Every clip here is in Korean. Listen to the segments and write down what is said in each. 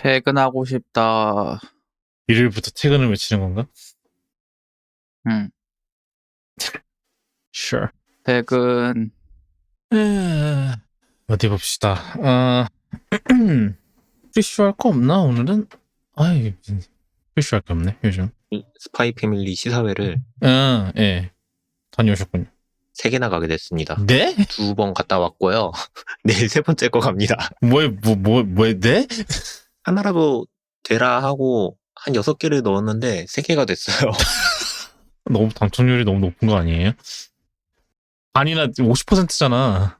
퇴근하고 싶다. 일요일부터 퇴근을 외치는 건가? 응. Sure. 퇴근. 어디 봅시다. 프리쇼 할 거 없나 오늘은? 아이, 프리쇼 할 게 없네 요즘. 스파이 패밀리 시사회를 예. 다녀오셨군요. 3개나 가게 됐습니다. 네? 2번 갔다 왔고요. 내일 3번째 거 갑니다. 네? 하나라도 되라 하고 한 6개를 넣었는데 3개가 됐어요. 너무 당첨률이 너무 높은 거 아니에요? 아니나 50%잖아.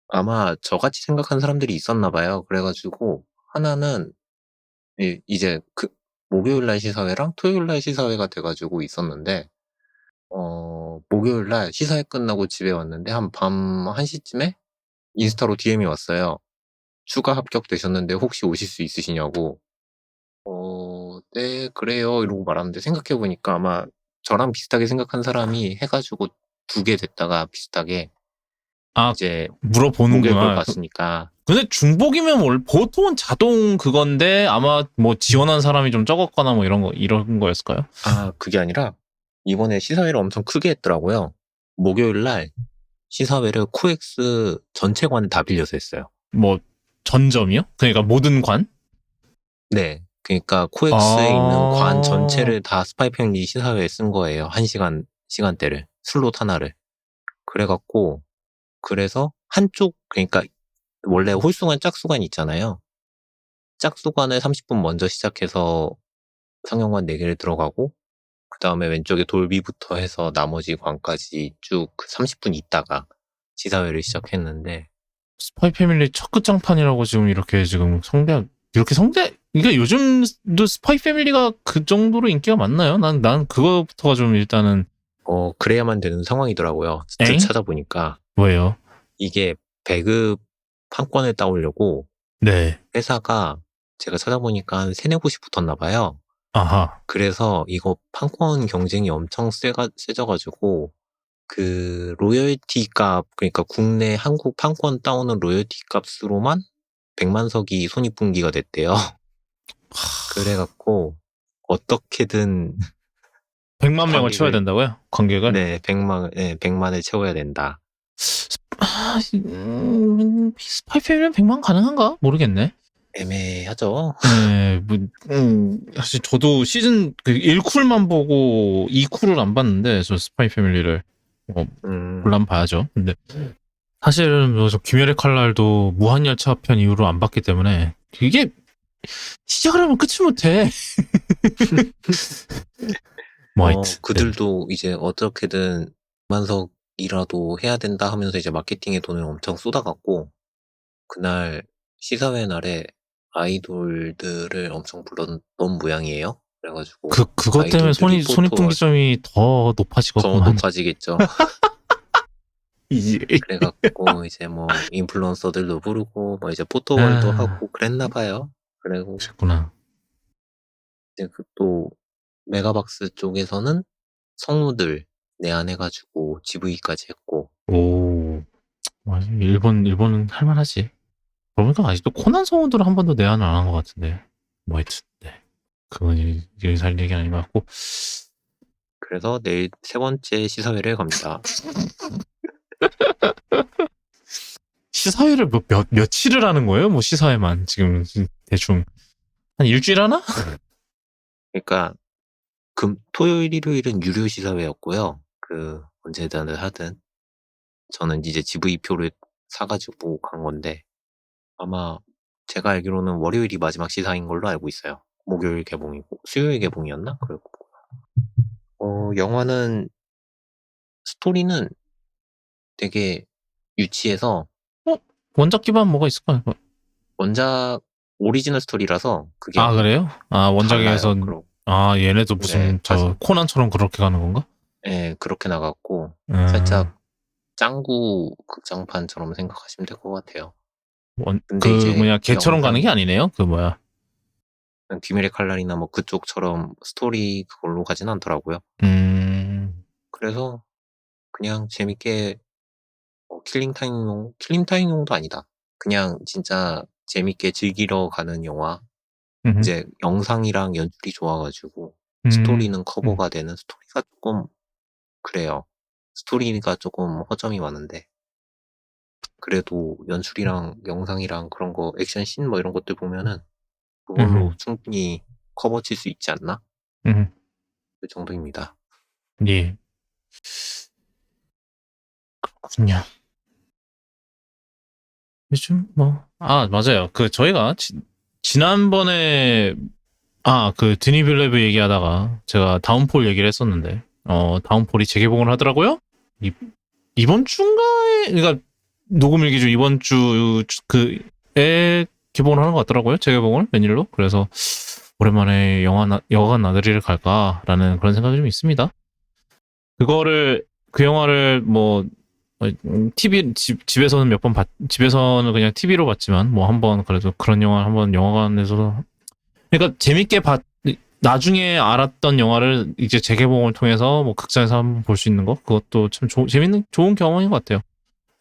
아마 저같이 생각한 사람들이 있었나 봐요. 그래가지고 하나는 이제 목요일날 시사회랑 토요일날 시사회가 돼가지고 있었는데 목요일날 시사회 끝나고 집에 왔는데 한 밤 1시쯤에 인스타로 DM이 왔어요. 추가 합격되셨는데 혹시 오실 수 있으시냐고. 네, 그래요. 이러고 말하는데 생각해보니까 아마 저랑 비슷하게 생각한 사람이 해가지고 2개 됐다가 비슷하게 이제 목요일 걸 물어보는구나. 봤으니까. 근데 중복이면 보통은 자동 그건데 아마 뭐 지원한 사람이 좀 적었거나 뭐 이런 거였을까요? 아, 그게 아니라 이번에 시사회를 엄청 크게 했더라고요. 목요일 날 시사회를 코엑스 전체 관을 다 빌려서 했어요. 뭐 전점이요? 그러니까 모든 관? 네. 그러니까 코엑스에 있는 관 전체를 다 스파이 패밀리 시사회에 쓴 거예요. 1시간 시간대를. 슬롯 하나를. 그래갖고 그래서 한쪽, 그러니까 원래 홀수관 짝수관 있잖아요. 짝수관을 30분 먼저 시작해서 상영관 4개를 들어가고 그 다음에 왼쪽에 돌비부터 해서 나머지 관까지 쭉 30분 있다가 시사회를 시작했는데, 스파이 패밀리 첫 끝장판이라고 지금 이렇게 이게 요즘도 스파이 패밀리가 그 정도로 인기가 많나요? 난 그거부터가 좀 일단은 그래야만 되는 상황이더라고요. 찾아보니까. 뭐예요? 이게 배급 판권을 따오려고 네. 회사가 제가 찾아보니까 한 3-4곳이 붙었나봐요. 아하. 그래서 이거 판권 경쟁이 엄청 세져가지고 그 로열티 값, 그러니까 국내 한국 판권 따오는 로열티 값으로만 100만 석이 손익분기가 됐대요. 그래갖고 어떻게든 100만 명을 채워야 된다고요? 관객을? 네, 100만을 채워야 된다. 스파이 패밀리는 100만 가능한가? 모르겠네. 애매하죠. 네, 사실 저도 시즌 1쿨만 보고 2쿨을 안 봤는데, 저 스파이 패밀리를. 물론 봐야죠. 근데 사실은 저 김열의 칼날도 무한열차 편 이후로 안 봤기 때문에 이게 시작을 하면 끝을 못해. 그들도 이제 어떻게든 100만 석이라도 해야 된다 하면서 이제 마케팅에 돈을 엄청 쏟아갖고 그날 시사회 날에 아이돌들을 엄청 불렀던 모양이에요. 그래가지고 그것 때문에 손익분기점이 더 높아지겠구만. 더 높아지겠죠. 그래갖고 이제 뭐 인플루언서들도 부르고 뭐 이제 포토월도 하고 그랬나봐요. 그랬구나. 이제 또 메가박스 쪽에서는 성우들 내한해가지고 GV까지 했고. 오, 일본은 할만하지. 그러니까 아직도 코난 성우들은 한 번도 내한을 안 한 것 같은데. 뭐 하여튼, 네. 그건 여기서 할 얘기 아닌 것 같고. 그래서 내일 3번째 시사회를 갑니다. 시사회를 며칠을 하는 거예요? 뭐 시사회만 지금 대충 한 일주일 하나? 그러니까 토요일, 일요일은 유료 시사회였고요. 언제든 하든 저는 이제 GV표를 사가지고 간 건데 아마 제가 알기로는 월요일이 마지막 시사인 걸로 알고 있어요. 목요일 개봉이고 수요일 개봉이었나? 그리고 영화는 스토리는 되게 유치해서 원작 기반 뭐가 있을까요? 원작 오리지널 스토리라서 그게 그래요? 원작에서 얘네도 무슨 코난처럼 그렇게 가는 건가? 네, 그렇게 나갔고 살짝 짱구 극장판처럼 생각하시면 될 것 같아요. 근데 걔처럼 가는 게 아니네요? 귀멸의 칼날이나 뭐 그쪽처럼 스토리 그걸로 가진 않더라고요. 그래서 그냥 재밌게 킬링타임용도 아니다. 그냥 진짜 재밌게 즐기러 가는 영화. 음흠. 이제 영상이랑 연출이 좋아가지고 음. 스토리는 커버가 되는 스토리가 조금 그래요. 스토리가 조금 허점이 많은데 그래도 연출이랑 영상이랑 그런 거 액션씬 뭐 이런 것들 보면은 그걸로 충분히 커버 칠 수 있지 않나? 그 정도입니다. 예. 그렇군요. 요즘 맞아요. 그 저희가 지난번에 그 드니 빌레브 얘기하다가 제가 다운폴 얘기를 했었는데 다운폴이 재개봉을 하더라고요. 이번 주인가에 그러니까 녹음 일기 중 이번 주 그에 개봉을 하는 것 같더라고요. 재개봉을 웬일로. 그래서 오랜만에 영화관 나들이를 갈까라는 그런 생각이 좀 있습니다. 그 영화를 뭐 집에서는 몇 번 집에서는 그냥 TV로 봤지만 뭐 한번 그래도 그런 영화 한번 영화관에서 그러니까 재밌게 나중에 알았던 영화를 이제 재개봉을 통해서 뭐 극장에서 한번 볼 수 있는 거 그것도 참 재밌는 좋은 경험인 것 같아요.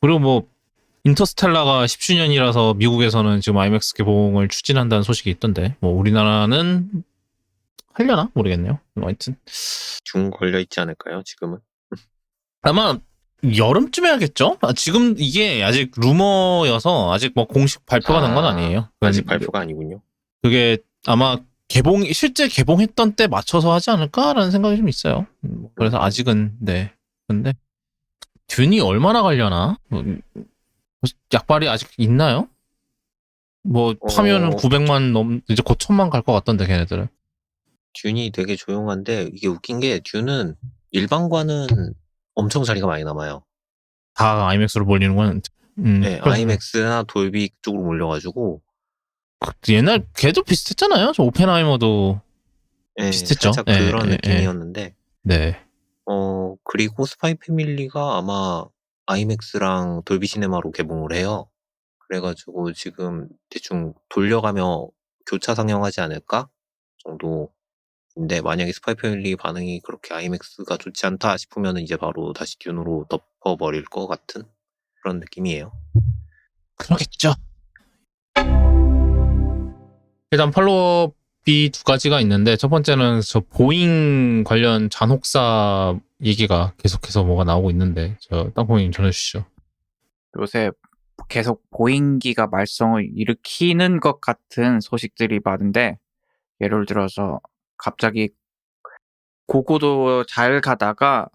그리고 뭐 인터스텔라가 10주년이라서 미국에서는 지금 IMAX 개봉을 추진한다는 소식이 있던데 뭐 우리나라는 하려나 모르겠네요. 하여튼 중 걸려 있지 않을까요? 지금은? 아마 여름쯤에 하겠죠? 지금 이게 아직 루머여서 아직 뭐 공식 발표가 난 건 아니에요. 아직 발표가 아니군요. 그게 아마 실제 개봉했던 때 맞춰서 하지 않을까라는 생각이 좀 있어요. 그래서 아직은 네. 근데 듄이 얼마나 가려나? 약발이 아직 있나요? 뭐 파면은 900만 이제 곧 1000만 갈 것 같던데 걔네들은. 듄이 되게 조용한데 이게 웃긴 게 듄은 일반관은 엄청 자리가 많이 남아요. 다 IMAX로 몰리는 건 네, IMAX나 돌비 쪽으로 몰려가지고 옛날 걔도 비슷했잖아요. 저 오펜하이머도 네, 비슷했죠. 살짝 그런 느낌이었는데 네. 그리고 스파이 패밀리가 아마 IMAX랑 돌비 시네마로 개봉을 해요. 그래가지고 지금 대충 돌려가며 교차 상영하지 않을까 정도인데 만약에 스파이 패밀리 반응이 그렇게 IMAX가 좋지 않다 싶으면 이제 바로 다시 듄으로 덮어버릴 것 같은 그런 느낌이에요. 그러겠죠. 일단 팔로업이 2가지가 있는데 첫 번째는 저 보잉 관련 잔혹사 얘기가 계속해서 뭐가 나오고 있는데 저 땅콩님 전해주시죠. 요새 계속 보잉기가 말썽을 일으키는 것 같은 소식들이 많은데 예를 들어서 갑자기 고고도 잘 가다가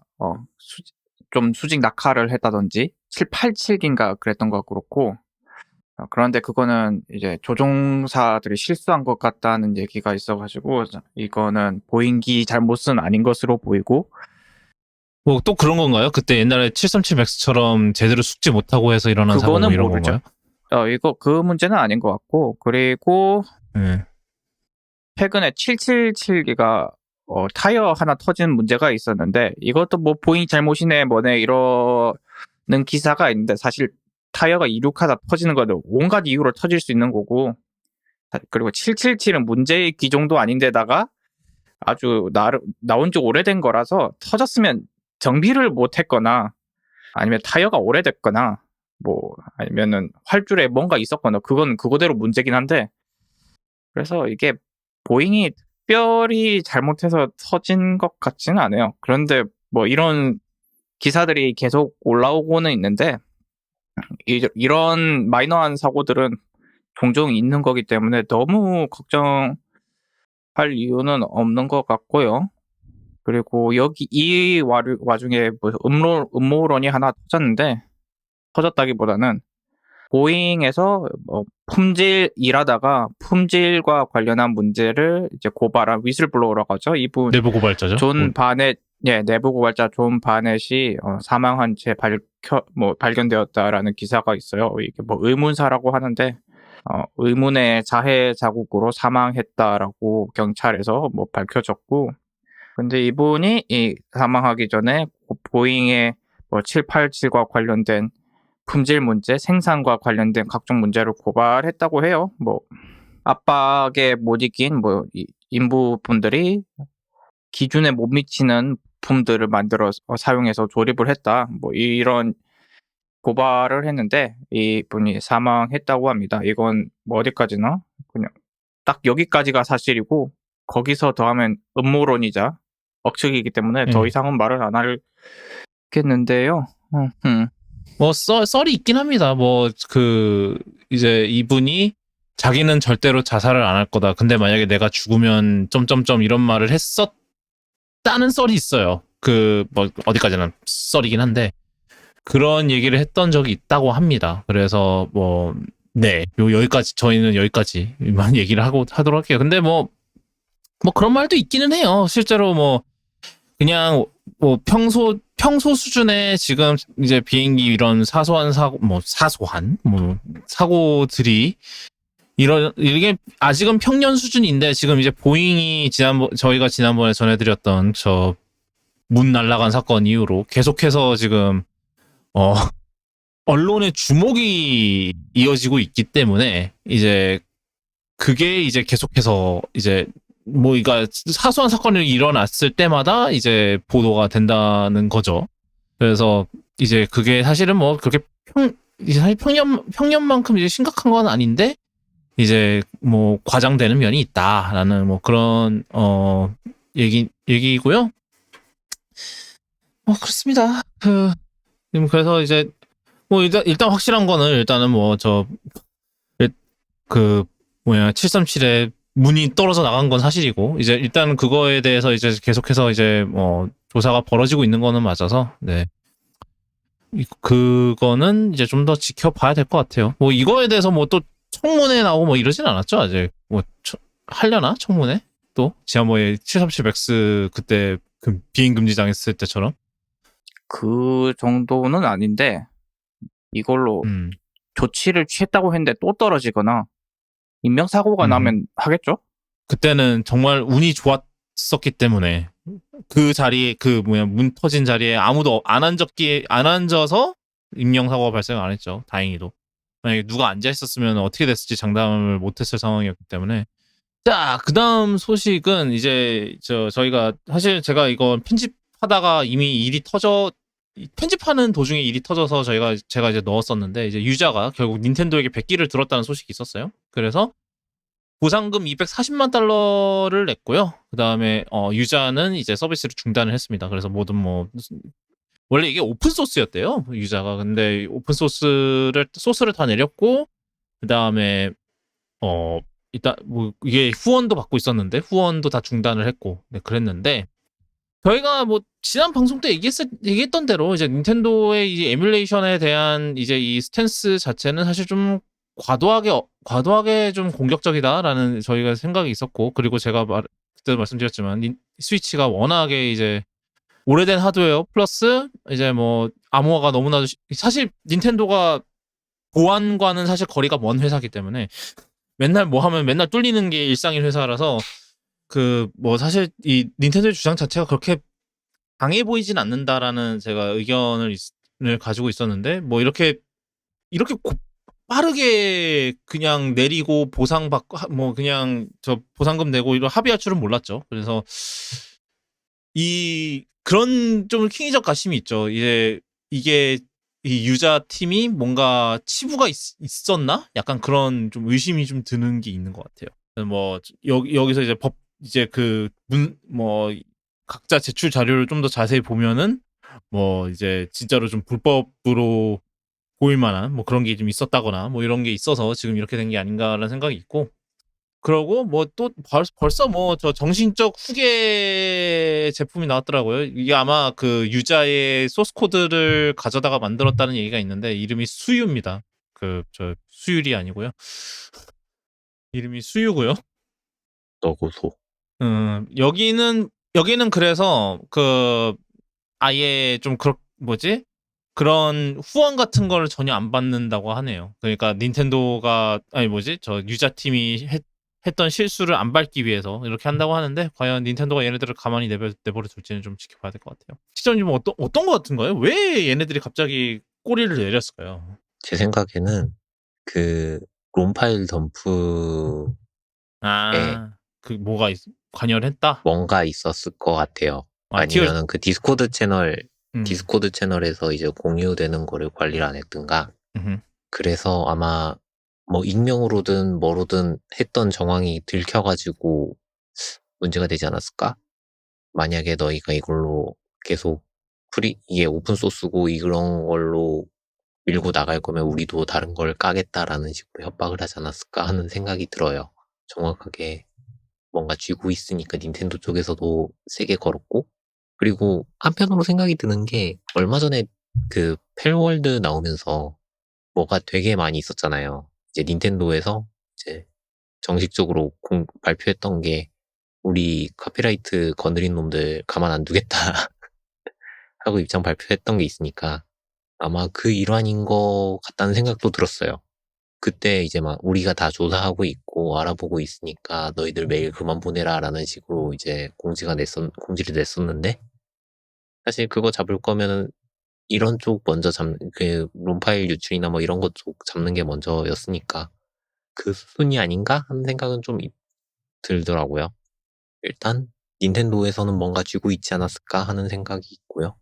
좀 수직 낙하를 했다든지 787기인가 그랬던 것 그렇고 그런데 그거는 이제 조종사들이 실수한 것 같다는 얘기가 있어가지고 이거는 보잉기 잘못은 아닌 것으로 보이고 뭐 또 그런 건가요? 그때 옛날에 737 맥스처럼 제대로 숙지 못하고 해서 일어난 사고 뭐 이런 모르죠. 건가요? 이거 그 문제는 아닌 것 같고 그리고 최근에 777기가 타이어 하나 터진 문제가 있었는데 이것도 뭐 보잉 잘못이네 뭐네 이러는 기사가 있는데 사실 타이어가 이륙하다 터지는 거는 온갖 이유로 터질 수 있는 거고 그리고 777은 문제의 기종도 아닌데다가 아주 나온 지 오래된 거라서 터졌으면 정비를 못 했거나 아니면 타이어가 오래됐거나 뭐 아니면은 활줄에 뭔가 있었거나 그건 그거대로 문제긴 한데 그래서 이게 보잉이 특별히 잘못해서 터진 것 같지는 않아요. 그런데 뭐 이런 기사들이 계속 올라오고는 있는데 이런 마이너한 사고들은 종종 있는 거기 때문에 너무 걱정할 이유는 없는 것 같고요. 그리고 이 와중에 뭐 음모론이 하나 터졌다기보다는 보잉에서 일하다가 품질과 관련한 문제를 이제 고발한 위슬블로우라고 하죠. 이분 내부 고발자죠. 내부 고발자 존 바넷이 사망한 채 발견되었다라는 기사가 있어요. 이게 뭐 의문사라고 하는데 의문의 자해 자국으로 사망했다라고 경찰에서 뭐 밝혀졌고, 근데 이분이 사망하기 전에 보잉의 787과 관련된 품질 문제, 생산과 관련된 각종 문제를 고발했다고 해요. 뭐 압박에 못 이긴 인부분들이 기준에 못 미치는 부품들을 만들어 사용해서 조립을 했다. 뭐 이런 고발을 했는데 이분이 사망했다고 합니다. 이건 뭐 어디까지나 그냥 딱 여기까지가 사실이고 거기서 더하면 음모론이자 억측이기 때문에 더 이상은 말을 안 하겠는데요. 뭐 썰이 있긴 합니다. 뭐 이제 이분이 자기는 절대로 자살을 안 할 거다. 근데 만약에 내가 죽으면 점점점 이런 말을 했었다는 썰이 있어요. 뭐 어디까지나 썰이긴 한데 그런 얘기를 했던 적이 있다고 합니다. 그래서 뭐 네, 여기까지 저희는 여기까지만 얘기를 하도록 할게요. 근데 뭐 그런 말도 있기는 해요. 실제로 뭐 그냥 뭐 평소 수준의 지금 이제 비행기 이런 사소한 사고들이 이게 아직은 평년 수준인데 지금 이제 보잉이 저희가 지난번에 전해드렸던 저 문 날아간 사건 이후로 계속해서 지금 언론의 주목이 이어지고 있기 때문에 이제 그게 이제 계속해서 이제 뭐 이거 사소한 사건이 일어났을 때마다 이제 보도가 된다는 거죠. 그래서 이제 그게 사실은 뭐 그렇게 사실 평년만큼 이제 심각한 건 아닌데 이제 뭐 과장되는 면이 있다라는 뭐 그런 얘기고요. 그렇습니다. 그래서 이제 뭐 일단 확실한 거는 일단은 뭐 737에 문이 떨어져 나간 건 사실이고 이제 일단 그거에 대해서 이제 계속해서 이제 뭐 조사가 벌어지고 있는 거는 맞아서 네. 그거는 이제 좀 더 지켜봐야 될 것 같아요. 뭐 이거에 대해서 뭐 또 청문회 나오고 뭐 이러진 않았죠 아직. 뭐 하려나 청문회? 또 지난번에 737 맥스 그때 그 비행 금지 당했을 때처럼 그 정도는 아닌데 이걸로 조치를 취했다고 했는데 또 떨어지거나 인명사고가 나면 하겠죠? 그때는 정말 운이 좋았었기 때문에 그 자리에 문 터진 자리에 아무도 안 앉아서 인명사고가 발생 안 했죠. 다행히도. 만약에 누가 앉아 있었으면 어떻게 됐을지 장담을 못했을 상황이었기 때문에. 자, 그 다음 소식은 이제 저희가 사실 제가 이거 편집하다가 이미 편집하는 도중에 일이 터져서 제가 이제 넣었었는데 이제 유자가 결국 닌텐도에게 100기를 들었다는 소식이 있었어요. 그래서 보상금 240만 달러를 냈고요. 그 다음에 유자는 이제 서비스를 중단을 했습니다. 그래서 원래 이게 오픈 소스였대요. 유자가. 근데 오픈 소스를 다 내렸고 그 다음에 일단 뭐 이게 후원도 받고 있었는데 후원도 다 중단을 했고 네, 그랬는데 저희가 뭐 지난 방송 때 얘기했던 대로 이제 닌텐도의 이 에뮬레이션에 대한 이제 이 스탠스 자체는 사실 좀 과도하게 좀 공격적이다라는 저희가 생각이 있었고 그리고 제가 그때도 말씀드렸지만 스위치가 워낙에 이제 오래된 하드웨어 플러스 이제 뭐 암호화가 너무나도 사실 닌텐도가 보안과는 사실 거리가 먼 회사이기 때문에 맨날 뭐 하면 맨날 뚫리는 게 일상인 회사라서 뭐 사실 이 닌텐도의 주장 자체가 그렇게 강해 보이진 않는다라는 제가 의견을 가지고 있었는데 뭐 이렇게 빠르게 그냥 내리고 보상받고 뭐 그냥 보상금 내고 이런 합의할 줄은 몰랐죠. 그래서 그런 좀 킹이적 가심이 있죠. 이제 이게 이 유자 팀이 뭔가 치부가 있었나? 약간 그런 좀 의심이 좀 드는 게 있는 것 같아요. 뭐 여기서 이제 각자 제출 자료를 좀 더 자세히 보면은 뭐 이제 진짜로 좀 불법으로 보일 만한 뭐 그런 게 좀 있었다거나 뭐 이런 게 있어서 지금 이렇게 된 게 아닌가라는 생각이 있고 그러고 뭐 또 벌써 뭐 저 정신적 후계 제품이 나왔더라고요. 이게 아마 그 유자의 소스 코드를 가져다가 만들었다는 얘기가 있는데 이름이 수유입니다. 수율이 아니고요. 이름이 수유고요. 너고소. 여기는 그래서 아예 좀 그런 후원 같은 거를 전혀 안 받는다고 하네요. 그러니까 닌텐도가 유자 팀이 했던 실수를 안 밟기 위해서 이렇게 한다고 하는데 과연 닌텐도가 얘네들을 가만히 내버려 둘지는 좀 지켜봐야 될 것 같아요. 시청님 어떤 거 같은가요? 왜 얘네들이 갑자기 꼬리를 내렸을까요? 제 생각에는 롬 파일 덤프 뭐가 관여를 했다? 뭔가 있었을 것 같아요. 아니면은 그 디스코드 채널 디스코드 채널에서 이제 공유되는 거를 관리를 안 했든가. 그래서 아마 뭐 익명으로든 뭐로든 했던 정황이 들켜가지고 문제가 되지 않았을까? 만약에 너희가 이걸로 계속 이게 오픈소스고 이런 걸로 밀고 나갈 거면 우리도 다른 걸 까겠다라는 식으로 협박을 하지 않았을까 하는 생각이 들어요. 정확하게 뭔가 쥐고 있으니까 닌텐도 쪽에서도 세게 걸었고, 그리고 한편으로 생각이 드는 게 얼마 전에 그 펠월드 나오면서 뭐가 되게 많이 있었잖아요. 이제 닌텐도에서 이제 정식적으로 발표했던 게 우리 카피라이트 거느린 놈들 가만 안 두겠다 하고 입장 발표했던 게 있으니까 아마 그 일환인 것 같다는 생각도 들었어요. 그때 이제 막 우리가 다 조사하고 있고 알아보고 있으니까 너희들 메일 그만 보내라 라는 식으로 이제 공지를 냈었는데 사실 그거 잡을 거면은 이런 쪽 먼저 그 롬파일 유출이나 뭐 이런 것 쪽 잡는 게 먼저였으니까 그 수순이 아닌가 하는 생각은 좀 들더라고요. 일단 닌텐도에서는 뭔가 쥐고 있지 않았을까 하는 생각이 있고요.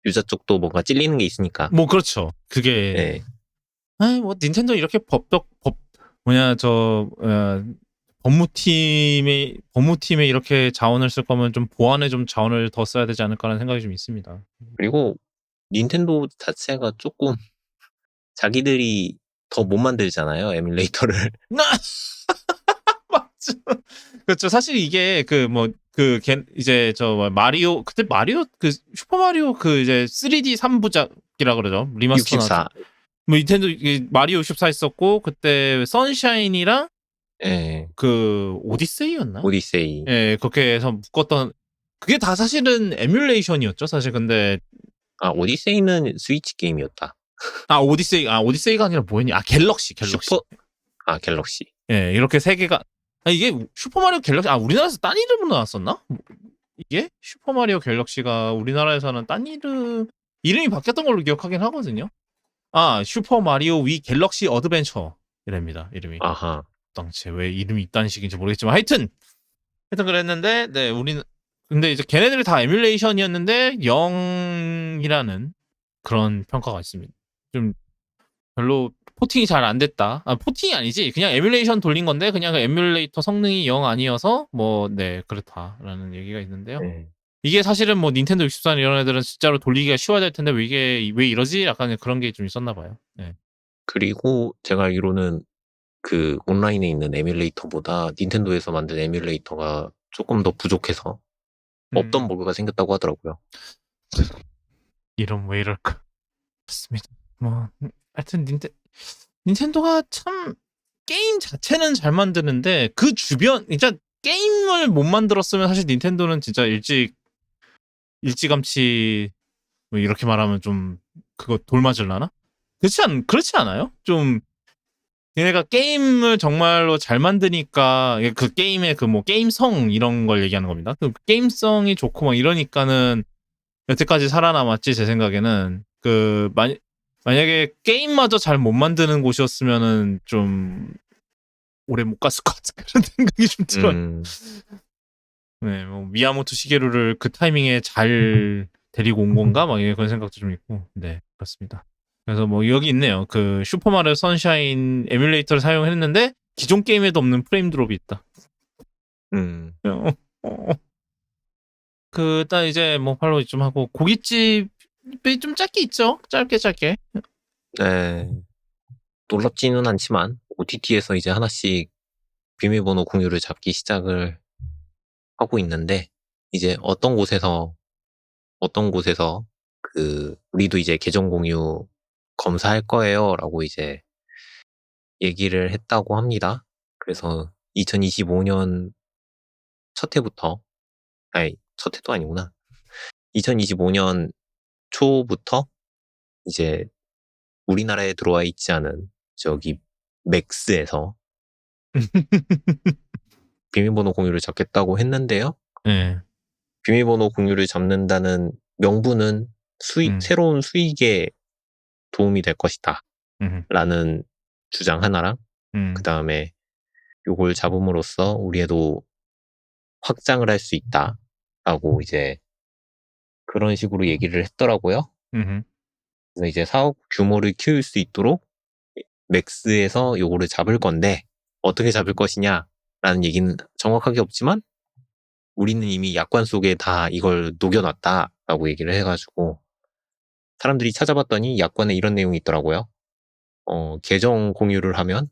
유저 쪽도 뭔가 찔리는 게 있으니까. 뭐 그렇죠. 그게 네. 뭐 닌텐도 이렇게 법무팀에 이렇게 자원을 쓸 거면 좀 보안에 좀 자원을 더 써야 되지 않을까라는 생각이 좀 있습니다. 그리고 닌텐도 자체가 조금 자기들이 더 못 만들잖아요, 에뮬레이터를. 맞죠. 그렇죠. 사실 이게 이제 마리오 그때 마리오 그 슈퍼 마리오 그 이제 3D 3부작이라 그러죠. 리마스터 64. 뭐 닌텐도 마리오 64 했었고 그때 선샤인이랑 예. 그 오디세이였나? 오디세이. 예, 그렇게 해서 묶었던 그게 다 사실은 에뮬레이션이었죠. 사실 근데 오디세이는 스위치 게임이었다. 오디세이가 아니라 뭐였니? 갤럭시. 갤럭시. 예, 이렇게 세 개가 이게 슈퍼마리오 갤럭시 우리나라에서 딴 이름으로 나왔었나? 이게 슈퍼마리오 갤럭시가 우리나라에서는 딴 이름이 바뀌었던 걸로 기억하긴 하거든요. 슈퍼마리오 위 갤럭시 어드벤처 이랍니다. 이름이. 아하. 당체 왜 이름이 이딴 식인지 모르겠지만 하여튼 그랬는데 네, 근데 이제 걔네들이 다 에뮬레이션이었는데 0이라는 그런 평가가 있습니다. 좀 별로 포팅이 잘 안 됐다. 포팅이 아니지. 그냥 에뮬레이션 돌린 건데 그냥 그 에뮬레이터 성능이 0 아니어서 그렇다라는 얘기가 있는데요. 네. 이게 사실은 뭐 닌텐도 64 이런 애들은 진짜로 돌리기가 쉬워야 될 텐데 왜 이러지? 약간 그런 게 좀 있었나 봐요. 네. 그리고 제가 알기로는 그 온라인에 있는 에뮬레이터보다 닌텐도에서 만든 에뮬레이터가 조금 더 부족해서 없던 버그가 생겼다고 하더라고요. 왜 이럴까? 그렇습니다. 뭐 하여튼 닌텐도가 참 게임 자체는 잘 만드는데 그 주변 진짜 게임을 못 만들었으면 사실 닌텐도는 진짜 일찌감치 뭐 이렇게 말하면 좀 그거 돌맞을라나? 그렇지 않아요? 좀 얘네가 게임을 정말로 잘 만드니까 그 게임의 그 뭐 게임성 이런 걸 얘기하는 겁니다. 그 게임성이 좋고 막 이러니까는 여태까지 살아남았지 제 생각에는 만약에 게임마저 잘 못 만드는 곳이었으면은 좀 오래 못 갔을 것 같은 그런 생각이 좀 들어요. 네, 뭐 미야모토 시게루를 그 타이밍에 잘 데리고 온 건가 막 그런 생각도 좀 있고, 네 그렇습니다. 그래서 뭐 여기 있네요. 그 슈퍼마리오 선샤인 에뮬레이터를 사용했는데 기존 게임에도 없는 프레임 드롭이 있다. 딱 이제 뭐 팔로우 좀 하고 고깃집이 좀 짧게 있죠. 짧게. 네. 놀랍지는 않지만 OTT에서 이제 하나씩 비밀번호 공유를 잡기 시작을 하고 있는데 이제 어떤 곳에서 우리도 이제 계정 공유 검사할 거예요라고 이제 얘기를 했다고 합니다. 그래서 2025년 첫 해도 아니구나. 2025년 초부터 이제 우리나라에 들어와 있지 않은 저기 맥스에서 비밀번호 공유를 잡겠다고 했는데요. 네. 비밀번호 공유를 잡는다는 명분은 새로운 수익에 도움이 될 것이다. 라는 주장 하나랑 그 다음에 요걸 잡음으로써 우리도 확장을 할 수 있다. 라고 이제 그런 식으로 얘기를 했더라고요. 음. 그래서 이제 사업 규모를 키울 수 있도록 맥스에서 요거를 잡을 건데 어떻게 잡을 것이냐라는 얘기는 정확하게 없지만 우리는 이미 약관 속에 다 이걸 녹여놨다라고 얘기를 해가지고 사람들이 찾아봤더니 약관에 이런 내용이 있더라고요. 계정 공유를 하면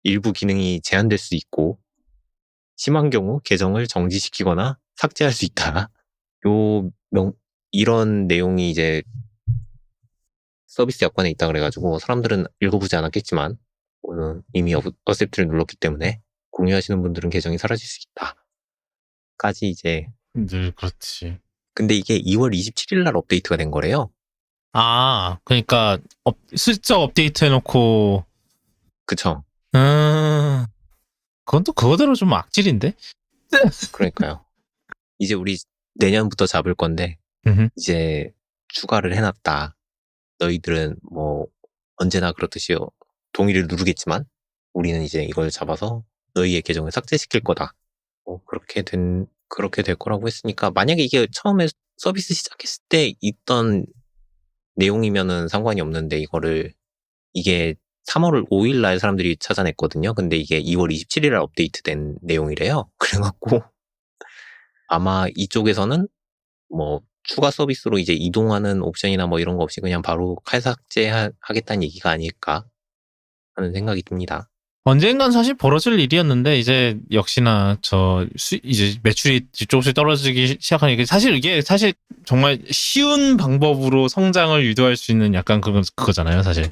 일부 기능이 제한될 수 있고 심한 경우 계정을 정지시키거나 삭제할 수 있다. 이런 내용이 이제 서비스 약관에 있다 그래가지고 사람들은 읽어보지 않았겠지만 이미 어셉트를 눌렀기 때문에 공유하시는 분들은 계정이 사라질 수 있다. 까지 이제 늘 그렇지. 근데 이게 2월 27일 날 업데이트가 된 거래요. 그러니까 슬쩍 업데이트 해놓고 그쵸? 그건 또 그거대로 좀 악질인데? 그러니까요. 이제 우리 내년부터 잡을 건데 이제 추가를 해놨다. 너희들은 뭐 언제나 그렇듯이 동의를 누르겠지만 우리는 이제 이걸 잡아서 너희의 계정을 삭제시킬 거다. 그렇게 될 거라고 했으니까 만약에 이게 처음에 서비스 시작했을 때 있던 내용이면은 상관이 없는데 이게 3월 5일 날 사람들이 찾아냈거든요. 근데 이게 2월 27일 날 업데이트된 내용이래요. 그래갖고 아마 이쪽에서는 뭐 추가 서비스로 이제 이동하는 옵션이나 뭐 이런 거 없이 그냥 바로 칼삭제하겠다는 얘기가 아닐까 하는 생각이 듭니다. 언젠간 사실 벌어질 일이었는데 이제 역시나 이제 매출이 조금씩 떨어지기 시작하니까 사실 이게 정말 쉬운 방법으로 성장을 유도할 수 있는 약간 그거잖아요. 사실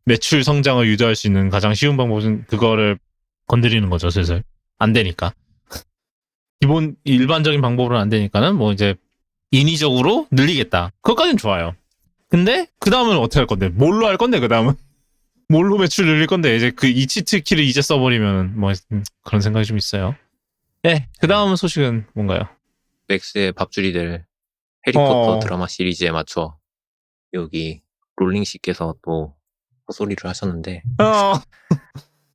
매출 성장을 유도할 수 있는 가장 쉬운 방법은 그거를 건드리는 거죠. 슬슬 안 되니까 기본 일반적인 방법으로는 안 되니까는 뭐 이제 인위적으로 늘리겠다. 그것까지는 좋아요. 근데 그 다음은 어떻게 할 건데? 뭘로 할 건데 그 다음은? 뭘로 매출 늘릴 건데 이제 그 이 치트 키를 이제 써버리면 뭐 그런 생각이 좀 있어요. 네, 그 다음 소식은 뭔가요? 맥스의 밥줄이 될 해리포터 드라마 시리즈에 맞춰 여기 롤링 씨께서 또 헛소리를 하셨는데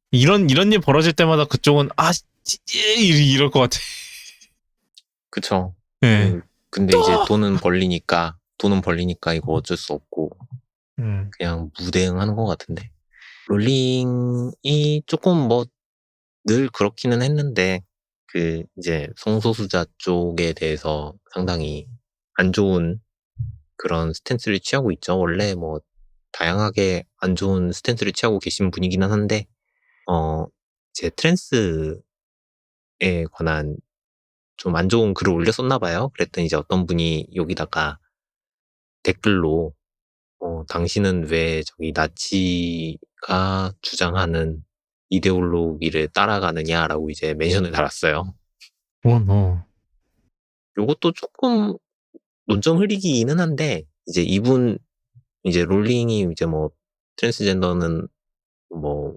이런 일 벌어질 때마다 그쪽은 이럴 것 같아. 그쵸. 네. 근데 이제 돈은 벌리니까 이거 어쩔 수 없고 그냥 무대응하는 것 같은데 롤링이 조금 뭐 늘 그렇기는 했는데 이제 성소수자 쪽에 대해서 상당히 안 좋은 그런 스탠스를 취하고 있죠. 원래 뭐 다양하게 안 좋은 스탠스를 취하고 계신 분이기는 한데 이제 트랜스에 관한 좀 안 좋은 글을 올렸었나 봐요. 그랬더니 이제 어떤 분이 여기다가 댓글로 당신은 왜 저기 나치가 주장하는 이데올로기를 따라가느냐라고 이제 멘션을 달았어요. 요것도 조금 논점 흐리기는 한데 이제 이분 이제 롤링이 이제 뭐 트랜스젠더는 뭐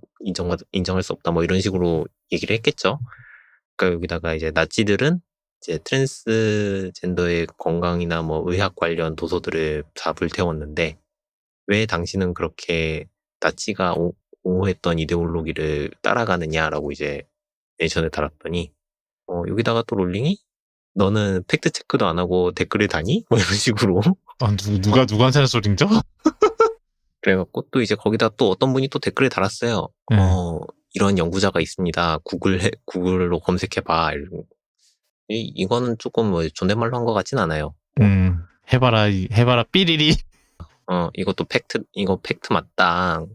인정할 수 없다 뭐 이런 식으로 얘기를 했겠죠. 그러니까 여기다가 이제 나치들은 이제 트랜스젠더의 건강이나 뭐 의학 관련 도서들을 다 불태웠는데 왜 당신은 그렇게 나치가 옹호했던 이데올로기를 따라가느냐라고 이제 멘션을 달았더니 여기다가 또 롤링이 너는 팩트 체크도 안 하고 댓글을 다니? 뭐 이런 식으로 누구한테 하는 소린죠? 그래갖고 또 이제 거기다 또 어떤 분이 또 댓글을 달았어요. 이런 연구자가 있습니다. 구글로 검색해봐. 이거는 조금 뭐 존댓말로 한 것 같진 않아요. 해봐라 삐리리. 이거 팩트 맞다.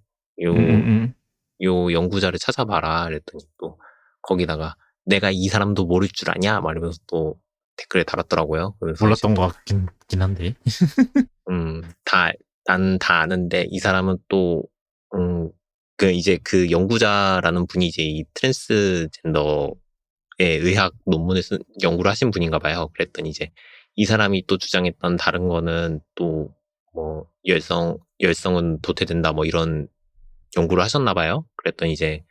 요 연구자를 찾아봐라. 그랬더니 또 거기다가 내가 이 사람도 모를 줄 아냐? 말하면서 또 댓글에 달았더라고요. 몰랐던 것 같긴 한데. 난 다 아는데 이 사람은 또 이제 그 연구자라는 분이 이제 이 트랜스젠더의 의학 논문을 연구를 하신 분인가 봐요. 그랬더니 이제 이 사람이 또 주장했던 다른 거는 또 뭐 열성은 도태된다 뭐 이런 연구를 하셨나 봐요. 그랬더니 이제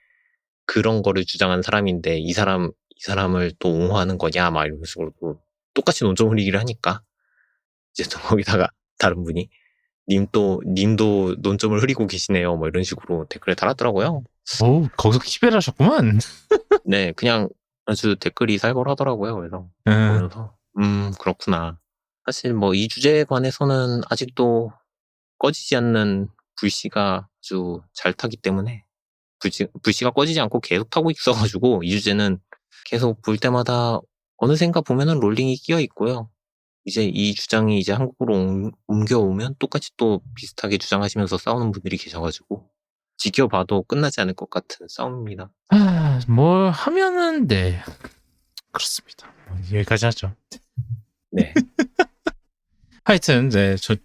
그런 거를 주장한 사람인데 이 사람을 또 옹호하는 거냐 막 이런 식으로 또 똑같이 논점 흐리기를 하니까 이제 또 거기다가 다른 분이 님도 논점을 흐리고 계시네요. 뭐 이런 식으로 댓글을 달았더라고요. 오, 거기서 키베를 하셨구만. 네, 그냥 아주 댓글이 살벌하더라고요. 그래서 보면서 그렇구나. 사실 뭐 이 주제에 관해서는 아직도 꺼지지 않는 불씨가 아주 잘 타기 때문에 불씨가 꺼지지 않고 계속 타고 있어가지고 이 주제는 계속 볼 때마다 어느샌가 보면은 롤링이 끼어 있고요. 이제 이 주장이 이제 한국으로 옮겨오면 똑같이 또 비슷하게 주장하시면서 싸우는 분들이 계셔가지고 지켜봐도 끝나지 않을 것 같은 싸움입니다. 뭘 하면은 네 그렇습니다. 여기까지 하죠. 네. 하여튼 네 저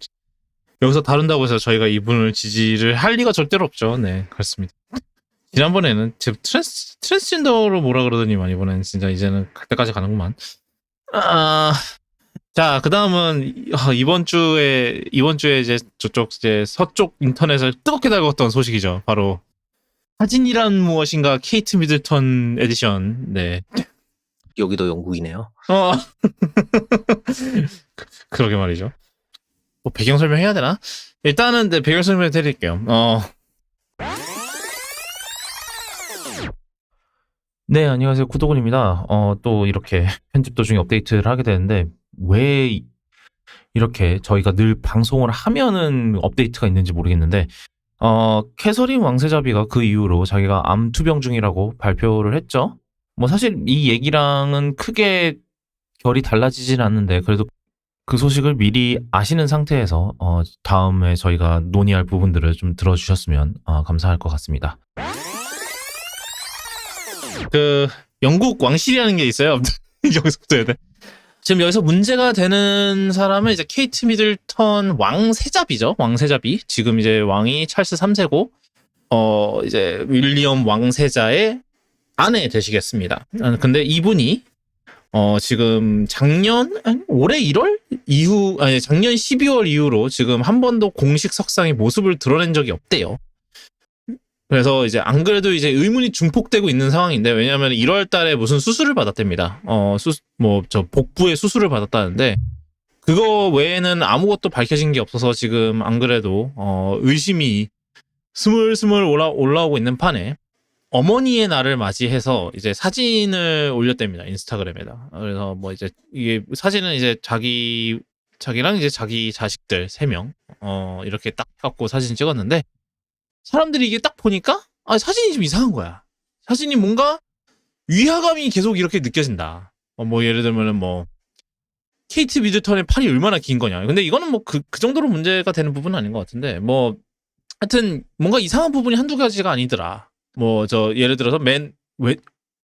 여기서 다룬다고 해서 저희가 이분을 지지를 할 리가 절대로 없죠. 네 그렇습니다. 지난번에는 지금 트랜스젠더로 뭐라 그러더니만 이번엔 진짜 이제는 갈 때까지 가는구만. 자, 그 다음은 이번 주에 이제 저쪽 이제 서쪽 인터넷을 뜨겁게 달궜던 소식이죠. 바로 사진이란 무엇인가 케이트 미들턴 에디션. 네. 여기도 영국이네요. 그러게 말이죠. 뭐 배경 설명해야 되나? 일단은 네, 배경 설명 드릴게요. 네, 안녕하세요. 구도군입니다. 또 이렇게 편집 도중에 업데이트를 하게 되는데 왜 이렇게 저희가 늘 방송을 하면은 업데이트가 있는지 모르겠는데 캐서린 왕세자비가 그 이후로 자기가 암 투병 중이라고 발표를 했죠. 뭐 사실 이 얘기랑은 크게 결이 달라지진 않는데 그래도 그 소식을 미리 아시는 상태에서 다음에 저희가 논의할 부분들을 좀 들어주셨으면 감사할 것 같습니다. 그 영국 왕실이라는 게 있어요. 여기서부터 해야 돼. 지금 여기서 문제가 되는 사람은 이제 케이트 미들턴 왕세자비죠. 왕세자비. 지금 이제 왕이 찰스 3세고 이제 윌리엄 왕세자의 아내 되시겠습니다. 근데 이분이 지금 올해 1월 이후 아니 작년 12월 이후로 지금 한 번도 공식 석상의 모습을 드러낸 적이 없대요. 그래서 이제 안 그래도 이제 의문이 중폭되고 있는 상황인데 왜냐하면 1월 달에 무슨 수술을 받았답니다. 복부에 수술을 받았다는데 그거 외에는 아무것도 밝혀진 게 없어서 지금 안 그래도 의심이 스물스물 올라오고 있는 판에 어머니의 날을 맞이해서 이제 사진을 올렸답니다. 인스타그램에다. 그래서 뭐 이제 이게 사진은 이제 자기랑 이제 자기 자식들 3명 이렇게 딱 갖고 사진 찍었는데 사람들이 이게 딱 보니까 사진이 좀 이상한 거야. 사진이 뭔가 위화감이 계속 이렇게 느껴진다. 뭐 예를 들면은 뭐 케이트 미들턴의 팔이 얼마나 긴 거냐. 근데 이거는 뭐 그 정도로 문제가 되는 부분은 아닌 것 같은데 뭐 하여튼 뭔가 이상한 부분이 한두 가지가 아니더라. 뭐 예를 들어서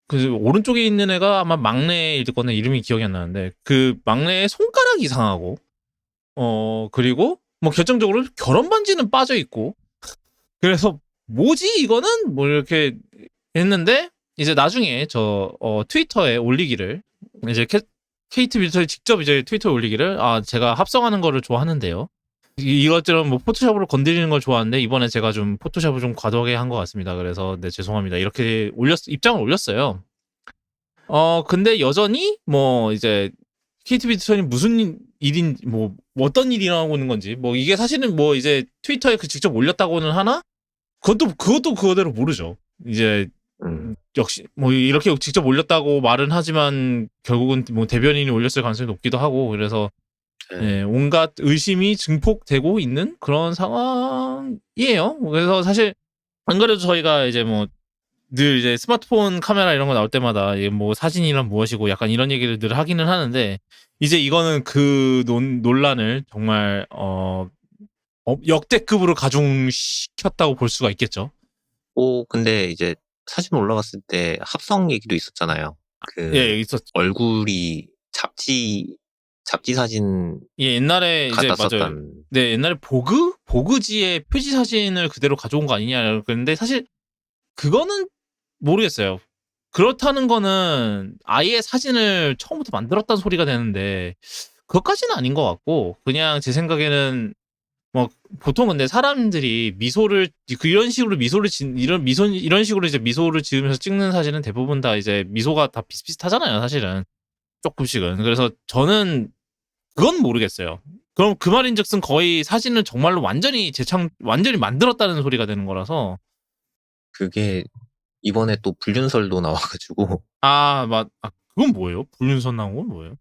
그 오른쪽에 있는 애가 아마 막내일 거네. 이름이 기억이 안 나는데 그 막내의 손가락이 이상하고 그리고 뭐 결정적으로 결혼 반지는 빠져 있고 그래서 뭐지 이거는 뭐 이렇게 했는데 이제 나중에 트위터에 올리기를 이제 케이트 미들턴이 직접 이제 트위터에 올리기를 제가 합성하는 거를 좋아하는데요. 이것저것 뭐 포토샵으로 건드리는 걸 좋아하는데 이번에 제가 좀 포토샵을 좀 과도하게 한 것 같습니다. 그래서 네 죄송합니다. 이렇게 입장을 올렸어요. 근데 여전히 뭐 이제 케이트 미들턴이 무슨 일인 뭐 어떤 일이 일어나고 있는 건지 뭐 이게 사실은 뭐 이제 트위터에 직접 올렸다고는 하나 그것도 그거대로 모르죠. 이제 역시 뭐 이렇게 직접 올렸다고 말은 하지만 결국은 뭐 대변인이 올렸을 가능성이 높기도 하고 그래서 네, 온갖 의심이 증폭되고 있는 그런 상황이에요. 그래서 사실 안 그래도 저희가 이제 뭐 늘 이제 스마트폰 카메라 이런 거 나올 때마다 뭐 사진이란 무엇이고 약간 이런 얘기를 늘 하기는 하는데 이제 이거는 그 논란을 정말 역대급으로 가중시켰다고 볼 수가 있겠죠. 근데 이제 사진 올라갔을 때 합성 얘기도 있었잖아요. 예, 있었죠. 얼굴이 잡지 사진 옛날에 이제 맞아요. 네, 옛날에 보그지의 표지 사진을 그대로 가져온 거 아니냐 그랬는데 사실 그거는 모르겠어요. 그렇다는 거는 아예 사진을 처음부터 만들었다는 소리가 되는데 그것까지는 아닌 것 같고 그냥 제 생각에는 뭐 보통 근데 사람들이 미소를 이런 식으로 이런 식으로 이제 미소를 지으면서 찍는 사진은 대부분 다 이제 미소가 다 비슷비슷하잖아요, 사실은. 조금씩은. 그래서 저는 그건 모르겠어요. 그럼 그 말인즉슨 거의 사진을 정말로 완전히 만들었다는 소리가 되는 거라서. 그게 이번에 또 불륜설도 나와가지고. 그건 뭐예요? 불륜설 나온 건 뭐예요?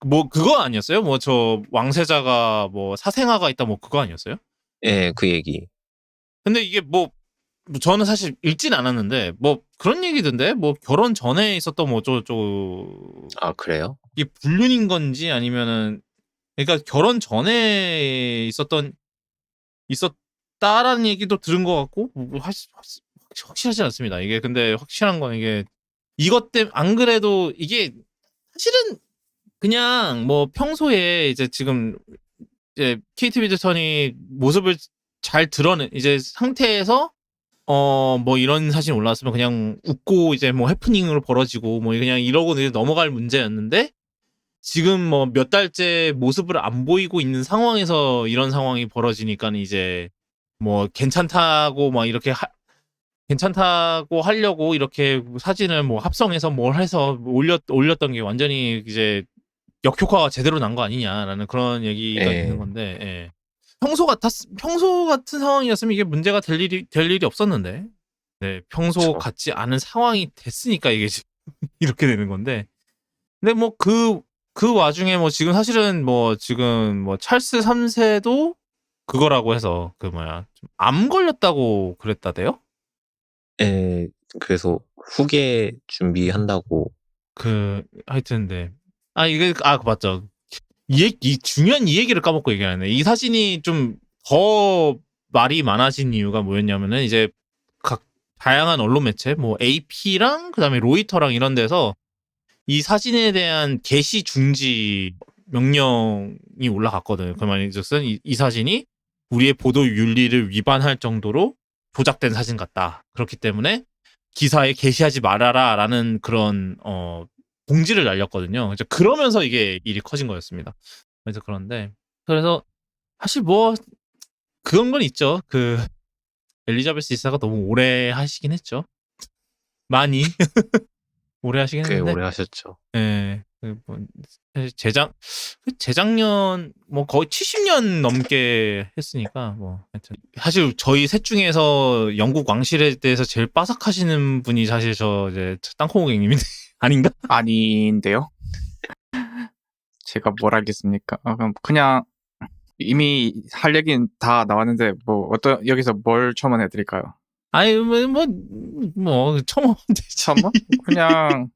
뭐 그거 아니었어요? 뭐 저 왕세자가 뭐 사생아가 있다 뭐 그거 아니었어요? 예, 그 얘기. 근데 이게 뭐 저는 사실 읽진 않았는데 뭐 그런 얘기던데 뭐 결혼 전에 있었던 뭐 아, 그래요? 이게 불륜인 건지 아니면은 그러니까 결혼 전에 있었다라는 얘기도 들은 것 같고 확실하지 않습니다. 이게 근데 확실한 건 이게 이것 때문에 안 그래도 이게 사실은 그냥 뭐 평소에 이제 지금 이제 KT 위즈턴이 모습을 잘 드러낸 이제 상태에서 뭐 이런 사진 올라왔으면 그냥 웃고 이제 뭐 해프닝으로 벌어지고 뭐 그냥 이러고 이제 넘어갈 문제였는데 지금 뭐 몇 달째 모습을 안 보이고 있는 상황에서 이런 상황이 벌어지니까 이제 뭐 괜찮다고 막 이렇게 괜찮다고 하려고 이렇게 사진을 뭐 합성해서 뭘 해서 올렸던 게 완전히 이제 역효과가 제대로 난 거 아니냐라는 그런 얘기가 예. 있는 건데 예. 평소 같은 상황이었으면 이게 문제가 될 일이 없었는데 네, 평소 그쵸. 같지 않은 상황이 됐으니까 이게 지금 이렇게 되는 건데 근데 뭐 그 와중에 뭐 지금 사실은 뭐 지금 뭐 찰스 3세도 그거라고 해서 그 뭐야 좀 암 걸렸다고 그랬다대요? 예, 그래서 후계 준비한다고. 그 하여튼 네. 이게 맞죠. 이 중요한 이 얘기를 까먹고 얘기하네. 이 사진이 좀 더 말이 많아진 이유가 뭐였냐면은 이제 각 다양한 언론 매체 뭐 AP랑 그다음에 로이터랑 이런 데서 이 사진에 대한 게시 중지 명령이 올라갔거든요. 그 말인즉슨 이 사진이 우리의 보도 윤리를 위반할 정도로 조작된 사진 같다. 그렇기 때문에 기사에 게시하지 말아라라는 그런 공지를 날렸거든요. 이제 그러면서 이게 일이 커진 거였습니다. 그래서 사실 뭐 그런 건 있죠. 그 엘리자베스 이사가 너무 오래 하시긴 했죠. 많이 오래 하시긴 꽤 했는데 오래 하셨죠. 예. 뭐 사실 재작년 뭐 거의 70년 넘게 했으니까 뭐 하여튼 사실 저희 셋 중에서 영국 왕실에 대해서 제일 빠삭하시는 분이 사실 저 이제 땅콩고객님인데 아닌가? 아닌데요. 제가 뭘 알겠습니까? 그럼 그냥 이미 할 얘기는 다 나왔는데 뭐 여기서 뭘 첨언해 드릴까요? 아니 첨언 첨언? 그냥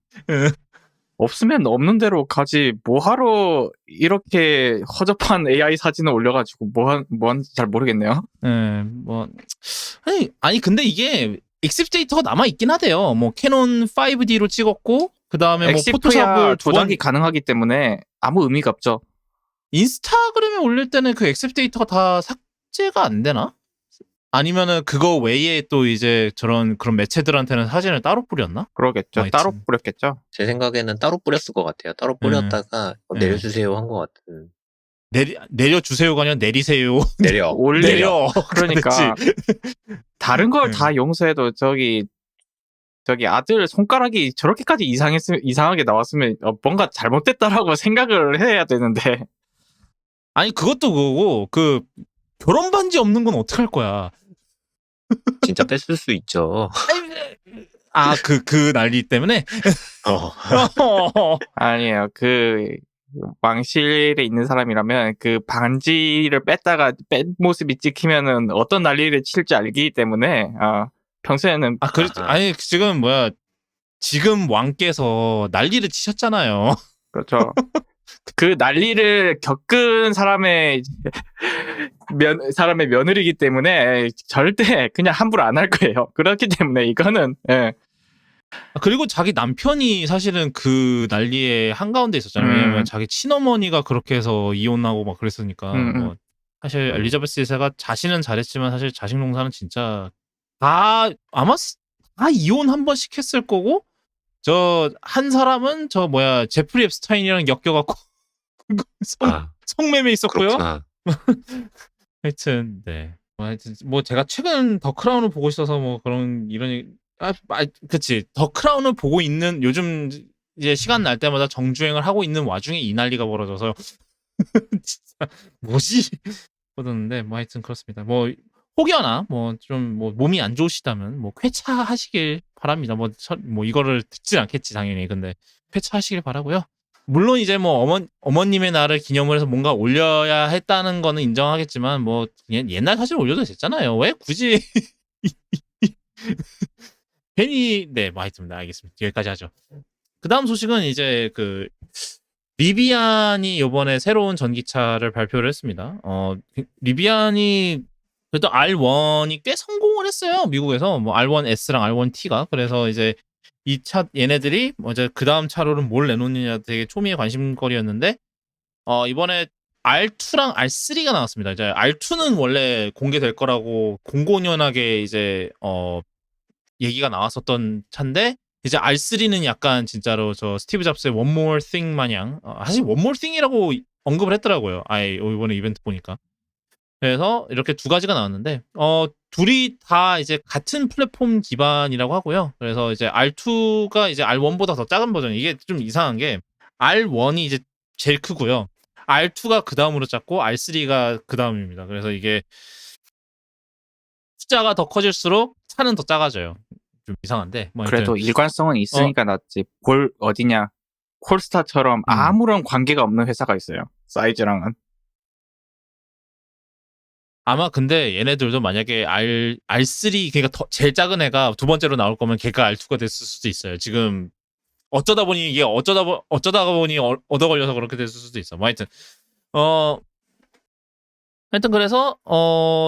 없으면 없는 대로 가지 뭐하러 이렇게 허접한 AI 사진을 올려가지고 뭐하는지 잘 모르겠네요. 예, 뭐 아니 근데 이게 엑셉 데이터가 남아 있긴 하대요. 뭐 캐논 5D로 찍었고 그 다음에 뭐 엑시프야 포토샵을 조작이 가능하기 때문에 아무 의미가 없죠. 인스타그램에 올릴 때는 그 엑셉 데이터가 다 삭제가 안 되나? 아니면은 그거 외에 또 이제 그런 매체들한테는 사진을 따로 뿌렸나? 그러겠죠. 하여튼. 따로 뿌렸겠죠. 제 생각에는 따로 뿌렸을 것 같아요. 따로 뿌렸다가 내려주세요 한 것 같은. 내려주세요가 아니라 내리세요. 내려. 내려. 그러니까 다른 걸 다 용서해도 저기 아들 손가락이 저렇게까지 이상하게 나왔으면 뭔가 잘못됐다라고 생각을 해야 되는데. 아니 그것도 그거고 그 결혼 반지 없는 건 어떡할 거야. 진짜 뺐을 수 있죠. 그 난리 때문에? 아니에요. 그 왕실에 있는 사람이라면 그 반지를 뺐다가 뺀 모습이 찍히면은 어떤 난리를 칠지 알기 때문에 평소에는 아니 지금 지금 왕께서 난리를 치셨잖아요. 그렇죠. 그 난리를 겪은 사람의 며느리기 때문에 절대 그냥 함부로 안 할 거예요. 그렇기 때문에 이거는 그리고 자기 남편이 사실은 그 난리에 한가운데 있었잖아요. 왜냐면 자기 친어머니가 그렇게 해서 이혼하고 막 그랬으니까. 뭐 사실 엘리자베스 2세가 자신은 잘했지만 사실 자식 농사는 진짜 아마 다 이혼 한 번씩 했을 거고 저 한 사람은 제프리 앱스타인이랑 엮여갖고 성매매 있었고요. 그렇구나. 하여튼 네. 하여튼 뭐 제가 최근 더 크라운을 보고 있어서 뭐 그런 이런 그치. 더 크라운을 보고 있는 요즘 이제 시간 날 때마다 정주행을 하고 있는 와중에 이 난리가 벌어져서 진짜 뭐지? 그러는데 뭐 하여튼 그렇습니다. 뭐 혹여나 뭐 좀 뭐 몸이 안 좋으시다면 뭐 쾌차하시길 바랍니다. 뭐 이거를 듣진 않겠지 당연히. 근데 쾌차하시길 바라고요. 물론 이제 뭐 어머님의 날을 기념을 해서 뭔가 올려야 했다는 거는 인정하겠지만 뭐 옛날 사진 올려도 됐잖아요. 왜 굳이 괜히 네, 뭐 하여튼 알겠습니다. 여기까지 하죠. 그 다음 소식은 이제 그 리비안이 이번에 새로운 전기차를 발표를 했습니다. 리비안이 그래도 R1이 꽤 성공을 했어요. 미국에서 뭐 R1S랑 R1T가. 그래서 이제 이 차 얘네들이 이제 그 다음 차로는 뭘 내놓느냐 되게 초미의 관심거리였는데 이번에 R2랑 R3가 나왔습니다. 이제 R2는 원래 공개될 거라고 공공연하게 이제 얘기가 나왔었던 차인데 이제 R3는 약간 진짜로 저 스티브 잡스의 One More Thing 마냥 사실 One More Thing이라고 언급을 했더라고요. 아예 이번에 이벤트 보니까. 그래서 이렇게 두 가지가 나왔는데 둘이 다 이제 같은 플랫폼 기반이라고 하고요. 그래서 이제 R2가 이제 R1보다 더 작은 버전. 이게 좀 이상한 게 R1이 이제 제일 크고요. R2가 그 다음으로 작고 R3가 그 다음입니다. 그래서 이게 숫자가 더 커질수록 차는 더 작아져요. 좀 이상한데. 뭐 그래도 일관성은 있으니까 낫지. 어디냐. 콜스타처럼 아무런 관계가 없는 회사가 있어요. 사이즈랑은. 아마 근데 얘네들도 만약에 R3 그러니까 제일 작은 애가 두 번째로 나올 거면 걔가 R2가 됐을 수도 있어요. 지금 어쩌다 보니 이게 어쩌다가 보니 얻어 걸려서 그렇게 됐을 수도 있어. 뭐 하여튼 그래서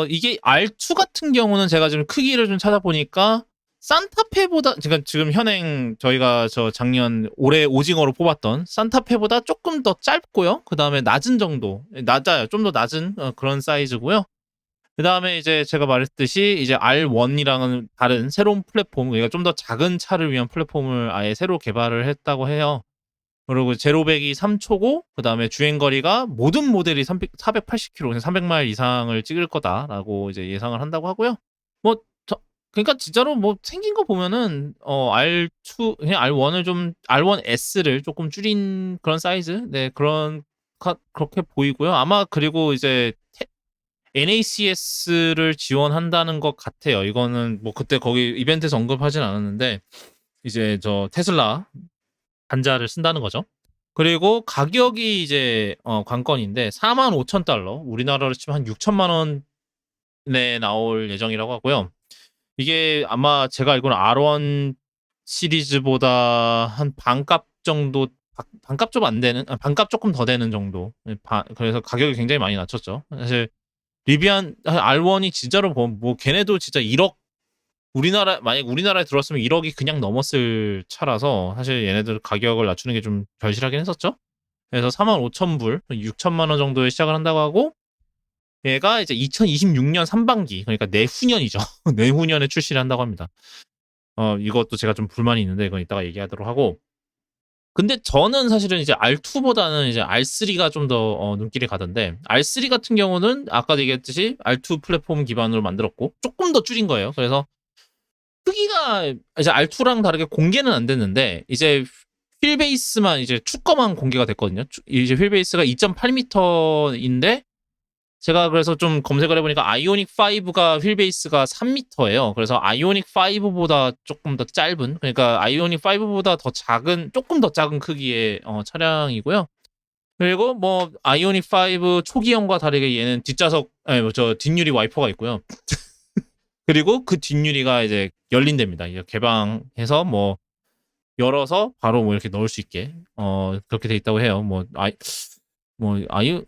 이게 R2 같은 경우는 제가 지금 크기를 좀 찾아보니까 산타페보다 지금 현행 저희가 저 작년 올해 오징어로 뽑았던 산타페보다 조금 더 짧고요. 그 다음에 낮은 정도 낮아요. 좀 더 낮은 그런 사이즈고요. 그 다음에 이제 제가 말했듯이 이제 R1이랑은 다른 새로운 플랫폼, 그러니까 좀 더 작은 차를 위한 플랫폼을 아예 새로 개발을 했다고 해요. 그리고 제로백이 3초고, 그 다음에 주행거리가 모든 모델이 480km, 300마일 이상을 찍을 거다라고 이제 예상을 한다고 하고요. 그러니까 진짜로 뭐 생긴 거 보면은 R2, 그냥 R1S를 조금 줄인 그런 사이즈? 네, 그렇게 보이고요. 아마 그리고 이제 NACS를 지원한다는 것 같아요. 이거는 뭐 그때 거기 이벤트에서 언급하진 않았는데 이제 저 테슬라 단자를 쓴다는 거죠. 그리고 가격이 이제 관건인데 45,000달러, 우리나라로 치면 한 6천만 원에 나올 예정이라고 하고요. 이게 아마 제가 알고는 R1 시리즈보다 한 반값 정도, 반값 좀 안 되는, 반값 조금 더 되는 정도. 그래서 가격이 굉장히 많이 낮췄죠. 사실 리비안 R1이 진짜로 뭐 걔네도 진짜 1억 만약 우리나라에 들어왔으면 1억이 그냥 넘었을 차라서 사실 얘네들 가격을 낮추는 게 좀 절실하긴 했었죠. 그래서 45,000불, 6천만 원 정도에 시작을 한다고 하고 얘가 이제 2026년 3반기, 그러니까 내후년이죠. 내후년에 출시를 한다고 합니다. 이것도 제가 좀 불만이 있는데 이건 이따가 얘기하도록 하고. 근데 저는 사실은 이제 R2보다는 이제 R3가 좀 더 눈길이 가던데 R3 같은 경우는 아까도 얘기했듯이 R2 플랫폼 기반으로 만들었고 조금 더 줄인 거예요. 그래서 크기가 이제 R2랑 다르게 공개는 안 됐는데 이제 휠베이스만 이제 축거만 공개가 됐거든요. 이제 휠베이스가 2.8m인데 제가 그래서 좀 검색을 해보니까 아이오닉 5가 휠베이스가 3m예요. 그래서 아이오닉 5보다 조금 더 짧은, 그러니까 아이오닉 5보다 더 작은, 조금 더 작은 크기의 차량이고요. 그리고 뭐 아이오닉 5 초기형과 다르게 얘는 뒷유리 와이퍼가 있고요. 그리고 그 뒷유리가 이제 열린답니다. 이제 개방해서 뭐 열어서 바로 뭐 이렇게 넣을 수 있게 그렇게 돼 있다고 해요.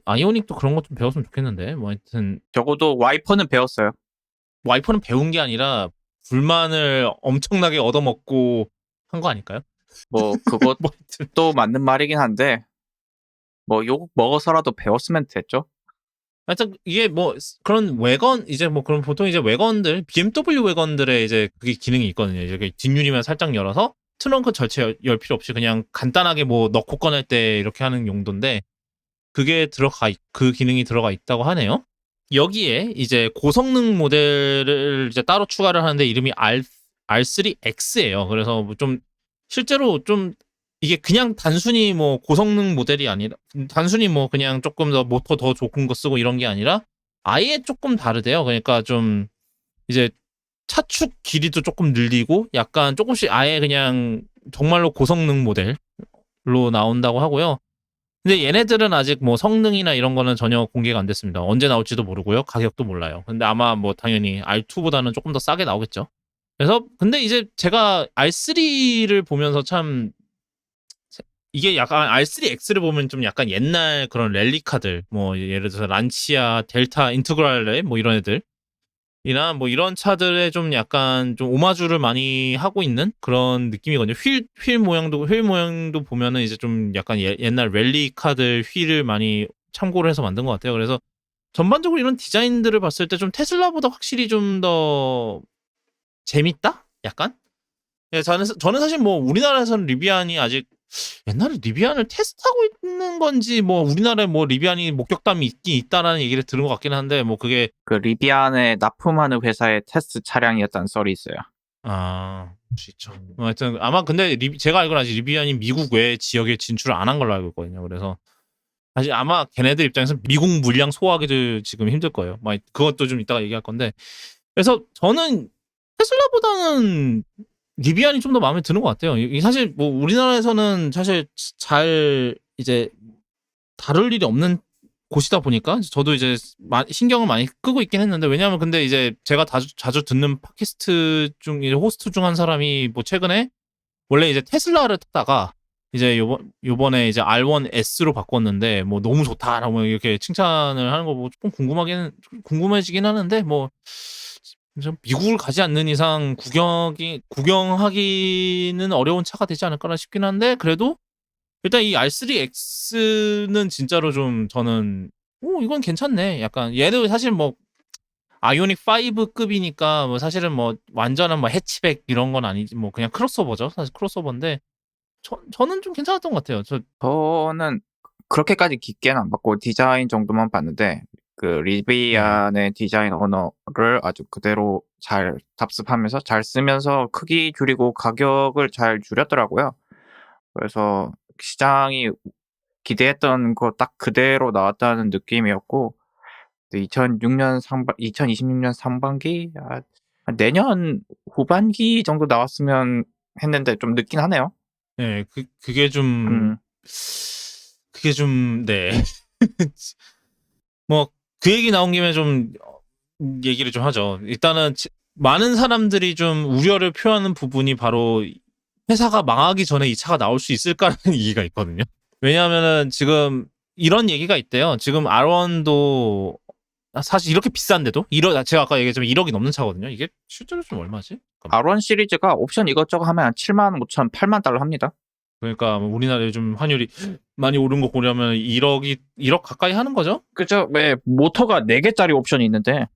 아이오닉도 그런 것 좀 배웠으면 좋겠는데, 뭐, 하여튼. 적어도 와이퍼는 배웠어요. 와이퍼는 배운 게 아니라, 불만을 엄청나게 얻어먹고 한 거 아닐까요? 뭐, 그것도 맞는 말이긴 한데, 뭐, 욕 먹어서라도 배웠으면 됐죠? 하여튼, 이게 뭐, 그런 외건, 이제 뭐, 그런 보통 이제 외건들, BMW 외건들의 이제 그게 기능이 있거든요. 이제 뒷유리만 살짝 열어서, 트렁크 전체 열 필요 없이 그냥 간단하게 뭐, 넣고 꺼낼 때 이렇게 하는 용도인데, 그 기능이 들어가 있다고 하네요. 여기에 이제 고성능 모델을 이제 따로 추가를 하는데 이름이 R3X예요. 그래서 좀 실제로 좀 이게 그냥 단순히 뭐 고성능 모델이 아니라 단순히 뭐 그냥 조금 더 모터 더 좋은 거 쓰고 이런 게 아니라 아예 조금 다르대요. 그러니까 좀 이제 차축 길이도 조금 늘리고 약간 조금씩 아예 그냥 정말로 고성능 모델 나온다고 하고요. 근데 얘네들은 아직 뭐 성능이나 이런 거는 전혀 공개가 안 됐습니다. 언제 나올지도 모르고요. 가격도 몰라요. 근데 아마 뭐 당연히 R2보다는 조금 더 싸게 나오겠죠. 그래서 근데 이제 제가 R3를 보면서 참 이게 약간 R3X를 보면 좀 약간 옛날 그런 랠리카들 뭐 예를 들어서 란치아, 델타, 인트그랄레 뭐 이런 애들 이나 뭐 이런 차들에 좀 약간 좀 오마주를 많이 하고 있는 그런 느낌이거든요. 휠 모양도 보면은 이제 좀 약간 옛날 랠리카들 휠을 많이 참고를 해서 만든 것 같아요. 그래서 전반적으로 이런 디자인들을 봤을 때 좀 테슬라보다 확실히 좀 더 재밌다? 약간? 예, 저는 사실 뭐 우리나라에서는 리비안이 아직 옛날에 리비안을 테스트하고 있는 건지 뭐 우리나라에 뭐 리비안이 목격담이 있긴 있다라는 얘기를 들은 것 같긴 한데 뭐 그게 그 리비안에 납품하는 회사의 테스트 차량이었다는 썰이 있어요. 있죠. 하여튼 아마 근데 제가 알기로는 아직 리비안이 미국 외 지역에 진출을 안 한 걸로 알고 있거든요. 그래서 사실 아마 걔네들 입장에서 미국 물량 소화하기도 지금 힘들 거예요. 그것도 좀 이따가 얘기할 건데 그래서 저는 테슬라보다는 리비안이 좀 더 마음에 드는 것 같아요. 사실 뭐 우리나라에서는 사실 잘 이제 다룰 일이 없는 곳이다 보니까 저도 이제 신경을 많이 끄고 있긴 했는데 왜냐하면 근데 이제 제가 자주 듣는 팟캐스트 중 이제 호스트 중 한 사람이 뭐 최근에 원래 이제 테슬라를 타다가 이제 요번에 이제 R1S로 바꿨는데 뭐 너무 좋다라고 이렇게 칭찬을 하는 거 보고 조금 궁금해지긴 하는데 뭐 미국을 가지 않는 이상 구경하기는 어려운 차가 되지 않을까라 싶긴 한데 그래도 일단 이 R3X는 진짜로 좀 저는 이건 괜찮네. 약간 얘도 사실 뭐 아이오닉 5급이니까 뭐 사실은 뭐 완전한 뭐 해치백 이런 건 아니지 뭐 그냥 크로스오버죠. 사실 크로스오버인데 저는 좀 괜찮았던 것 같아요. 저는 그렇게까지 깊게는 안 봤고 디자인 정도만 봤는데 그 리비안의 디자인 언어를 아주 그대로 잘 답습하면서 잘 쓰면서 크기 줄이고 가격을 잘 줄였더라고요. 그래서 시장이 기대했던 거 딱 그대로 나왔다는 느낌이었고 2026년 상반기 내년 후반기 정도 나왔으면 했는데 좀 늦긴 하네요. 네, 그게 좀 네. 뭐 그 얘기 나온 김에 좀 얘기를 좀 하죠. 일단은 많은 사람들이 좀 우려를 표하는 부분이 바로 회사가 망하기 전에 이 차가 나올 수 있을까라는 얘기가 있거든요. 왜냐하면은 지금 이런 얘기가 있대요. 지금 R1도 사실 이렇게 비싼데도 제가 아까 얘기했지만 1억이 넘는 차거든요. 이게 실제로 좀 얼마지? R1 시리즈가 옵션 이것저것 하면 한 7만 5천, 8만 달러 합니다. 그러니까 우리나라 요즘 환율이 많이 오른 거 보려면 1억 가까이 하는 거죠? 그죠? 왜 모터가 4개짜리 옵션이 있는데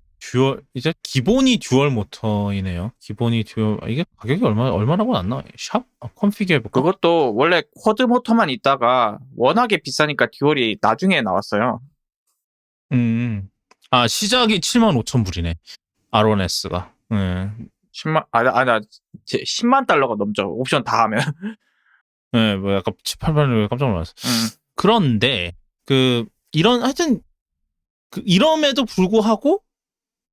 이제 기본이 듀얼 모터이네요. 기본이 듀얼 이게 가격이 얼마라고 안 나와요? 샵? 컨피규어 해볼까? 그것도 원래 쿼드 모터만 있다가 워낙에 비싸니까 듀얼이 나중에 나왔어요. 시작이 75,000불이네. R1S가. 10만 달러가 넘죠. 옵션 다 하면. 네, 뭐 약간 7, 8만원 깜짝 놀랐어. 그런데 하여튼 이럼에도 불구하고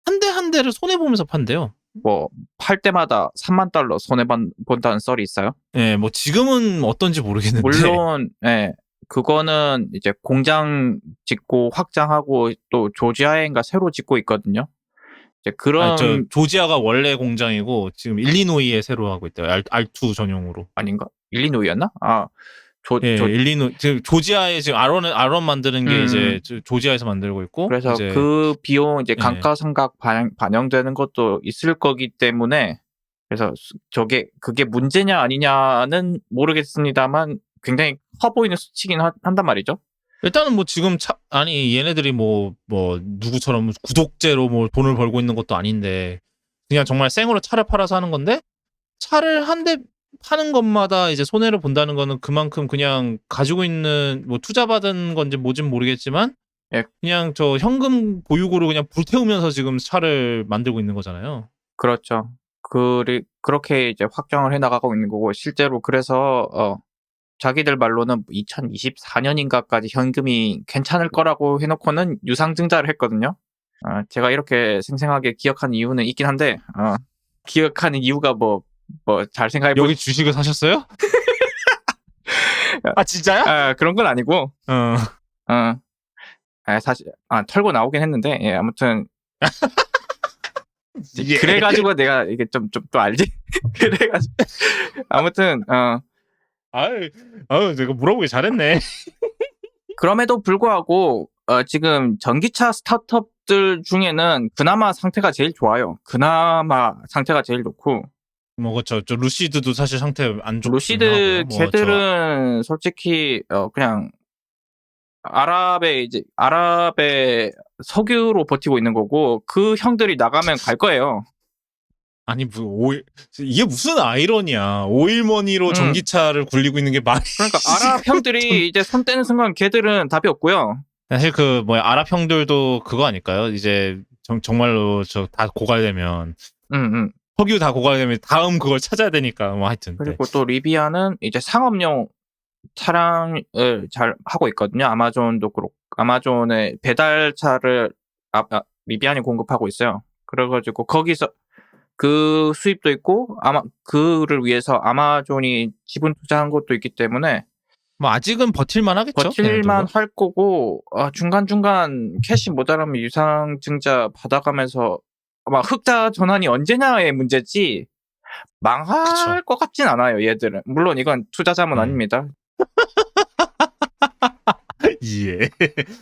한 대 한 대를 손해 보면서 판대요. 뭐 팔 때마다 3만 달러 손해 본다는 썰이 있어요. 네, 뭐 지금은 어떤지 모르겠는데. 물론, 네, 그거는 이제 공장 짓고 확장하고 또 조지아인가 새로 짓고 있거든요. 이제 그런 조지아가 원래 공장이고 지금 일리노이에 새로 하고 있대요. R2 전용으로. 아닌가? 일리노이였나? 일리노이 지금 조지아에 지금 R1 만드는 게 이제 조지아에서 만들고 있고 그래서 그 비용 이제 감가상각 반영되는 것도 있을 거기 때문에 그래서 그게 문제냐 아니냐는 모르겠습니다만 굉장히 커 보이는 수치긴 한단 말이죠. 일단은 뭐 지금 얘네들이 뭐 누구처럼 구독제로 뭐 돈을 벌고 있는 것도 아닌데 그냥 정말 생으로 차를 팔아서 하는 건데 차를 한 대 파는 것마다 이제 손해를 본다는 거는 그만큼 그냥 가지고 있는 뭐 투자받은 건지 뭐진 모르겠지만 그냥 저 현금 보유고로 그냥 불태우면서 지금 차를 만들고 있는 거잖아요. 그렇죠. 그렇게 이제 확정을 해나가고 있는 거고 실제로 그래서 자기들 말로는 2024년인가까지 현금이 괜찮을 거라고 해놓고는 유상증자를 했거든요. 제가 이렇게 생생하게 기억하는 이유는 있긴 한데 기억하는 이유가 뭐 잘 생각해 여기 주식을 사셨어요? 아 진짜야? 그런 건 아니고 어. 사실 털고 나오긴 했는데 예. 아무튼 그래가지고 내가 이게 좀 또 알지. 그래가지고 아무튼 아유 내가 물어보기 잘했네. 그럼에도 불구하고 지금 전기차 스타트업들 중에는 그나마 상태가 제일 좋아요. 그나마 상태가 제일 좋고 뭐 그렇죠. 저 루시드도 사실 상태 안 좋긴 루시드 하고요. 뭐 걔들은 솔직히 그냥 아랍의 석유로 버티고 있는 거고 그 형들이 나가면 갈 거예요. 아니 이게 무슨 아이러니야. 오일머니로 전기차를 굴리고 있는 게 말이. 그러니까 아랍 형들이 이제 손 떼는 순간 걔들은 답이 없고요. 사실 아랍 형들도 그거 아닐까요? 이제 정말로 저 다 고갈되면 석유 다 고갈되면 다음 그걸 찾아야 되니까 뭐 하여튼. 그리고 또 리비아는 이제 상업용 차량을 잘 하고 있거든요. 아마존도 그렇고 아마존의 배달차를 리비안이 공급하고 있어요. 그래가지고 거기서 그 수입도 있고 아마 그를 위해서 아마존이 지분 투자한 것도 있기 때문에 뭐 아직은 버틸만 하겠죠. 버틸만 할 거고 중간중간 캐시 모자라면 유상증자 받아가면서 아마 흑자 전환이 언제냐의 문제지 망할 그쵸. 것 같진 않아요. 얘들은 물론 이건 투자 자문 아닙니다. 예.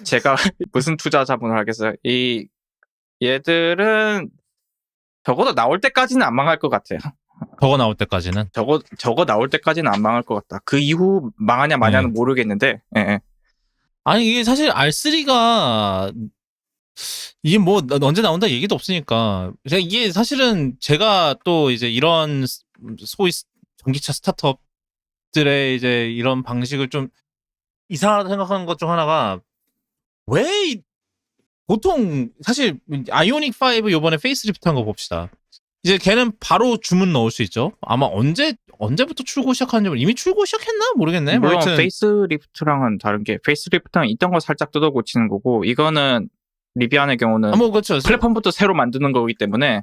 제가 무슨 투자 자문을 하겠어요. 이 얘들은 적어도 나올 때까지는 안 망할 것 같아요. 저거 나올 때까지는. 저거 나올 때까지는 안 망할 것 같다. 그 이후 망하냐 마냐는 모르겠는데. 예. 아니 이게 사실 R3가 이게 뭐 언제 나온다 얘기도 없으니까 이게 사실은 제가 또 이제 이런 소위 전기차 스타트업들의 이제 이런 방식을 좀 이상하다 생각하는 것 중 하나가 왜 보통 사실 아이오닉 5 요번에 페이스리프트한 거 봅시다. 이제 걔는 바로 주문 넣을 수 있죠. 아마 언제부터 출고 시작하는지 이미 출고 시작했나 모르겠네. 물론 하여튼 페이스리프트랑은 다른 게 페이스리프트는 있던 거 살짝 뜯어 고치는 거고 이거는 리비안의 경우는 뭐 그렇죠. 플랫폼부터 새로 만드는 거기 때문에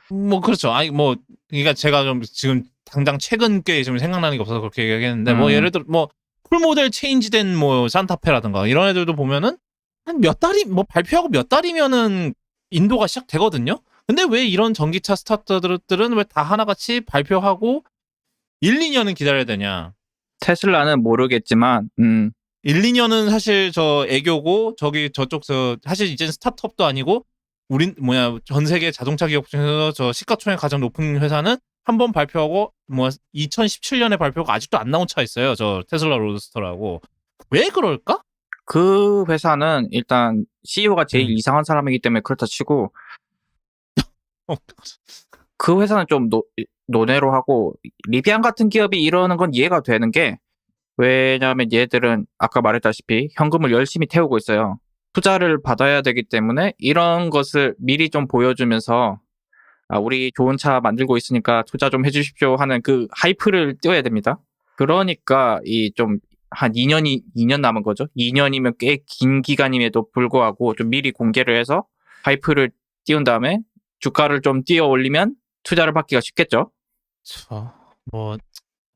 뭐 그렇죠. 아니 뭐 그러니까 제가 좀 지금 당장 최근 게 지금 생각나는 게 없어서 그렇게 얘기하겠는데 뭐 예를 들어 뭐 풀모델 체인지된 뭐 산타페라든가 이런 애들도 보면은 한 몇 달이 뭐 발표하고 몇 달이면은 인도가 시작되거든요. 근데 왜 이런 전기차 스타트업들은 왜 다 하나같이 발표하고 1, 2년은 기다려야 되냐? 테슬라는 모르겠지만 1, 2년은 사실 저 애교고 저쪽 사실 이젠 스타트업도 아니고 우린 전 세계 자동차 기업 중에서 저 시가총액 가장 높은 회사는 한 번 발표하고 뭐 2017년에 발표가 아직도 안 나온 차 있어요. 저 테슬라 로드스터라고. 왜 그럴까? 그 회사는 일단 CEO가 제일 이상한 사람이기 때문에 그렇다 치고 그 회사는 좀 논외로 하고 리비안 같은 기업이 이러는 건 이해가 되는 게 왜냐하면 얘들은 아까 말했다시피 현금을 열심히 태우고 있어요. 투자를 받아야 되기 때문에 이런 것을 미리 좀 보여주면서 우리 좋은 차 만들고 있으니까 투자 좀 해주십시오 하는 그 하이프를 띄워야 됩니다. 그러니까 이 좀 한 2년 남은 거죠. 2년이면 꽤 긴 기간임에도 불구하고 좀 미리 공개를 해서 하이프를 띄운 다음에 주가를 좀 띄워 올리면 투자를 받기가 쉽겠죠. 뭐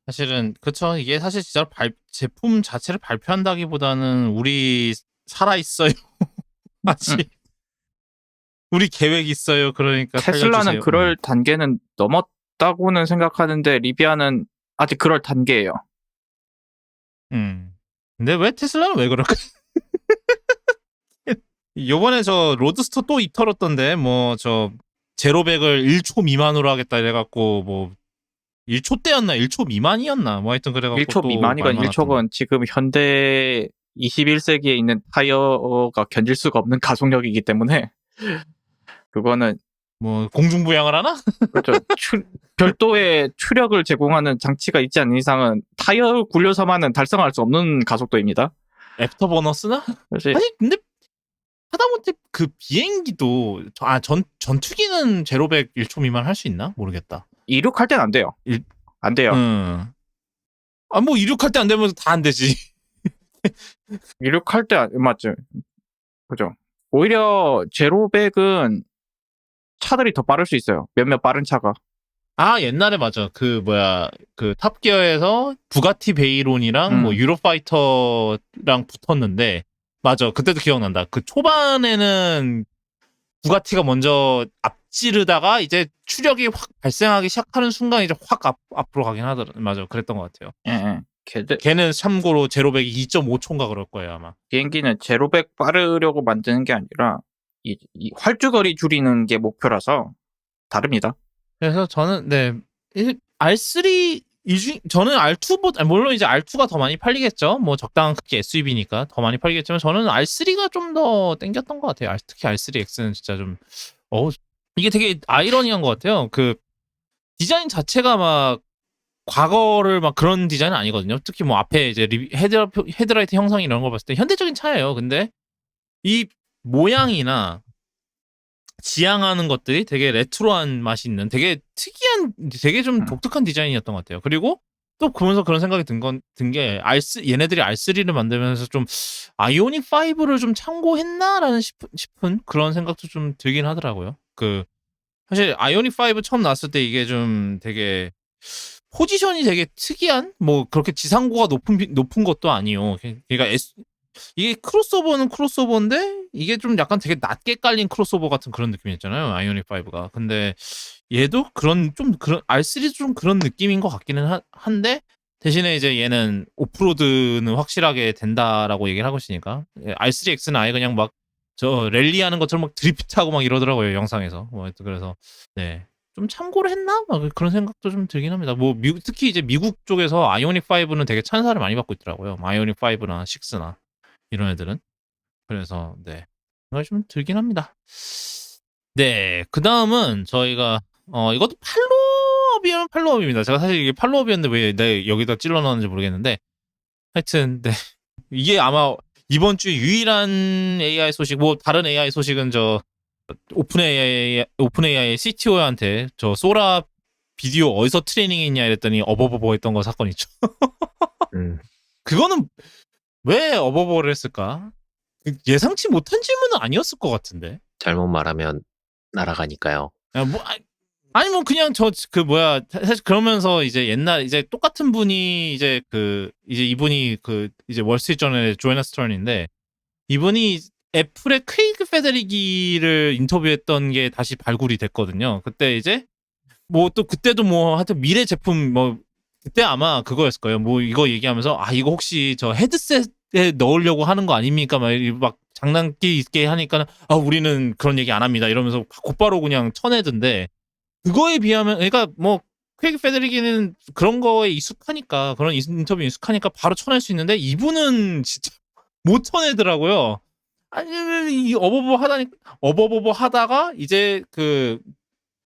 사실은 그쵸. 이게 사실 진짜 제품 자체를 발표한다기보다는 우리 살아 있어요. 아직 우리 계획 있어요. 그러니까 테슬라는 살려주세요. 그럴 단계는 넘었다고는 생각하는데 리비아는 아직 그럴 단계예요. 근데 왜 테슬라는 왜 그럴까? 요번에 저 로드스터 또 입 털었던데 뭐 저 제로백을 1초 미만으로 하겠다 이래갖고 뭐 1초 때였나 1초 미만이었나 뭐 하여튼 그래갖고 1초 미만이건 1초건 지금 현대 21세기에 있는 타이어가 견딜 수가 없는 가속력이기 때문에 그거는 뭐 공중부양을 하나? 그렇죠. 별도의 추력을 제공하는 장치가 있지 않은 이상은 타이어 굴려서만은 달성할 수 없는 가속도입니다. 애프터버너스나? 사실 아니 근데 하다못해 그 비행기도 전투기는 제로백 1초 미만 할 수 있나? 모르겠다. 이륙할 땐 안 돼요. 안 돼요. 뭐 이륙할 때 안 되면 다 안 되지. 이륙할 때 맞죠. 그죠. 오히려 제로백은 차들이 더 빠를 수 있어요. 몇몇 빠른 차가. 옛날에 맞아. 그 탑기어에서 부가티 베이론이랑 뭐 유로파이터랑 붙었는데 맞아. 그때도 기억난다. 그 초반에는 부가티가 먼저 앞지르다가 이제 추력이 확 발생하기 시작하는 순간 이제 확 앞으로 가긴 하더라. 맞아. 그랬던 것 같아요. 예. 걔는 참고로 제로백이 2.5초인가 그럴 거예요 아마. 비행기는 제로백 빠르려고 만드는 게 아니라 이 활주거리 줄이는 게 목표라서 다릅니다. 그래서 저는 R3 저는 R2보다 물론 이제 R2가 더 많이 팔리겠죠. 뭐 적당한 크기 SUV니까 더 많이 팔리겠지만 저는 R3가 좀 더 땡겼던 것 같아요. 특히 R3X는 진짜 좀 이게 되게 아이러니한 것 같아요. 그 디자인 자체가 막 과거를 막 그런 디자인은 아니거든요. 특히 뭐 앞에 이제 헤드라이트 형상 이런 거 봤을 때 현대적인 차예요. 근데 이 모양이나 지향하는 것들이 되게 레트로한 맛이 있는 되게 특이한 되게 좀 독특한 디자인이었던 것 같아요. 그리고 또 보면서 그런 생각이 든 게 얘네들이 R3를 만들면서 좀 아이오닉 5를 좀 참고했나라는 싶은 그런 생각도 좀 들긴 하더라고요. 그 사실 아이오닉 5 처음 나왔을 때 이게 좀 되게 포지션이 되게 특이한 뭐 그렇게 지상고가 높은 것도 아니요. 그러니까 이게 크로스오버는 크로스오버인데 이게 좀 약간 되게 낮게 깔린 크로스오버 같은 그런 느낌이었잖아요. 아이오닉 5가. 근데 얘도 그런 R3도 좀 그런 느낌인 것 같기는 한데 대신에 이제 얘는 오프로드는 확실하게 된다라고 얘기를 하고 있으니까 R3X는 아예 그냥 막 저 랠리하는 것처럼 막 드리프트하고 막 이러더라고요 영상에서. 뭐 그래서 네. 좀 참고를 했나? 막 그런 생각도 좀 들긴 합니다. 뭐 특히 이제 미국 쪽에서 아이오닉 5는 되게 찬사를 많이 받고 있더라고요. 아이오닉 5나 6나 이런 애들은. 그래서 네. 생각이 좀 들긴 합니다. 네. 그다음은 저희가 이것도 팔로업이면 팔로업입니다. 제가 사실 이게 팔로업이었는데 왜 여기다 찔러 넣었는지 모르겠는데 하여튼 네. 이게 아마 이번 주 유일한 AI 소식 뭐 다른 AI 소식은 저 오픈 AI의 CTO한테 저 소라 비디오 어디서 트레이닝했냐 이랬더니 어버버버 했던 거 사건 있죠. 그거는 왜 어버버를 했을까? 예상치 못한 질문은 아니었을 것 같은데. 잘못 말하면 날아가니까요. 아니 뭐 그냥 사실 그러면서 이제 옛날 이제 똑같은 분이 이제 이분이 이제 월스트리트저널의 조애나 스턴인데 이분이 애플의 크레이그 페데리기를 인터뷰했던 게 다시 발굴이 됐거든요. 그때 이제 뭐 또 그때도 뭐 하여튼 미래 제품 뭐 그때 아마 그거였을 거예요. 뭐 이거 얘기하면서 이거 혹시 저 헤드셋에 넣으려고 하는 거 아닙니까? 막 장난기 있게 하니까 우리는 그런 얘기 안 합니다. 이러면서 곧바로 그냥 쳐내던데 그거에 비하면 그러니까 뭐 크레이그 페데리기는 그런 거에 익숙하니까 그런 인터뷰 익숙하니까 바로 쳐낼 수 있는데 이분은 진짜 못 쳐내더라고요. 아니 이 어버버버 하다가 이제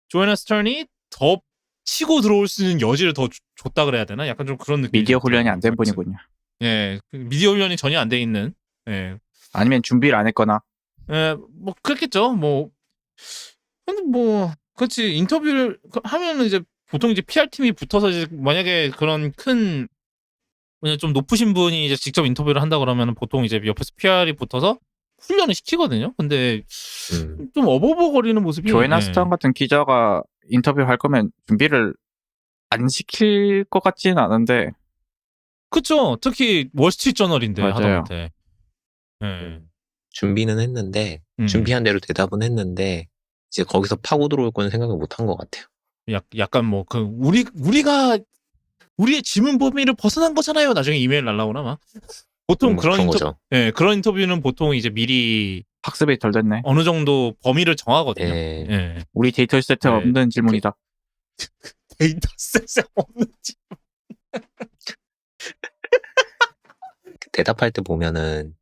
조애나 스턴이 더 치고 들어올 수 있는 여지를 더 줬다 그래야 되나? 약간 좀 그런 느낌. 미디어 훈련이 안 된 분이군요. 예, 미디어 훈련이 전혀 안 돼 있는. 예. 아니면 준비를 안 했거나. 예, 뭐 그렇겠죠. 뭐 근데 뭐 그렇지 인터뷰를 하면은 이제 보통 이제 PR 팀이 붙어서 이제 만약에 그런 큰 좀 높으신 분이 이제 직접 인터뷰를 한다 그러면 보통 이제 옆에서 PR이 붙어서 훈련을 시키거든요. 근데 좀 어버버거리는 모습이 조애나 스턴 같은 기자가 인터뷰할 거면 준비를 안 시킬 것 같지는 않은데. 그쵸. 특히 월스트리트 저널인데 맞아요. 하다못해. 네. 준비는 했는데 준비한 대로 대답은 했는데 이제 거기서 파고 들어올 거는 생각을 못 한 것 같아요. 약간 뭐 우리가 우리의 질문 범위를 벗어난 거잖아요. 나중에 이메일 날라오나 막. 보통 그런 거죠. 네, 그런 인터뷰는 보통 이제 미리 학습이 덜 됐네. 어느 정도 범위를 정하거든요. 예. 예. 우리 데이터셋에 없는 질문이다. 데이터셋에 없는 질문. 대답할 때 보면은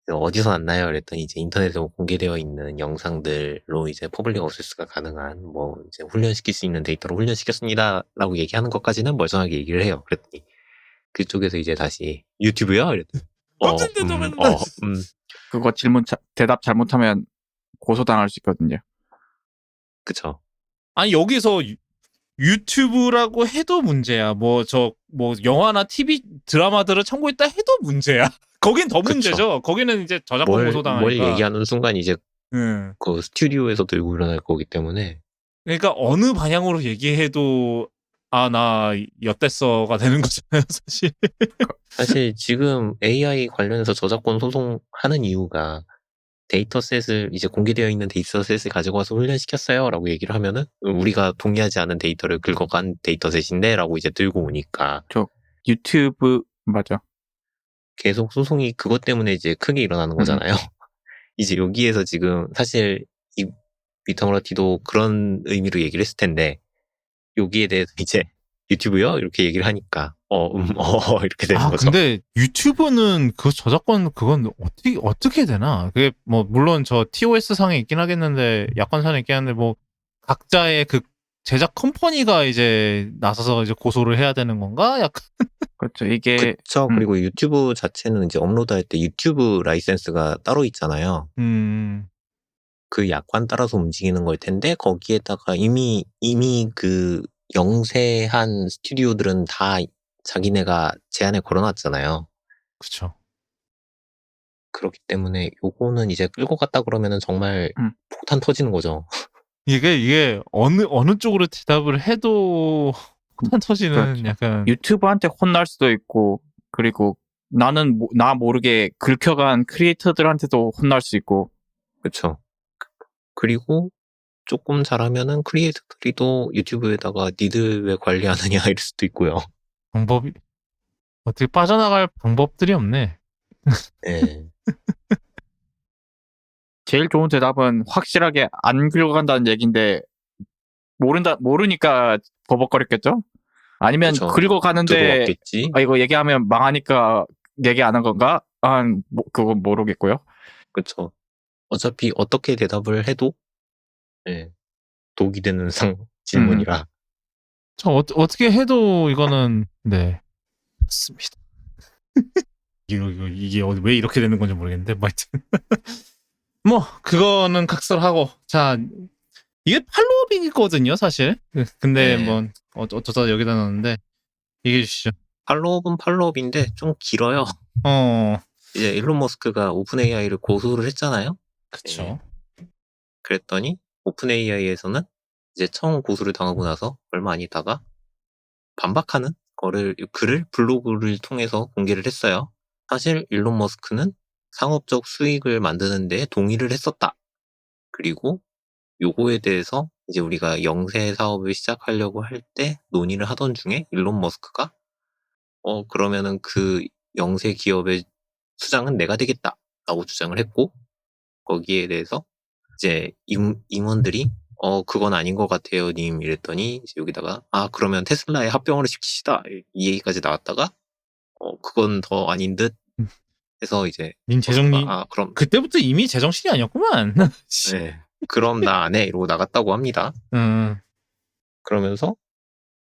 어디서 났나요? 그랬더니 이제 인터넷에 공개되어 있는 영상들로 이제 퍼블릭 액세스가 가능한 뭐 이제 훈련시킬 수 있는 데이터로 훈련시켰습니다라고 얘기하는 것까지는 멀쩡하게 얘기를 해요. 그랬더니 그쪽에서 이제 다시 유튜브요? 그랬더니 그거 대답 잘못하면 고소당할 수 있거든요. 그쵸. 아니 여기서 유튜브라고 해도 문제야. 뭐 영화나 TV 드라마들을 참고했다 해도 문제야. 거긴 더 그쵸. 문제죠. 거기는 이제 저작권 고소당하니까. 뭘 얘기하는 순간 이제 그 스튜디오에서 들고 일어날 거기 때문에 그러니까 어느 방향으로 얘기해도 나 엿됐어가 되는 거잖아요, 사실. 사실 지금 AI 관련해서 저작권 소송하는 이유가 데이터셋을 이제 공개되어 있는 데이터셋을 가지고 와서 훈련시켰어요라고 얘기를 하면은 우리가 동의하지 않은 데이터를 긁어간 데이터셋인데라고 이제 들고 오니까 유튜브 맞아. 계속 소송이 그것 때문에 이제 크게 일어나는 거잖아요. 이제 여기에서 지금 사실 이 미터머라티도 그런 의미로 얘기를 했을 텐데 여기에 대해서 이제 유튜브요? 이렇게 얘기를 하니까 이렇게 되는 거죠. 근데 유튜브는 그 저작권 그건 어떻게 되나? 그게 뭐 물론 저 TOS 상에 있긴 하겠는데 약관상에 있긴 한데 뭐 각자의 그 제작 컴퍼니가 이제 나서서 이제 고소를 해야 되는 건가? 약간 그렇죠. 이게 그쵸. 그리고 유튜브 자체는 이제 업로드할 때 유튜브 라이센스가 따로 있잖아요. 그 약관 따라서 움직이는 걸 텐데 거기에다가 이미 그 영세한 스튜디오들은 다 자기네가 제한에 걸어놨잖아요. 그쵸. 그렇기 때문에 요거는 이제 끌고 갔다 그러면은 정말 폭탄 터지는 거죠. 이게 어느 쪽으로 대답을 해도 폭탄 터지는 그렇죠. 약간 유튜브한테 혼날 수도 있고 그리고 나 모르게 긁혀간 크리에이터들한테도 혼날 수 있고. 그쵸. 그리고 조금 잘하면은 크리에이터들이 또 유튜브에다가 니들 왜 관리하느냐 이럴 수도 있고요. 방법이 어떻게 빠져나갈 방법들이 없네. 네. 제일 좋은 대답은 확실하게 안 긁어간다는 얘기인데 모르니까 버벅거렸겠죠? 아니면 그쵸. 긁어가는데 들어왔겠지. 이거 얘기하면 망하니까 얘기 안 한 건가? 그건 모르겠고요. 그쵸. 어차피 어떻게 대답을 해도 네. 독이 되는 질문이라. 저 어떻게 해도 이거는 네 맞습니다. 이게 왜 이렇게 되는 건지 모르겠는데 뭐 하여튼 뭐 그거는 각설하고 자 이게 팔로우업이거든요 사실. 근데 네. 뭐 어쩌다 여기다 넣었는데 얘기해 주시죠. 팔로우업은 팔로우업인데 좀 길어요. 이제 일론 머스크가 오픈 AI를 고소를 했잖아요. 그쵸. 그랬더니 오픈 AI에서는 이제 처음 고소를 당하고 나서 얼마 안 있다가 반박하는 글을 블로그를 통해서 공개를 했어요. 사실 일론 머스크는 상업적 수익을 만드는 데 동의를 했었다. 그리고 요거에 대해서 이제 우리가 영세 사업을 시작하려고 할 때 논의를 하던 중에 일론 머스크가 그러면은 그 영세 기업의 수장은 내가 되겠다라고 주장을 했고 거기에 대해서 이제 임원들이 그건 아닌 것 같아요 님 이랬더니 이제 여기다가 그러면 테슬라에 합병을 시키시다 이 얘기까지 나왔다가 그건 더 아닌 듯 해서 이제 제정리 그럼 그때부터 이미 제정신이 아니었구만. 네, 그럼 나 안 해 이러고 나갔다고 합니다. 그러면서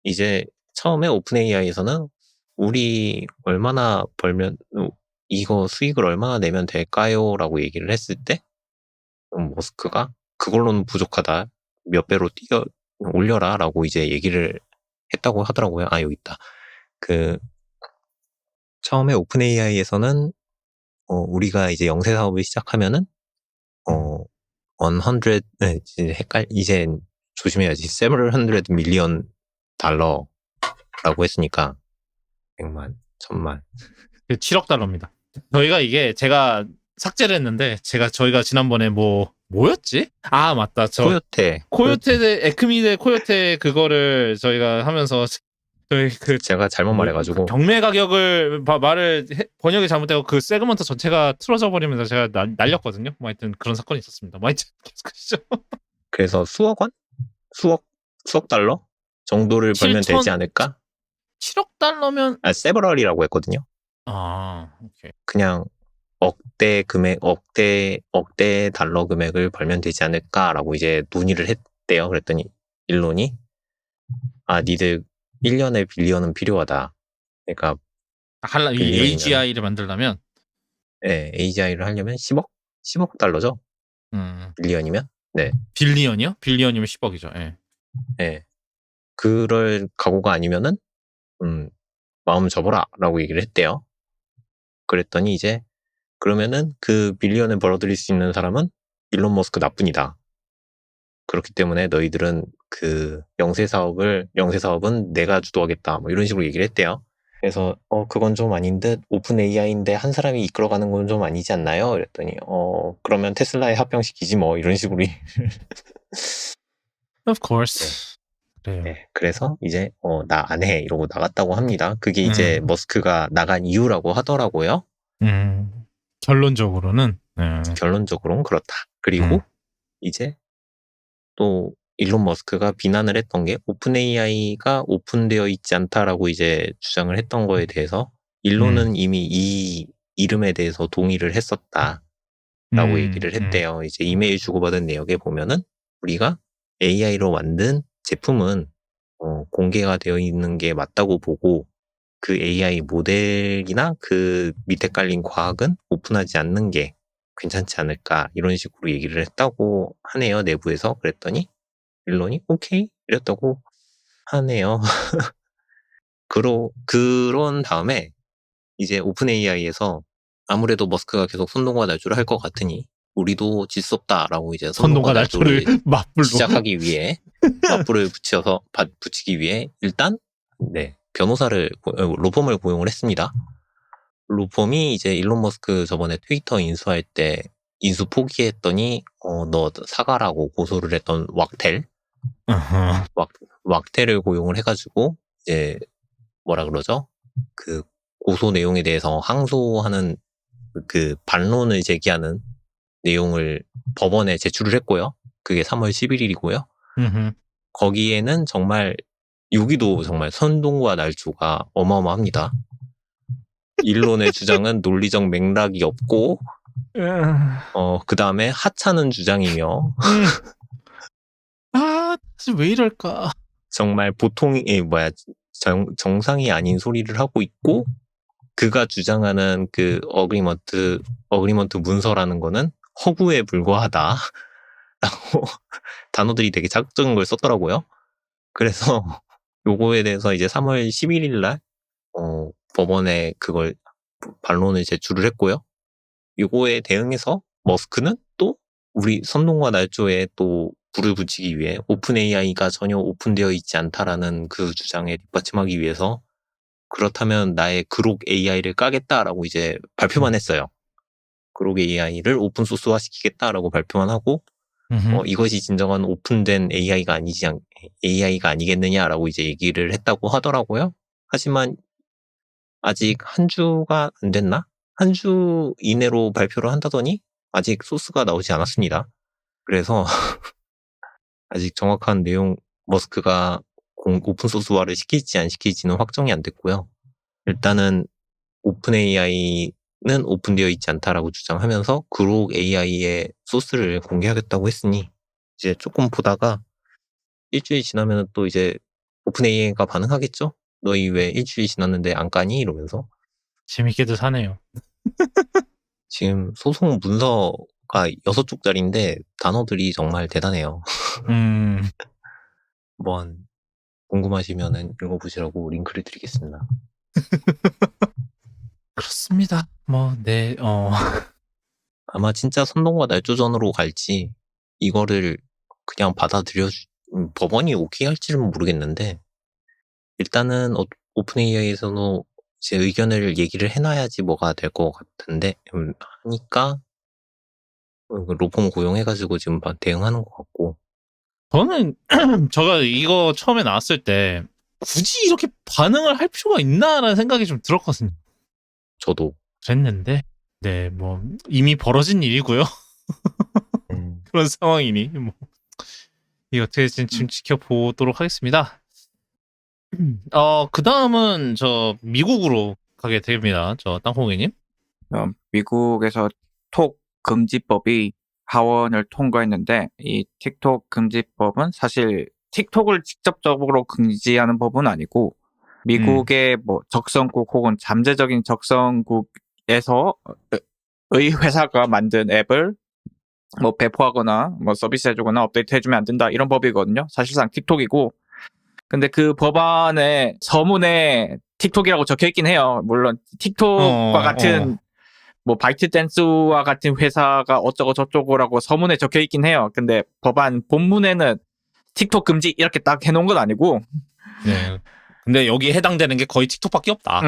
이제 처음에 오픈 AI에서는 우리 얼마나 벌면 이거 수익을 얼마나 내면 될까요? 라고 얘기를 했을 때 머스크가 그걸로는 부족하다. 몇 배로 올려라 라고 이제 얘기를 했다고 하더라고요. 여기 있다. 처음에 오픈 AI에서는 우리가 이제 영세 사업을 시작하면은 100, 네, 이제 조심해야지. several hundred million 달러라고 했으니까 100만, 1000만. 7억 달러입니다. 저희가 이게 제가 삭제를 했는데 저희가 지난번에 뭐였지? 맞다. 코요테 에크미 대 코요테 그거를 저희가 하면서 저희 제가 잘못 말해가지고 경매 가격을 말을 번역이 잘못되고 그 세그먼트 전체가 틀어져 버리면서 제가 날렸거든요. 뭐 하여튼 그런 사건이 있었습니다. 뭐 하여튼 계속하시죠. 그래서 수억 원? 수억 달러 정도를 벌면 되지 않을까? 7억 달러면 several이라고 했거든요. 오케이. 그냥 억대 달러 금액을 벌면 되지 않을까라고 이제 논의를 했대요. 그랬더니 일론이 니들 1년에 빌리언은 필요하다. 그러니까 이 AGI를 만들려면 네, AGI를 하려면 10억 달러죠. 빌리언이면 네. 빌리언이요? 빌리언이면 10억이죠. 예. 네. 그럴 각오가 아니면은 마음 접어라라고 얘기를 했대요. 그랬더니 이제 그러면은 그 빌리언을 벌어들일 수 있는 사람은 일론 머스크 나뿐이다. 그렇기 때문에 너희들은 그 영세 사업은 내가 주도하겠다. 뭐 이런 식으로 얘기를 했대요. 그래서 그건 좀 아닌 듯 오픈 AI인데 한 사람이 이끌어가는 건 좀 아니지 않나요? 그랬더니 그러면 테슬라에 합병시키지 뭐 이런 식으로 Of course. 그래요. 네, 그래서 이제 나 안 해 이러고 나갔다고 합니다. 그게 이제 머스크가 나간 이유라고 하더라고요. 결론적으로는 결론적으로는 그렇다. 그리고 이제 또 일론 머스크가 비난을 했던 게 오픈 AI가 오픈되어 있지 않다라고 이제 주장을 했던 거에 대해서 일론은 이미 이 이름에 대해서 동의를 했었다라고 얘기를 했대요. 이제 이메일 주고받은 내역에 보면은 우리가 AI로 만든 제품은 공개가 되어 있는 게 맞다고 보고 그 AI 모델이나 그 밑에 깔린 과학은 오픈하지 않는 게 괜찮지 않을까 이런 식으로 얘기를 했다고 하네요. 내부에서. 그랬더니 일론이 오케이 이랬다고 하네요. 그런 다음에 이제 오픈 AI에서 아무래도 머스크가 계속 선동과 날조를 할 것 같으니 우리도 질 수 없다라고 이제 선동과 날조를 맞불로 시작하기 위해 맞불을 붙이기 위해 일단 로펌을 고용을 했습니다. 로펌이 이제 일론 머스크 저번에 트위터 인수할 때 인수 포기했더니 너 사과라고 고소를 했던 왁텔을 고용을 해가지고 이제 뭐라 그러죠? 그 고소 내용에 대해서 항소하는 그 반론을 제기하는 내용을 법원에 제출을 했고요. 그게 3월 11일이고요. 거기에는 정말 여기도 정말 선동과 날조가 어마어마합니다. 일론의 주장은 논리적 맥락이 없고 그 다음에 하찮은 주장이며 왜 이럴까? 정말 정상이 아닌 소리를 하고 있고 그가 주장하는 그 어그리먼트 문서라는 거는 허구에 불과하다 라고 단어들이 되게 자극적인 걸 썼더라고요. 그래서 요거에 대해서 이제 3월 11일 날 법원에 그걸 반론을 제출을 했고요. 요거에 대응해서 머스크는 또 우리 선동과 날조에 또 불을 붙이기 위해 오픈 AI가 전혀 오픈되어 있지 않다라는 그 주장에 뒷받침하기 위해서 그렇다면 나의 그록 AI를 까겠다라고 이제 발표만 했어요. 그록 AI를 오픈 소스화 시키겠다라고 발표만 하고 이것이 진정한 오픈된 AI가 아니겠느냐라고 이제 얘기를 했다고 하더라고요. 하지만 아직 한 주가 안 됐나? 한 주 이내로 발표를 한다더니 아직 소스가 나오지 않았습니다. 그래서 아직 정확한 내용 머스크가 오픈 소스화를 시킬지 안 시킬지는 확정이 안 됐고요. 일단은 오픈 AI는 오픈되어 있지 않다라고 주장하면서 그록 AI의 소스를 공개하겠다고 했으니 이제 조금 보다가 일주일 지나면 또 이제 오픈 AI가 반응하겠죠? 너희 왜 일주일 지났는데 안 까니? 이러면서 재밌게도 사네요. 지금 소송 문서가 6쪽짜리인데 단어들이 정말 대단해요. 한번 궁금하시면 읽어보시라고 링크를 드리겠습니다. 그렇습니다. 아마 진짜 선동과 날조전으로 갈지 이거를 그냥 법원이 오케이 할지는 모르겠는데 일단은 오픈 AI에서는 제 의견을 얘기를 해놔야지 뭐가 될 것 같은데 하니까 로펌 고용해가지고 지금 대응하는 것 같고 저는 제가 이거 처음에 나왔을 때 굳이 이렇게 반응을 할 필요가 있나라는 생각이 좀 들었거든요. 저도 그랬는데 이미 벌어진 일이고요. 그런 상황이니 이거 어떻게 지금 지켜보도록 하겠습니다. 그 다음은 저 미국으로 가게 됩니다. 저 땅콩이님. 미국에서 톡 금지법이 하원을 통과했는데 이 틱톡 금지법은 사실 틱톡을 직접적으로 금지하는 법은 아니고 미국의 적성국 혹은 잠재적인 적성국에서 의 회사가 만든 앱을 배포하거나 서비스해주거나 업데이트해주면 안 된다 이런 법이거든요. 사실상 틱톡이고 근데 그 법안의 서문에 틱톡이라고 적혀있긴 해요. 물론 틱톡과 같은 뭐 바이트댄스와 같은 회사가 어쩌고 저쩌고라고 서문에 적혀 있긴 해요. 근데 법안 본문에는 틱톡 금지 이렇게 딱 해놓은 건 아니고. 네. 근데 여기 해당되는 게 거의 틱톡밖에 없다.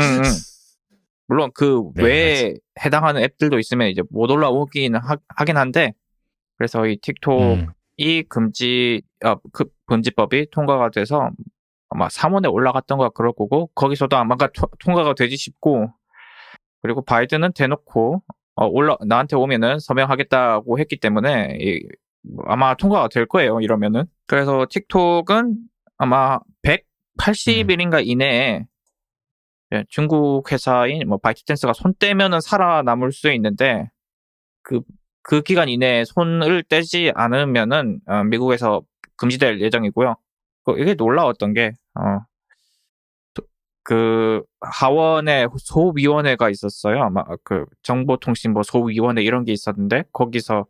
물론 그 네, 외에 해당하는 앱들도 있으면 이제 못 올라오긴 하긴 한데, 그래서 이 틱톡이 그 금지법이 통과가 돼서 아마 3원에 올라갔던 거 그럴 거고, 거기서도 아마 통과가 되지 싶고, 그리고 바이든은 대놓고 나한테 오면은 서명하겠다고 했기 때문에 아마 통과가 될 거예요. 이러면은. 그래서 틱톡은 아마 180일인가 이내에 중국 회사인 뭐 바이트댄스가 손 떼면은 살아남을 수 있는데 그 기간 이내에 손을 떼지 않으면은 미국에서 금지될 예정이고요. 이게 놀라웠던 게 그 하원의 소위원회가 있었어요. 아마 그 정보통신부 소위원회 이런 게 있었는데 거기서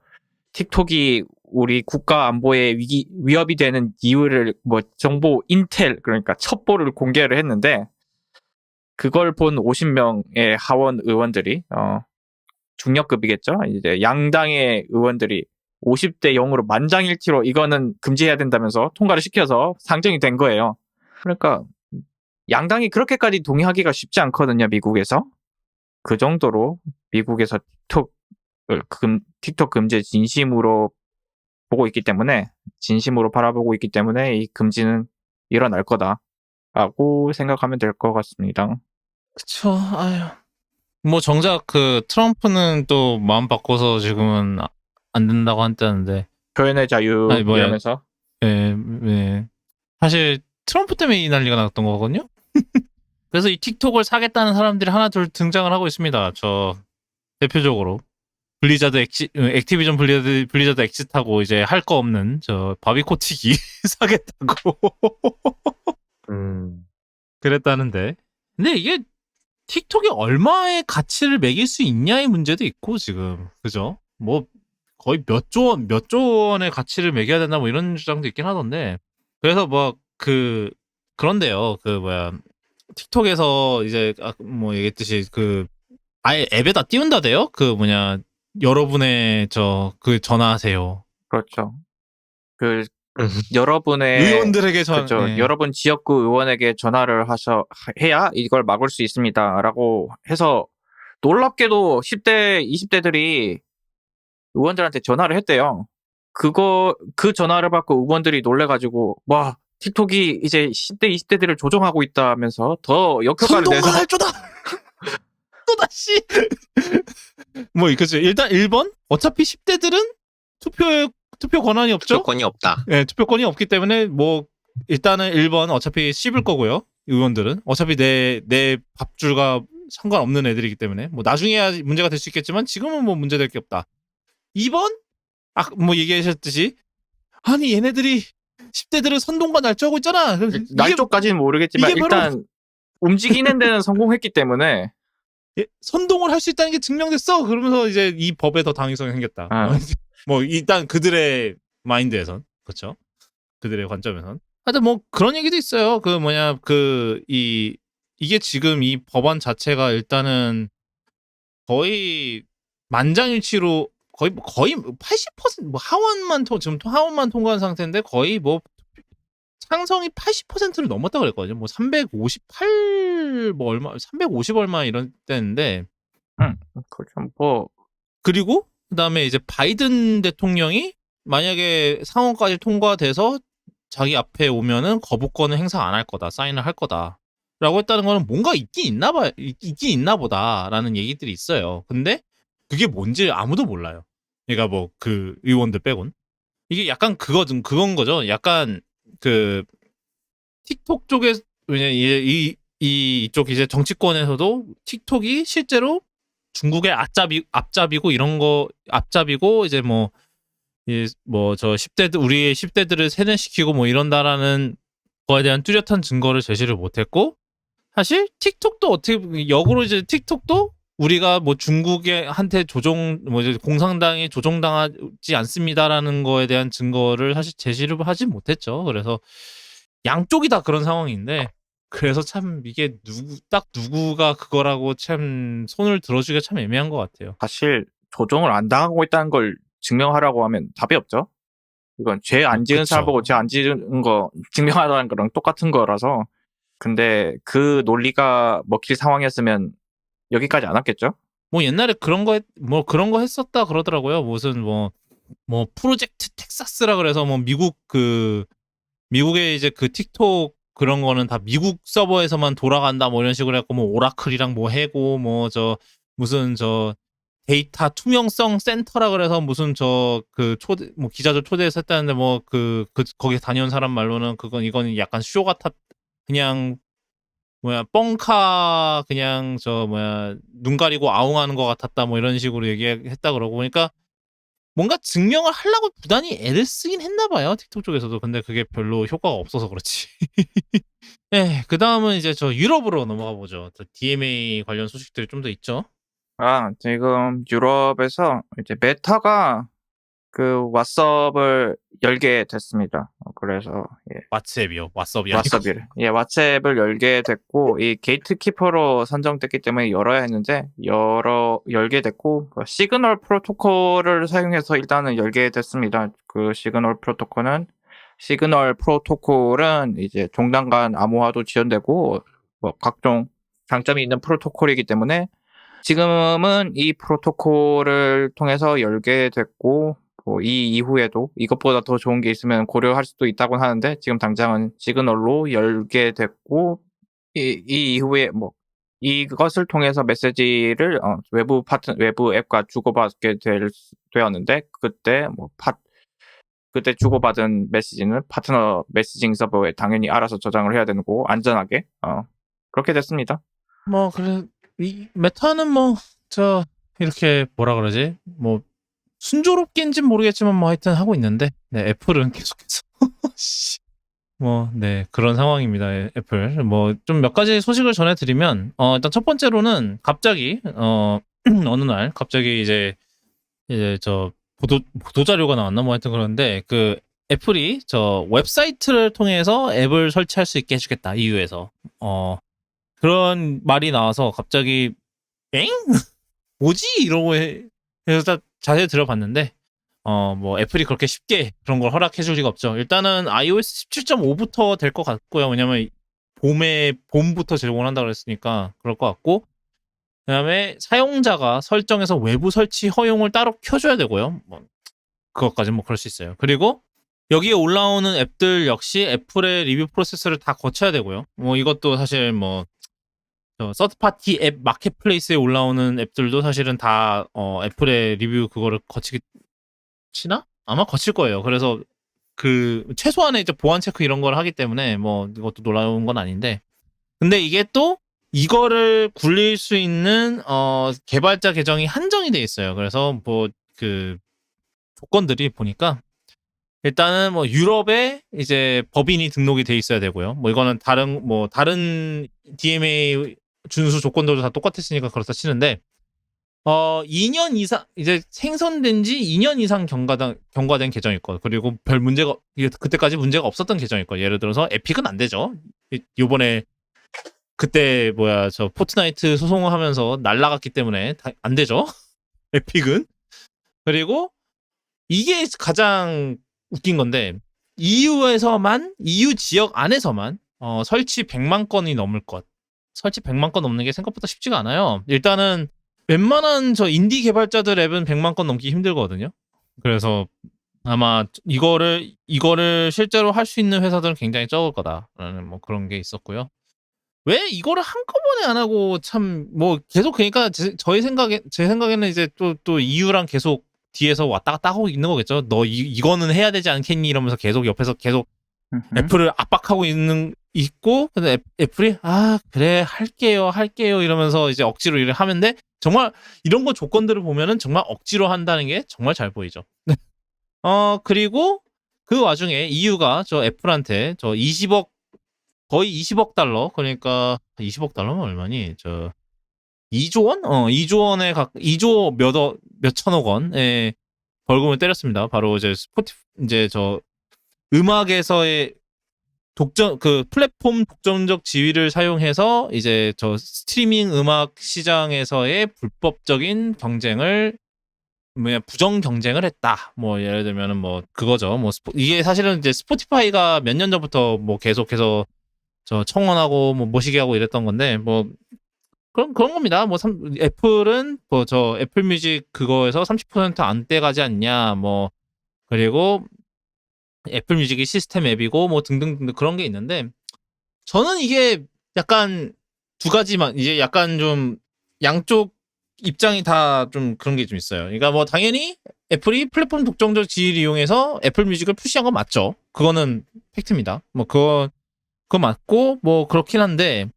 틱톡이 우리 국가 안보에 위협이 되는 이유를 뭐 정보 인텔 그러니까 첩보를 공개를 했는데 그걸 본 50명의 하원 의원들이 중력급이겠죠. 이제 양당의 의원들이 50대 0으로 만장일치로 이거는 금지해야 된다면서 통과를 시켜서 상정이 된 거예요. 그러니까 양당이 그렇게까지 동의하기가 쉽지 않거든요, 미국에서. 그 정도로 미국에서 틱톡 금지에 진심으로 바라보고 있기 때문에 이 금지는 일어날 거다라고 생각하면 될 것 같습니다. 그쵸. 아유. 뭐 정작 그 트럼프는 또 마음 바꿔서 지금은 안 된다고 한다는데. 표현의 자유 이러면서. 네. 사실 트럼프 때문에 이 난리가 났던 거거든요. 그래서 이 틱톡을 사겠다는 사람들이 하나 둘 등장을 하고 있습니다. 저 대표적으로 액티비전 블리자드 엑짓하고 이제 할 거 없는 저 바비 코틱이 사겠다고 그랬다는데. 근데 이게 틱톡이 얼마의 가치를 매길 수 있냐의 문제도 있고 지금 그죠? 뭐 거의 몇 조 원의 가치를 매겨야 된다 뭐 이런 주장도 있긴 하던데. 그래서 뭐 그런데요. 틱톡에서 이제 뭐 얘기했듯이 아예 앱에다 띄운다대요. 여러분의 그 전화하세요. 그렇죠. 여러분의 의원들에게 그렇죠. 네. 여러분 지역구 의원에게 전화를 해야 이걸 막을 수 있습니다라고 해서 놀랍게도 10대, 20대들이 의원들한테 전화를 했대요. 그 전화를 받고 의원들이 놀래가지고 와 틱톡이 이제 10대, 20대들을 조종하고 있다면서 더 역효과를 내서 선동을 할 줄다. 또다시 뭐 그죠. 일단 1번 어차피 10대들은 투표 권한이 없죠. 투표권이 없다. 네, 투표권이 없기 때문에 뭐 일단은 1번 어차피 씹을 거고요. 의원들은 어차피 내 밥줄과 상관없는 애들이기 때문에 뭐 나중에야 문제가 될 수 있겠지만 지금은 뭐 문제될 게 없다. 2번 뭐 얘기하셨듯이 아니 얘네들이 10대들은 선동과 날조하고 있잖아. 날조까지는 모르겠지만 일단 움직이는 데는 성공했기 때문에 선동을 할 수 있다는 게 증명됐어. 그러면서 이제 이 법에 더 당위성이 생겼다. 뭐 일단 그들의 마인드에선 그렇죠. 그들의 관점에선. 하여튼 뭐 그런 얘기도 있어요. 이게 지금 이 법안 자체가 일단은 거의 만장일치로 거의 80% 뭐 지금 하원만 통과한 상태인데 거의 뭐 찬성이 80%를 넘었다 그랬거든요. 뭐 358 뭐 얼마 350 얼마 이런 때인데. 그렇죠. 뭐 그리고 그다음에 이제 바이든 대통령이 만약에 상원까지 통과돼서 자기 앞에 오면은 거부권을 행사 안 할 거다. 사인을 할 거다라고 했다는 거는 뭔가 있긴 있나 보다라는 얘기들이 있어요. 근데 그게 뭔지 아무도 몰라요. 그러니까 뭐 그 의원들 빼곤. 이게 약간 그건 거죠. 약간 틱톡 쪽에 왜냐 이쪽 이제 정치권에서도 틱톡이 실제로 중국의 앞잡이고 이런 거 앞잡이고 이제 뭐 저 10대들 우리의 10대들을 세뇌시키고 뭐 이런다라는 거에 대한 뚜렷한 증거를 제시를 못했고 사실 틱톡도 어떻게 역으로 이제 틱톡도 우리가 뭐 중국의 한테 공산당이 조종당하지 않습니다라는 거에 대한 증거를 사실 제시를 하지 못했죠. 그래서 양쪽이 다 그런 상황인데 그래서 참 이게 누구가 그거라고 참 손을 들어주기가 참 애매한 것 같아요. 사실 조종을 안 당하고 있다는 걸 증명하라고 하면 답이 없죠. 이건 죄 안 지은 사람 그쵸. 보고 죄 안 지은 거 증명하라는 거랑 똑같은 거라서. 근데 그 논리가 먹힐 상황이었으면 여기까지 안 왔겠죠? 뭐 옛날에 그런 거 했었다 그러더라고요. 무슨 뭐 프로젝트 텍사스라 그래서 뭐 미국의 이제 그 틱톡 그런 거는 다 미국 서버에서만 돌아간다 뭐 이런 식으로 해갖고 뭐 오라클이랑 뭐 해고 뭐 무슨 데이터 투명성 센터라 그래서 무슨 초대 뭐 기자들 초대해서 했다는데 뭐 거기 다녀온 사람 말로는 이건 약간 쇼 같았 그냥 뻥카 그냥 눈 가리고 아웅하는 것 같았다 뭐 이런 식으로 얘기했다 그러고 보니까 뭔가 증명을 하려고 부단히 애를 쓰긴 했나 봐요. 틱톡 쪽에서도. 근데 그게 별로 효과가 없어서 그렇지. 네, 그 다음은 이제 유럽으로 넘어가 보죠. DMA 관련 소식들이 좀 더 있죠. 지금 유럽에서 이제 메타가 그 왓썹을 열게 됐습니다. 그래서 왓츠앱이요. 왓썹이 아니고. 왓츠앱을 열게 됐고 이 게이트키퍼로 선정됐기 때문에 열어야 했는데 열게 됐고 시그널 프로토콜을 사용해서 일단은 열게 됐습니다. 그 시그널 프로토콜은 이제 종단 간 암호화도 지원되고 뭐 각종 장점이 있는 프로토콜이기 때문에 지금은 이 프로토콜을 통해서 열게 됐고 이 이후에도 이것보다 더 좋은 게 있으면 고려할 수도 있다고 하는데 지금 당장은 시그널로 열게 됐고 이 이후에 이것을 통해서 메시지를 외부 앱과 주고받게 되었는데 그때 주고받은 메시지는 파트너 메시징 서버에 당연히 알아서 저장을 해야 되는 거고 안전하게 그렇게 됐습니다. 뭐 그래 이 메타는 이렇게 뭐라 그러지? 뭐 순조롭게인지는 모르겠지만 뭐 하여튼 하고 있는데 네, 애플은 계속해서 네, 그런 상황입니다. 애플. 좀 몇 가지 소식을 전해드리면 일단 첫 번째로는 갑자기 어느 날 갑자기 이제 보도 자료가 나왔나 뭐 하여튼 그런데 그 애플이 웹사이트를 통해서 앱을 설치할 수 있게 해주겠다 EU에서 그런 말이 나와서 갑자기 엥? 뭐지? 이러고 해서 자세히 들어봤는데 애플이 그렇게 쉽게 그런 걸 허락해줄 리가 없죠. 일단은 iOS 17.5부터 될 것 같고요. 왜냐면 봄부터 제공을 한다고 그랬으니까 그럴 것 같고 그다음에 사용자가 설정해서 외부 설치 허용을 따로 켜줘야 되고요. 그것까지는 그럴 수 있어요. 그리고 여기에 올라오는 앱들 역시 애플의 리뷰 프로세스를 다 거쳐야 되고요. 이것도 사실 서드파티 앱 마켓플레이스에 올라오는 앱들도 사실은 다 애플의 리뷰 그거를 치나? 아마 거칠 거예요. 그래서 그 최소한의 이제 보안 체크 이런 걸 하기 때문에 이것도 놀라운 건 아닌데 근데 이게 또 이거를 굴릴 수 있는 개발자 계정이 한정이 돼 있어요. 그래서 그 조건들이 보니까 일단은 유럽에 이제 법인이 등록이 돼 있어야 되고요. 이거는 다른 DMA 준수 조건들도 다 똑같았으니까 그렇다 치는데 2년 이상 이제 생성된 지 2년 이상 경과된 계정일 거. 그리고 별 문제가 그때까지 문제가 없었던 계정일 거. 예를 들어서 에픽은 안 되죠. 요번에 그때 포트나이트 소송을 하면서 날라갔기 때문에 안 되죠. 에픽은. 그리고 이게 가장 웃긴 건데 EU 지역 안에서만 설치 100만 건이 넘을 것. 설치 100만 건 넘는 게 생각보다 쉽지가 않아요. 일단은 웬만한 인디 개발자들 앱은 100만 건 넘기 힘들거든요. 그래서 아마 이거를 실제로 할 수 있는 회사들은 굉장히 적을 거다라는 그런 게 있었고요. 왜 이거를 한꺼번에 안 하고 계속 그러니까 제 생각에는 이제 또 EU랑 계속 뒤에서 왔다 갔다 하고 있는 거겠죠. 너 이거는 해야 되지 않겠니 이러면서 옆에서 계속 애플을 압박하고 있고 근데 애플이 그래 할게요 이러면서 이제 억지로 일을 하는데 정말 이런 거 조건들을 보면은 정말 억지로 한다는 게 정말 잘 보이죠. 그리고 그 와중에 EU가 애플한테 20억 거의 20억 달러 그러니까 20억 달러면 얼마니? 2조 원? 2조 원에 2조 몇천억 원의 벌금을 때렸습니다. 바로 이제 음악에서의 그 플랫폼 독점적 지위를 사용해서 이제 저 스트리밍 음악 시장에서의 불법적인 경쟁을 부정 경쟁을 했다. 뭐 예를 들면은 뭐 그거죠. 뭐 이게 사실은 이제 스포티파이가 몇 년 전부터 뭐 계속해서 저 청원하고 뭐 모시게 하고 이랬던 건데 뭐 그런 겁니다. 뭐 애플은 뭐 저 애플 뮤직 그거에서 30% 안 떼가지 않냐. 뭐 그리고 애플 뮤직이 시스템 앱이고 뭐 등등등 그런 게 있는데 저는 이게 약간 두 가지만 이제 약간 좀 양쪽 입장이 다 좀 그런 게 좀 있어요. 그러니까 뭐 당연히 애플이 플랫폼 독점적 지위를 이용해서 애플 뮤직을 푸시한 건 맞죠. 그거는 팩트입니다. 뭐 그거 맞고 뭐 그렇긴 한데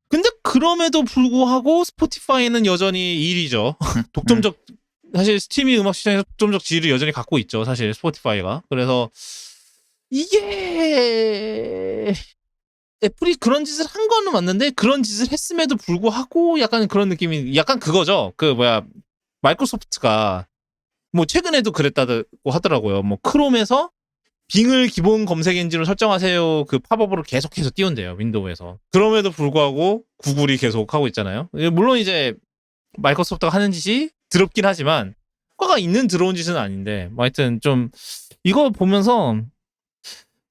근데 그럼에도 불구하고 스포티파이는 여전히 1위죠. 독점적 사실 스트리밍 음악 시장에서 독점적 지위를 여전히 갖고 있죠. 사실 스포티파이가. 그래서 이게 애플이 그런 짓을 한 거는 맞는데 그런 짓을 했음에도 불구하고 약간 그런 느낌이 약간 그거죠. 그 뭐야 마이크로소프트가 뭐 최근에도 그랬다고 하더라고요. 뭐 크롬에서 빙을 기본 검색 엔진으로 설정하세요. 그 팝업으로 계속해서 띄운대요. 윈도우에서. 그럼에도 불구하고 구글이 계속 하고 있잖아요. 물론 이제 마이크로소프트가 하는 짓이 더럽긴 하지만 효과가 있는 들어온 짓은 아닌데 뭐 하여튼 좀 이거 보면서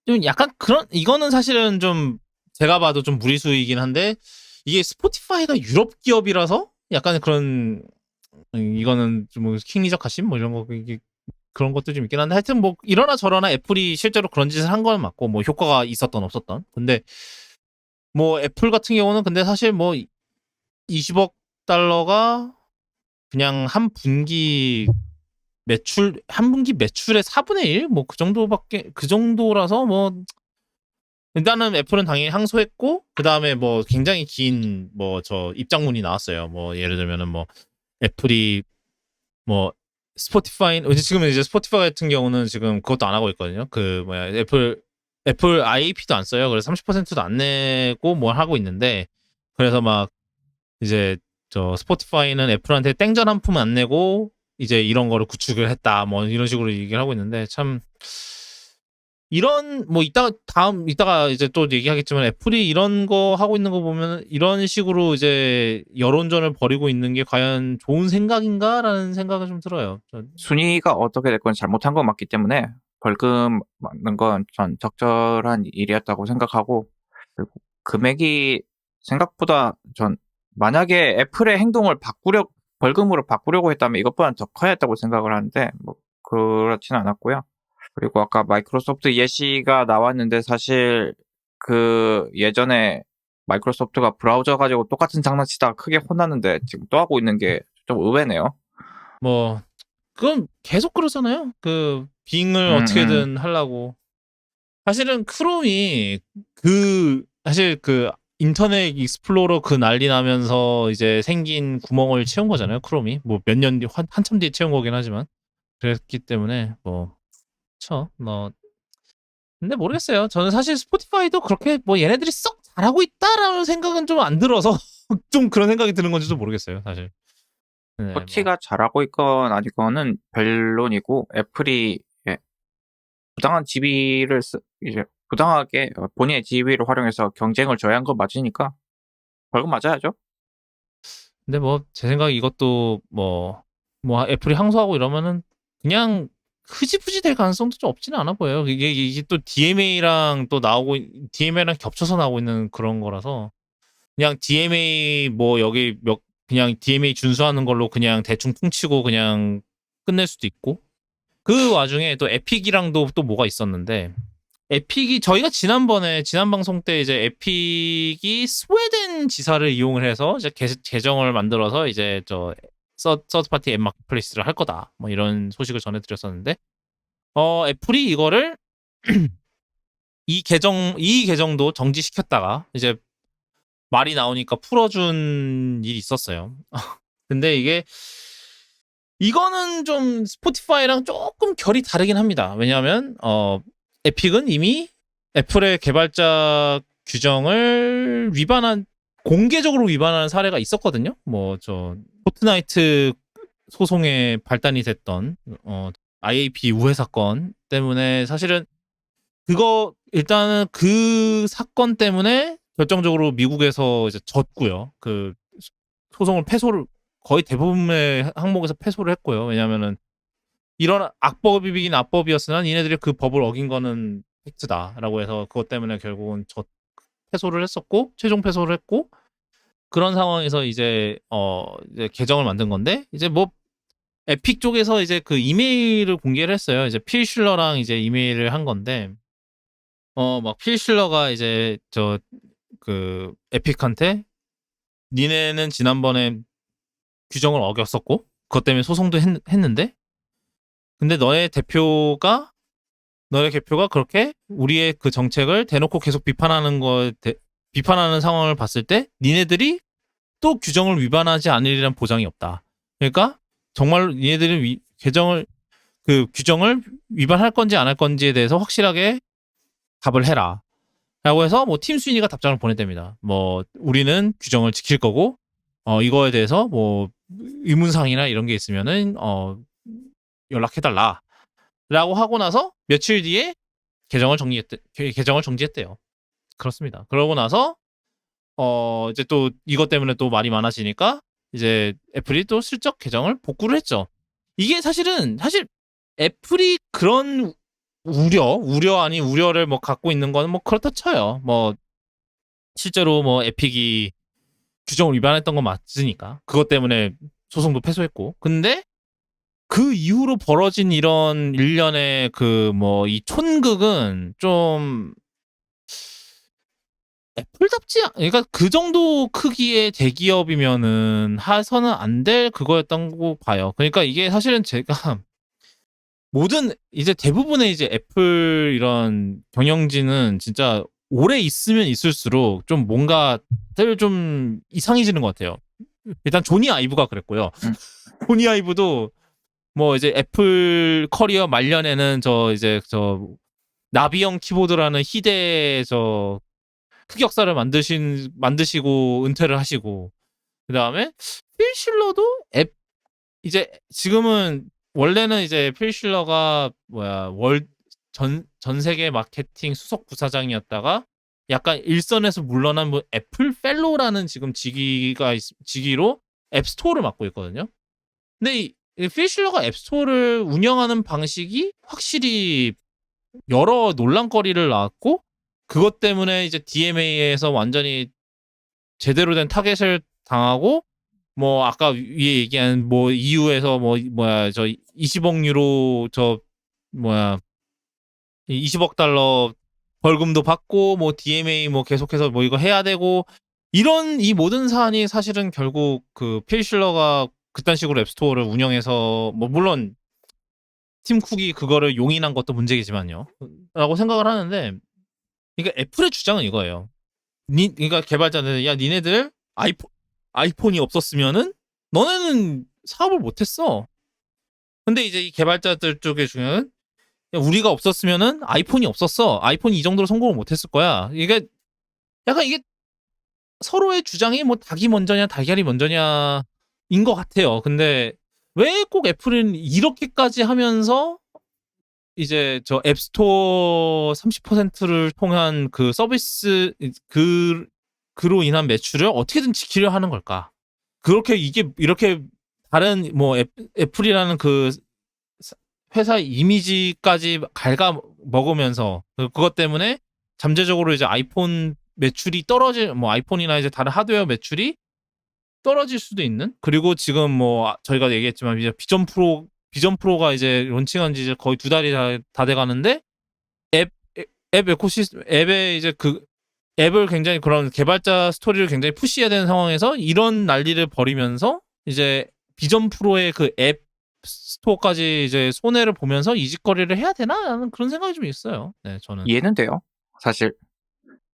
좀 약간 그런 이거는 사실은 좀 제가 봐도 좀 무리수이긴 한데 이게 스포티파이가 유럽 기업이라서 약간 그런 이거는 좀 뭐 킹리적 가심 뭐 이런 거 이게 그런 것도 좀 있긴 한데 하여튼 뭐 이러나 저러나 애플이 실제로 그런 짓을 한 건 맞고 뭐 효과가 있었던 없었던 근데 뭐 애플 같은 경우는 근데 사실 뭐 20억 달러가 그냥 한 분기 매출의 4분의 1? 뭐 그 정도라서 뭐 일단은 애플은 당연히 항소했고 그 다음에 뭐 굉장히 긴 뭐 저 입장문이 나왔어요. 뭐 예를 들면은 뭐 애플이 뭐 스포티파이 지금은 이제 스포티파이 같은 경우는 지금 그것도 안 하고 있거든요. 그 뭐야 애플 IAP도 안 써요. 그래서 30%도 안 내고 뭘 하고 있는데 그래서 막 이제 저 스포티파이는 애플한테 땡전 한 푼 안 내고 이제 이런 거를 구축을 했다. 뭐 이런 식으로 얘기를 하고 있는데 참 이런 뭐 이따가 이제 또 얘기하겠지만 애플이 이런 거 하고 있는 거 보면 이런 식으로 이제 여론전을 벌이고 있는 게 과연 좋은 생각인가라는 생각이 좀 들어요. 순위가 어떻게 됐건 잘못한 건 맞기 때문에 벌금 맞는 건 전 적절한 일이었다고 생각하고 그리고 금액이 생각보다 전 만약에 애플의 행동을 벌금으로 바꾸려고 했다면 이것보다는 더 커야 했다고 생각을 하는데 뭐 그렇진 않았고요. 그리고 아까 마이크로소프트 예시가 나왔는데 사실 그 예전에 마이크로소프트가 브라우저 가지고 똑같은 장난치다가 크게 혼났는데 지금 또 하고 있는 게 좀 의외네요. 뭐 그건 계속 그러잖아요. 그 빙을 어떻게든 하려고. 사실은 크롬이 사실 그 인터넷 익스플로러 그 난리 나면서 이제 생긴 구멍을 채운 거잖아요. 크롬이 뭐 몇 년 뒤 한참 뒤에 채운 거긴 하지만 그랬기 때문에 뭐 그쵸. 뭐 근데 모르겠어요. 저는 사실 스포티파이도 그렇게 뭐 얘네들이 썩 잘하고 있다라는 생각은 좀 안 들어서 좀 그런 생각이 드는 건지도 모르겠어요. 사실. 네, 뭐. 터치가 잘하고 있건 아니건은 변론이고 애플이 부당한 지위를 이제 부당하게 본인의 지위를 활용해서 경쟁을 저해한 건 맞으니까 벌금 맞아야죠. 근데 뭐 제 생각에 이것도 뭐 애플이 항소하고 이러면은 그냥 흐지부지 될 가능성도 좀 없지는 않아 보여요. 이게 또 DMA랑 또 DMA랑 겹쳐서 나오고 있는 그런 거라서 그냥 DMA 뭐 여기 그냥 DMA 준수하는 걸로 그냥 대충 퉁치고 그냥 끝낼 수도 있고 그 와중에 또 에픽이랑도 또 뭐가 있었는데 에픽이 저희가 지난 방송 때 이제 에픽이 스웨덴 지사를 이용을 해서 이제 계정을 만들어서 이제 저 서드 파티 앱 마켓플레이스를 할 거다. 뭐 이런 소식을 전해드렸었는데 애플이 이거를 이 계정도 정지시켰다가 이제 말이 나오니까 풀어준 일이 있었어요. 근데 이거는 좀 스포티파이랑 조금 결이 다르긴 합니다. 왜냐하면 에픽은 이미 애플의 개발자 규정을 공개적으로 위반하는 사례가 있었거든요. 뭐 저 포트나이트 소송에 발단이 됐던 IAP 우회 사건 때문에 사실은 일단은 그 사건 때문에 결정적으로 미국에서 이제 졌고요. 그 소송을 패소를 거의 대부분의 항목에서 패소를 했고요. 왜냐면은 이런 악법이긴 악법이었으나 니네들이 그 법을 어긴 거는 팩트다라고 해서 그것 때문에 결국은 패소를 했었고 최종 패소를 했고 그런 상황에서 이제 계정을 만든 건데 이제 뭐 에픽 쪽에서 이제 그 이메일을 공개를 했어요. 이제 필 실러랑 이제 이메일을 한 건데 막 필 실러가 이제 그 에픽한테 니네는 지난번에 규정을 어겼었고 그것 때문에 소송도 했는데 근데 너네 대표가 그렇게 우리의 그 정책을 대놓고 계속 비판하는 상황을 봤을 때 니네들이 또 규정을 위반하지 않으리란 보장이 없다. 그러니까 정말 니네들이 규정을 위반할 건지 안 할 건지에 대해서 확실하게 답을 해라. 라고 해서 뭐 팀 스위니가 답장을 보냈답니다. 뭐 우리는 규정을 지킬 거고 이거에 대해서 뭐 의문사항이나 이런 게 있으면은 연락해달라. 라고 하고 나서 며칠 뒤에 계정을 정지했대요. 그렇습니다. 그러고 나서 이제 또 이것 때문에 또 말이 많아지니까 이제 애플이 또 슬쩍 계정을 복구를 했죠. 이게 사실 애플이 그런 우려 아닌 우려를 뭐 갖고 있는 거는 뭐 그렇다 쳐요. 뭐 실제로 뭐 에픽이 규정을 위반했던 건 맞으니까 그것 때문에 소송도 패소했고 근데 그 이후로 벌어진 이런 일련의 그 뭐 이 촌극은 좀 애플답지 그러니까 그 정도 크기의 대기업이면은 해서는 안 될 그거였다고 봐요. 그러니까 이게 사실은 제가 모든 이제 대부분의 이제 애플 이런 경영진은 진짜 오래 있으면 있을수록 좀 뭔가 다들 좀 이상해지는 것 같아요. 일단 조니 아이브가 그랬고요. 조니 아이브도 뭐 이제 애플 커리어 말년에는 저 나비형 키보드라는 희대의 저 흑역사를 만드시고 은퇴를 하시고 그다음에 필 실러도 이제 지금은 원래는 이제 필 실러가 전 세계 마케팅 수석 부사장이었다가 약간 일선에서 물러난 뭐 애플 펠로우라는 지금 직위로 앱스토어를 맡고 있거든요. 근데 필 실러가 앱스토어를 운영하는 방식이 확실히 여러 논란거리를 낳았고 그것 때문에 이제 DMA에서 완전히 제대로 된 타겟을 당하고 뭐 아까 위에 얘기한 뭐 EU에서 뭐 뭐야 저 20억 유로 저 뭐야 20억 달러 벌금도 받고 뭐 DMA 뭐 계속해서 뭐 이거 해야 되고 이런 이 모든 사안이 사실은 결국 그 필 실러가 그딴 식으로 앱스토어를 운영해서 뭐 물론 팀 쿡이 그거를 용인한 것도 문제이지만요. 라고 생각을 하는데 그러니까 애플의 주장은 이거예요. 그러니까 개발자들 야 니네들 아이폰이 없었으면은 너네는 사업을 못했어. 근데 이제 이 개발자들 쪽에 중요한 야, 우리가 없었으면은 아이폰이 없었어. 아이폰이 이 정도로 성공을 못했을 거야. 이게 약간 이게 서로의 주장이 뭐 닭이 먼저냐 달걀이 먼저냐인 것 같아요. 근데 왜 꼭 애플은 이렇게까지 하면서 이제 저 앱스토어 30%를 통한 그 서비스 그로 인한 매출을 어떻게든 지키려 하는 걸까? 이렇게 다른 뭐 애플이라는 그 회사 이미지까지 갉아 먹으면서 그것 때문에 잠재적으로 이제 아이폰 매출이 뭐 아이폰이나 이제 다른 하드웨어 매출이 떨어질 수도 있는 그리고 지금 뭐 저희가 얘기했지만 이제 비전 프로가 이제 론칭한 지 이제 거의 2달이 다 돼가는데 앱 에코시스템 앱에 이제 그 앱을 굉장히 그런 개발자 스토리를 굉장히 푸시해야 되는 상황에서 이런 난리를 벌이면서 이제 비전 프로의 그 앱 스토어까지 이제 손해를 보면서 이직거리를 해야 되나라는 그런 생각이 좀 있어요. 네, 저는 이해는 돼요. 사실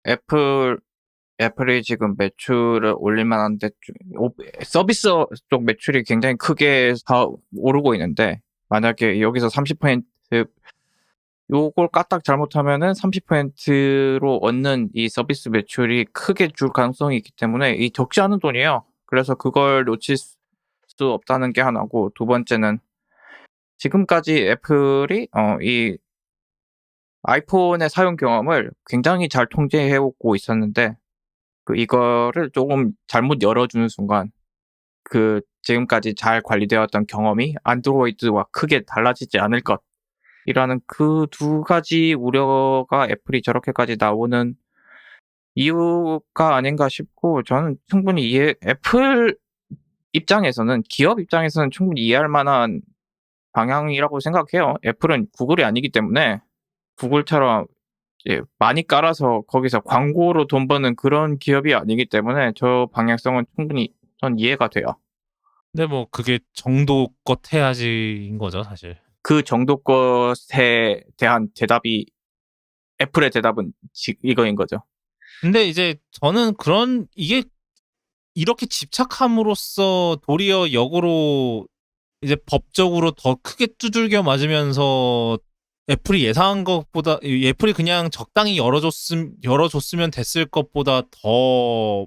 애플이 지금 매출을 올릴 만한데 서비스 쪽 매출이 굉장히 크게 오르고 있는데 만약에 여기서 30% 요걸 까딱 잘못하면은 30%로 얻는 이 서비스 매출이 크게 줄 가능성이 있기 때문에 이 적지 않은 돈이에요. 그래서 그걸 놓칠 수 없다는 게 하나고 두 번째는 지금까지 애플이 이 아이폰의 사용 경험을 굉장히 잘 통제해오고 있었는데 이거를 조금 잘못 열어주는 순간 지금까지 잘 관리되었던 경험이 안드로이드와 크게 달라지지 않을 것이라는 그 두 가지 우려가 애플이 저렇게까지 나오는 이유가 아닌가 싶고, 저는 충분히 애플 입장에서는, 기업 입장에서는 충분히 이해할 만한 방향이라고 생각해요. 애플은 구글이 아니기 때문에 구글처럼 이제 많이 깔아서 거기서 광고로 돈 버는 그런 기업이 아니기 때문에 저 방향성은 충분히 전 이해가 돼요. 근데 뭐 그게 정도껏 해야지인 거죠, 사실. 그 정도 것에 대한 대답이, 애플의 대답은 이거인 거죠. 근데 이제 저는 이게 이렇게 집착함으로써 도리어 역으로 이제 법적으로 더 크게 두들겨 맞으면서 애플이 예상한 것보다, 애플이 그냥 적당히 열어줬으면 됐을 것보다 더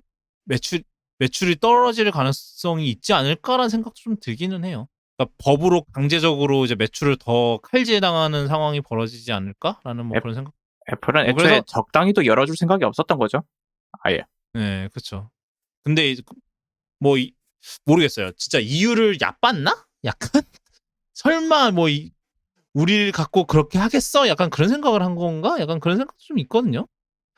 매출이 떨어질 가능성이 있지 않을까라는 생각도 좀 들기는 해요. 그러니까 법으로 강제적으로 이제 매출을 더 칼질당하는 상황이 벌어지지 않을까라는 뭐 그런 생각. 애플은 애초에 그래서 적당히도 열어줄 생각이 없었던 거죠. 아예. 네, 그렇죠. 근데 이제 뭐 모르겠어요. 진짜 이유를 얕봤나? 약간 설마 뭐 우리를 갖고 그렇게 하겠어? 약간 그런 생각을 한 건가? 약간 그런 생각도 좀 있거든요.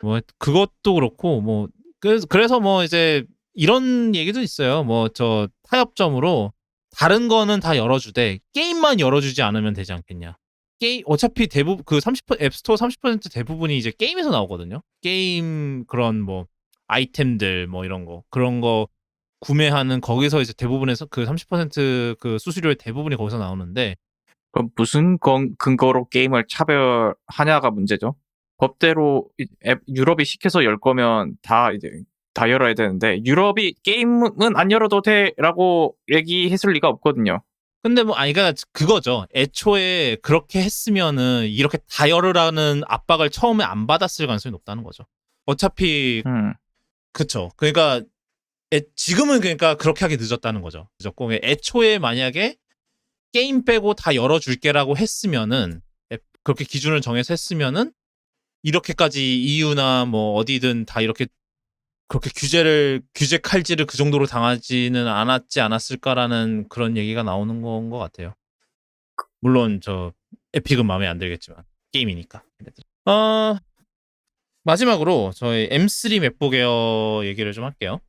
뭐 그것도 그렇고 뭐 그래서 뭐 이제 이런 얘기도 있어요. 뭐 저 타협점으로 다른 거는 다 열어주되 게임만 열어주지 않으면 되지 않겠냐. 어차피 대부분 그 30% 앱스토어 30% 대부분이 이제 게임에서 나오거든요. 게임 그런 뭐 아이템들 뭐 이런 거 그런 거 구매하는 거기서 이제 대부분에서 그 30%그 수수료의 대부분이 거기서 나오는데 그럼 무슨 근거로 게임을 차별하냐가 문제죠. 법대로 유럽이 시켜서 열 거면 다 열어야 되는데, 유럽이 게임은 안 열어도 돼라고 얘기했을 리가 없거든요. 근데 뭐 아니 그러니까 그거죠. 애초에 그렇게 했으면은 이렇게 다 열으라는 압박을 처음에 안 받았을 가능성이 높다는 거죠. 어차피 그쵸. 그러니까 지금은 그러니까 그렇게 하기 늦었다는 거죠. 늦었고 애초에 만약에 게임 빼고 다 열어줄게라고 했으면은 그렇게 기준을 정해서 했으면은 이렇게까지 EU나 뭐 어디든 다 이렇게 그렇게 규제 칼질을 그 정도로 당하지는 않았을까라는 그런 얘기가 나오는 건 것 같아요. 물론 저 에픽은 마음에 안 들겠지만 게임이니까. 마지막으로 저희 M3 맥북 에어 얘기를 좀 할게요.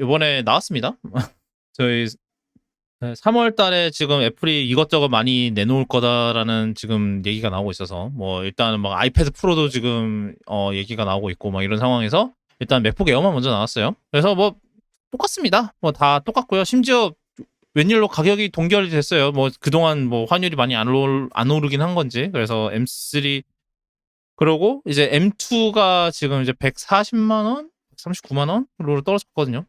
이번에 나왔습니다. 저희 3월 달에 지금 애플이 이것저것 많이 내놓을 거다라는 지금 얘기가 나오고 있어서 뭐 일단 막 아이패드 프로도 지금 얘기가 나오고 있고 막 이런 상황에서 일단 맥북 에어만 먼저 나왔어요. 그래서 뭐 똑같습니다. 뭐 다 똑같고요. 심지어 웬일로 가격이 동결이 됐어요. 뭐 그동안 뭐 환율이 많이 안 오르긴 한 건지. 그래서 M3 그러고 이제 M2가 지금 이제 140만 원, 139만 원으로 떨어졌거든요.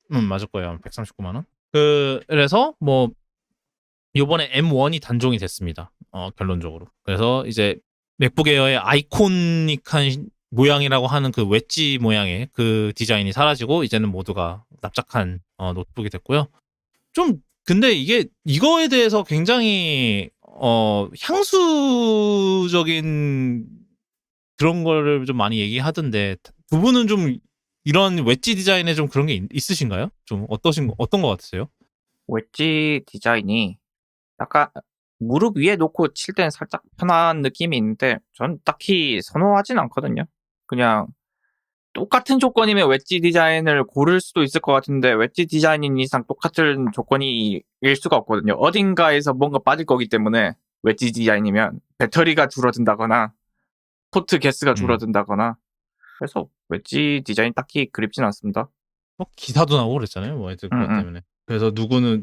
맞을 거예요. 139만 원. 그래서 뭐 요번에 M1이 단종이 됐습니다. 결론적으로. 그래서 이제 맥북 에어의 아이코닉한 모양이라고 하는 그 웨지 모양의 그 디자인이 사라지고 이제는 모두가 납작한 노트북이 됐고요. 좀 근데 이거에 대해서 굉장히 향수적인 그런 거를 좀 많이 얘기하던데 두 분은 좀 이런 웨지 디자인에 좀 그런 게 있으신가요? 좀 어떤 거 같으세요? 웨지 디자인이 약간 무릎 위에 놓고 칠 때는 살짝 편한 느낌이 있는데 전 딱히 선호하진 않거든요. 그냥 똑같은 조건이면 웨지 디자인을 고를 수도 있을 것 같은데, 웨지 디자인인 이상 똑같은 조건이 일 수가 없거든요. 어딘가에서 뭔가 빠질 거기 때문에. 웨지 디자인이면 배터리가 줄어든다거나 포트 개수가 줄어든다거나. 그래서 웨지 디자인 딱히 그립진 않습니다. 뭐 기사도 나오고 그랬잖아요. 뭐 하여튼 그것 때문에. 그래서 누구는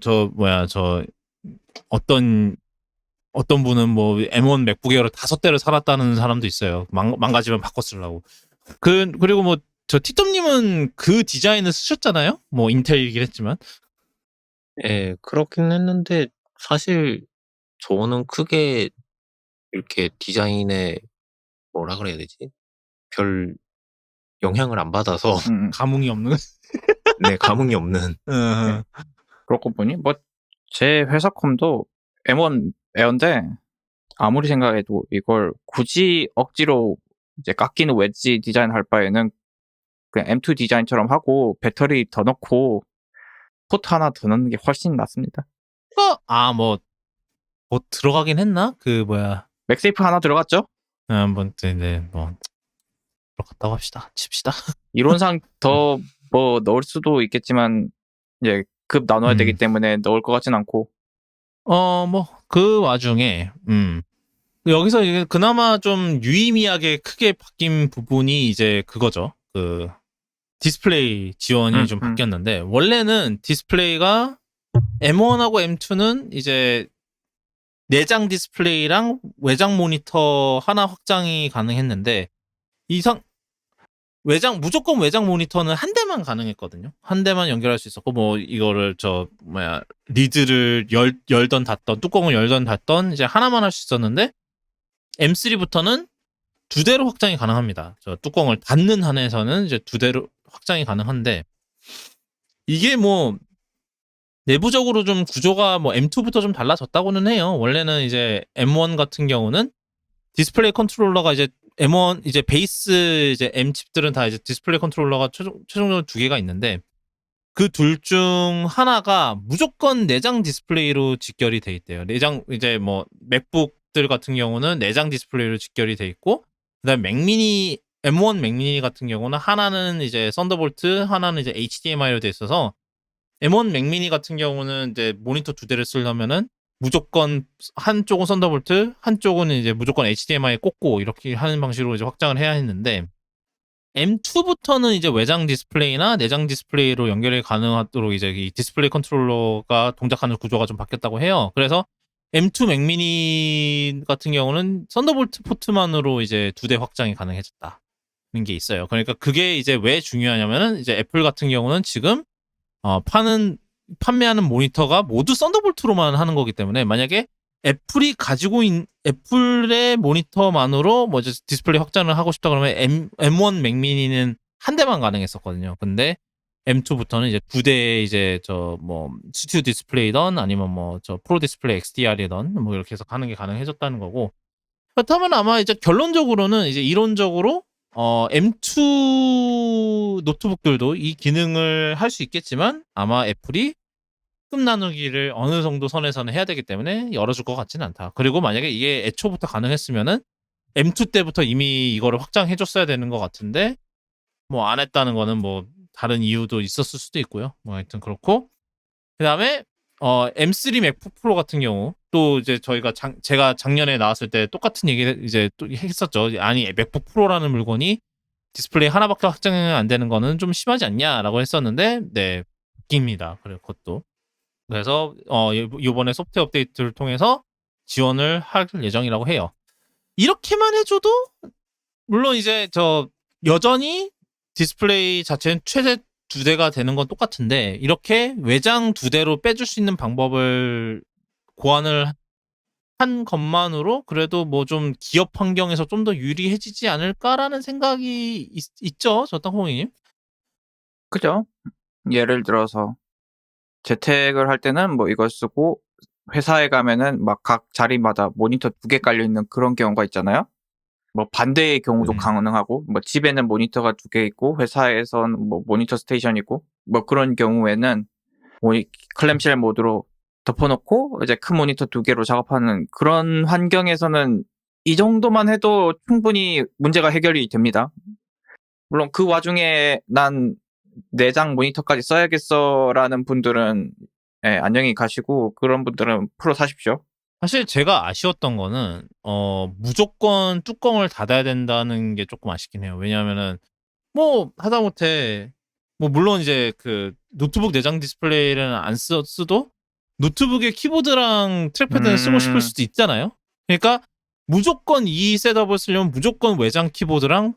어떤 분은 뭐 M1 맥북 에어를 5대를 살았다는 사람도 있어요. 망가지면 바꿔 쓰려고. 그리고 뭐 저 티톱님은 그 디자인을 쓰셨잖아요. 뭐 인텔이긴 했지만. 예, 그렇긴 했는데 사실 저는 크게 이렇게 디자인에 뭐라 그래야 되지? 별 영향을 안 받아서 감흥이 없는. 네, 감흥이 없는. 네. 그렇고 보니 뭐 제 회사 컴도 M1 에어인데 아무리 생각해도 이걸 굳이 억지로 이제 깎이는 웨지 디자인 할 바에는 그냥 M2 디자인처럼 하고 배터리 더 넣고 포트 하나 더 넣는 게 훨씬 낫습니다. 뭐 들어가긴 했나? 맥세이프 하나 들어갔죠? 한번 뭐 들어갔다고 합시다. 칩시다. 이론상 더 뭐 넣을 수도 있겠지만 이제 급 나눠야 되기 때문에 넣을 것 같진 않고. 뭐 그 와중에 여기서 이게 그나마 좀 유의미하게 크게 바뀐 부분이 이제 그거죠. 그 디스플레이 지원이 좀 바뀌었는데 원래는 디스플레이가 M1하고 M2는 이제 내장 디스플레이랑 외장 모니터 하나 확장이 가능했는데 무조건 외장 모니터는 한 대만 가능했거든요. 한 대만 연결할 수 있었고, 뭐, 이거를 리드를 열던 닫던, 뚜껑을 열던 닫던, 이제 하나만 할 수 있었는데, M3부터는 두 대로 확장이 가능합니다. 저 뚜껑을 닫는 한에서는 이제 두 대로 확장이 가능한데, 이게 뭐, 내부적으로 좀 구조가 뭐 M2부터 좀 달라졌다고는 해요. 원래는 이제 M1 같은 경우는 디스플레이 컨트롤러가 이제 M1 이제 베이스 이제 M 칩들은 다 이제 디스플레이 컨트롤러가 최종적으로 두 개가 있는데 그 둘 중 하나가 무조건 내장 디스플레이로 직결이 돼 있대요. 내장 이제 뭐 맥북들 같은 경우는 내장 디스플레이로 직결이 돼 있고 그다음 M1 맥미니 같은 경우는 하나는 이제 썬더볼트, 하나는 이제 HDMI로 돼 있어서 M1 맥미니 같은 경우는 이제 모니터 두 대를 쓰려면은 무조건 한쪽은 썬더볼트, 한쪽은 이제 무조건 HDMI 꽂고 이렇게 하는 방식으로 이제 확장을 해야 했는데 M2부터는 이제 외장 디스플레이나 내장 디스플레이로 연결이 가능하도록 이제 이 디스플레이 컨트롤러가 동작하는 구조가 좀 바뀌었다고 해요. 그래서 M2 맥미니 같은 경우는 썬더볼트 포트만으로 이제 두 대 확장이 가능해졌다는 게 있어요. 그러니까 그게 이제 왜 중요하냐면은 이제 애플 같은 경우는 지금 판매하는 모니터가 모두 썬더볼트로만 하는 거기 때문에 만약에 애플이 가지고 있는 애플의 모니터만으로 뭐 이제 디스플레이 확장을 하고 싶다 그러면 M1 맥미니는 한 대만 가능했었거든요. 근데 M2부터는 이제 두 대의 이제 스튜디오 디스플레이던 아니면 뭐 프로 디스플레이 XDR이던 뭐 이렇게 해서 하는 게 가능해졌다는 거고. 그렇다면 아마 이제 결론적으로는 이제 이론적으로 M2 노트북들도 이 기능을 할 수 있겠지만 아마 애플이 급 나누기를 어느 정도 선에서는 해야 되기 때문에 열어줄 것 같지는 않다. 그리고 만약에 이게 애초부터 가능했으면은 M2 때부터 이미 이거를 확장해줬어야 되는 것 같은데 뭐 안 했다는 거는 뭐 다른 이유도 있었을 수도 있고요. 뭐 하여튼 그렇고 그 다음에 M3 맥북 프로 같은 경우 또 이제 제가 작년에 나왔을 때 똑같은 얘기를 이제 또 했었죠. 아니 맥북 프로라는 물건이 디스플레이 하나밖에 확장이 안 되는 거는 좀 심하지 않냐라고 했었는데 네 바뀝니다. 그리고 그것도 그래서 이번에 소프트웨어 업데이트를 통해서 지원을 할 예정이라고 해요. 이렇게만 해줘도 물론 이제 여전히 디스플레이 자체는 최대 두 대가 되는 건 똑같은데 이렇게 외장 두 대로 빼줄 수 있는 방법을 고안을 한 것만으로 그래도 뭐 좀 기업 환경에서 좀 더 유리해지지 않을까라는 생각이 있죠, 저 땅콩이님. 그죠? 예를 들어서 재택을 할 때는 뭐 이걸 쓰고 회사에 가면은 막 각 자리마다 모니터 2개 깔려 있는 그런 경우가 있잖아요. 뭐 반대의 경우도 가능하고 뭐 집에는 모니터가 2개 있고 회사에서는 뭐 모니터 스테이션 있고 뭐 그런 경우에는 클램쉘 모드로 덮어놓고 이제 큰 모니터 2개로 작업하는 그런 환경에서는 이 정도만 해도 충분히 문제가 해결이 됩니다. 물론 그 와중에 난 내장 모니터까지 써야겠어라는 분들은 안녕히 가시고 그런 분들은 프로 사십시오. 사실 제가 아쉬웠던 거는 무조건 뚜껑을 닫아야 된다는 게 조금 아쉽긴 해요. 왜냐하면은 뭐 하다못해 뭐 물론 이제 그 노트북 내장 디스플레이를 안 쓰도 노트북의 키보드랑 트랙패드는 쓰고 싶을 수도 있잖아요. 그러니까 무조건 이 셋업을 쓰려면 무조건 외장 키보드랑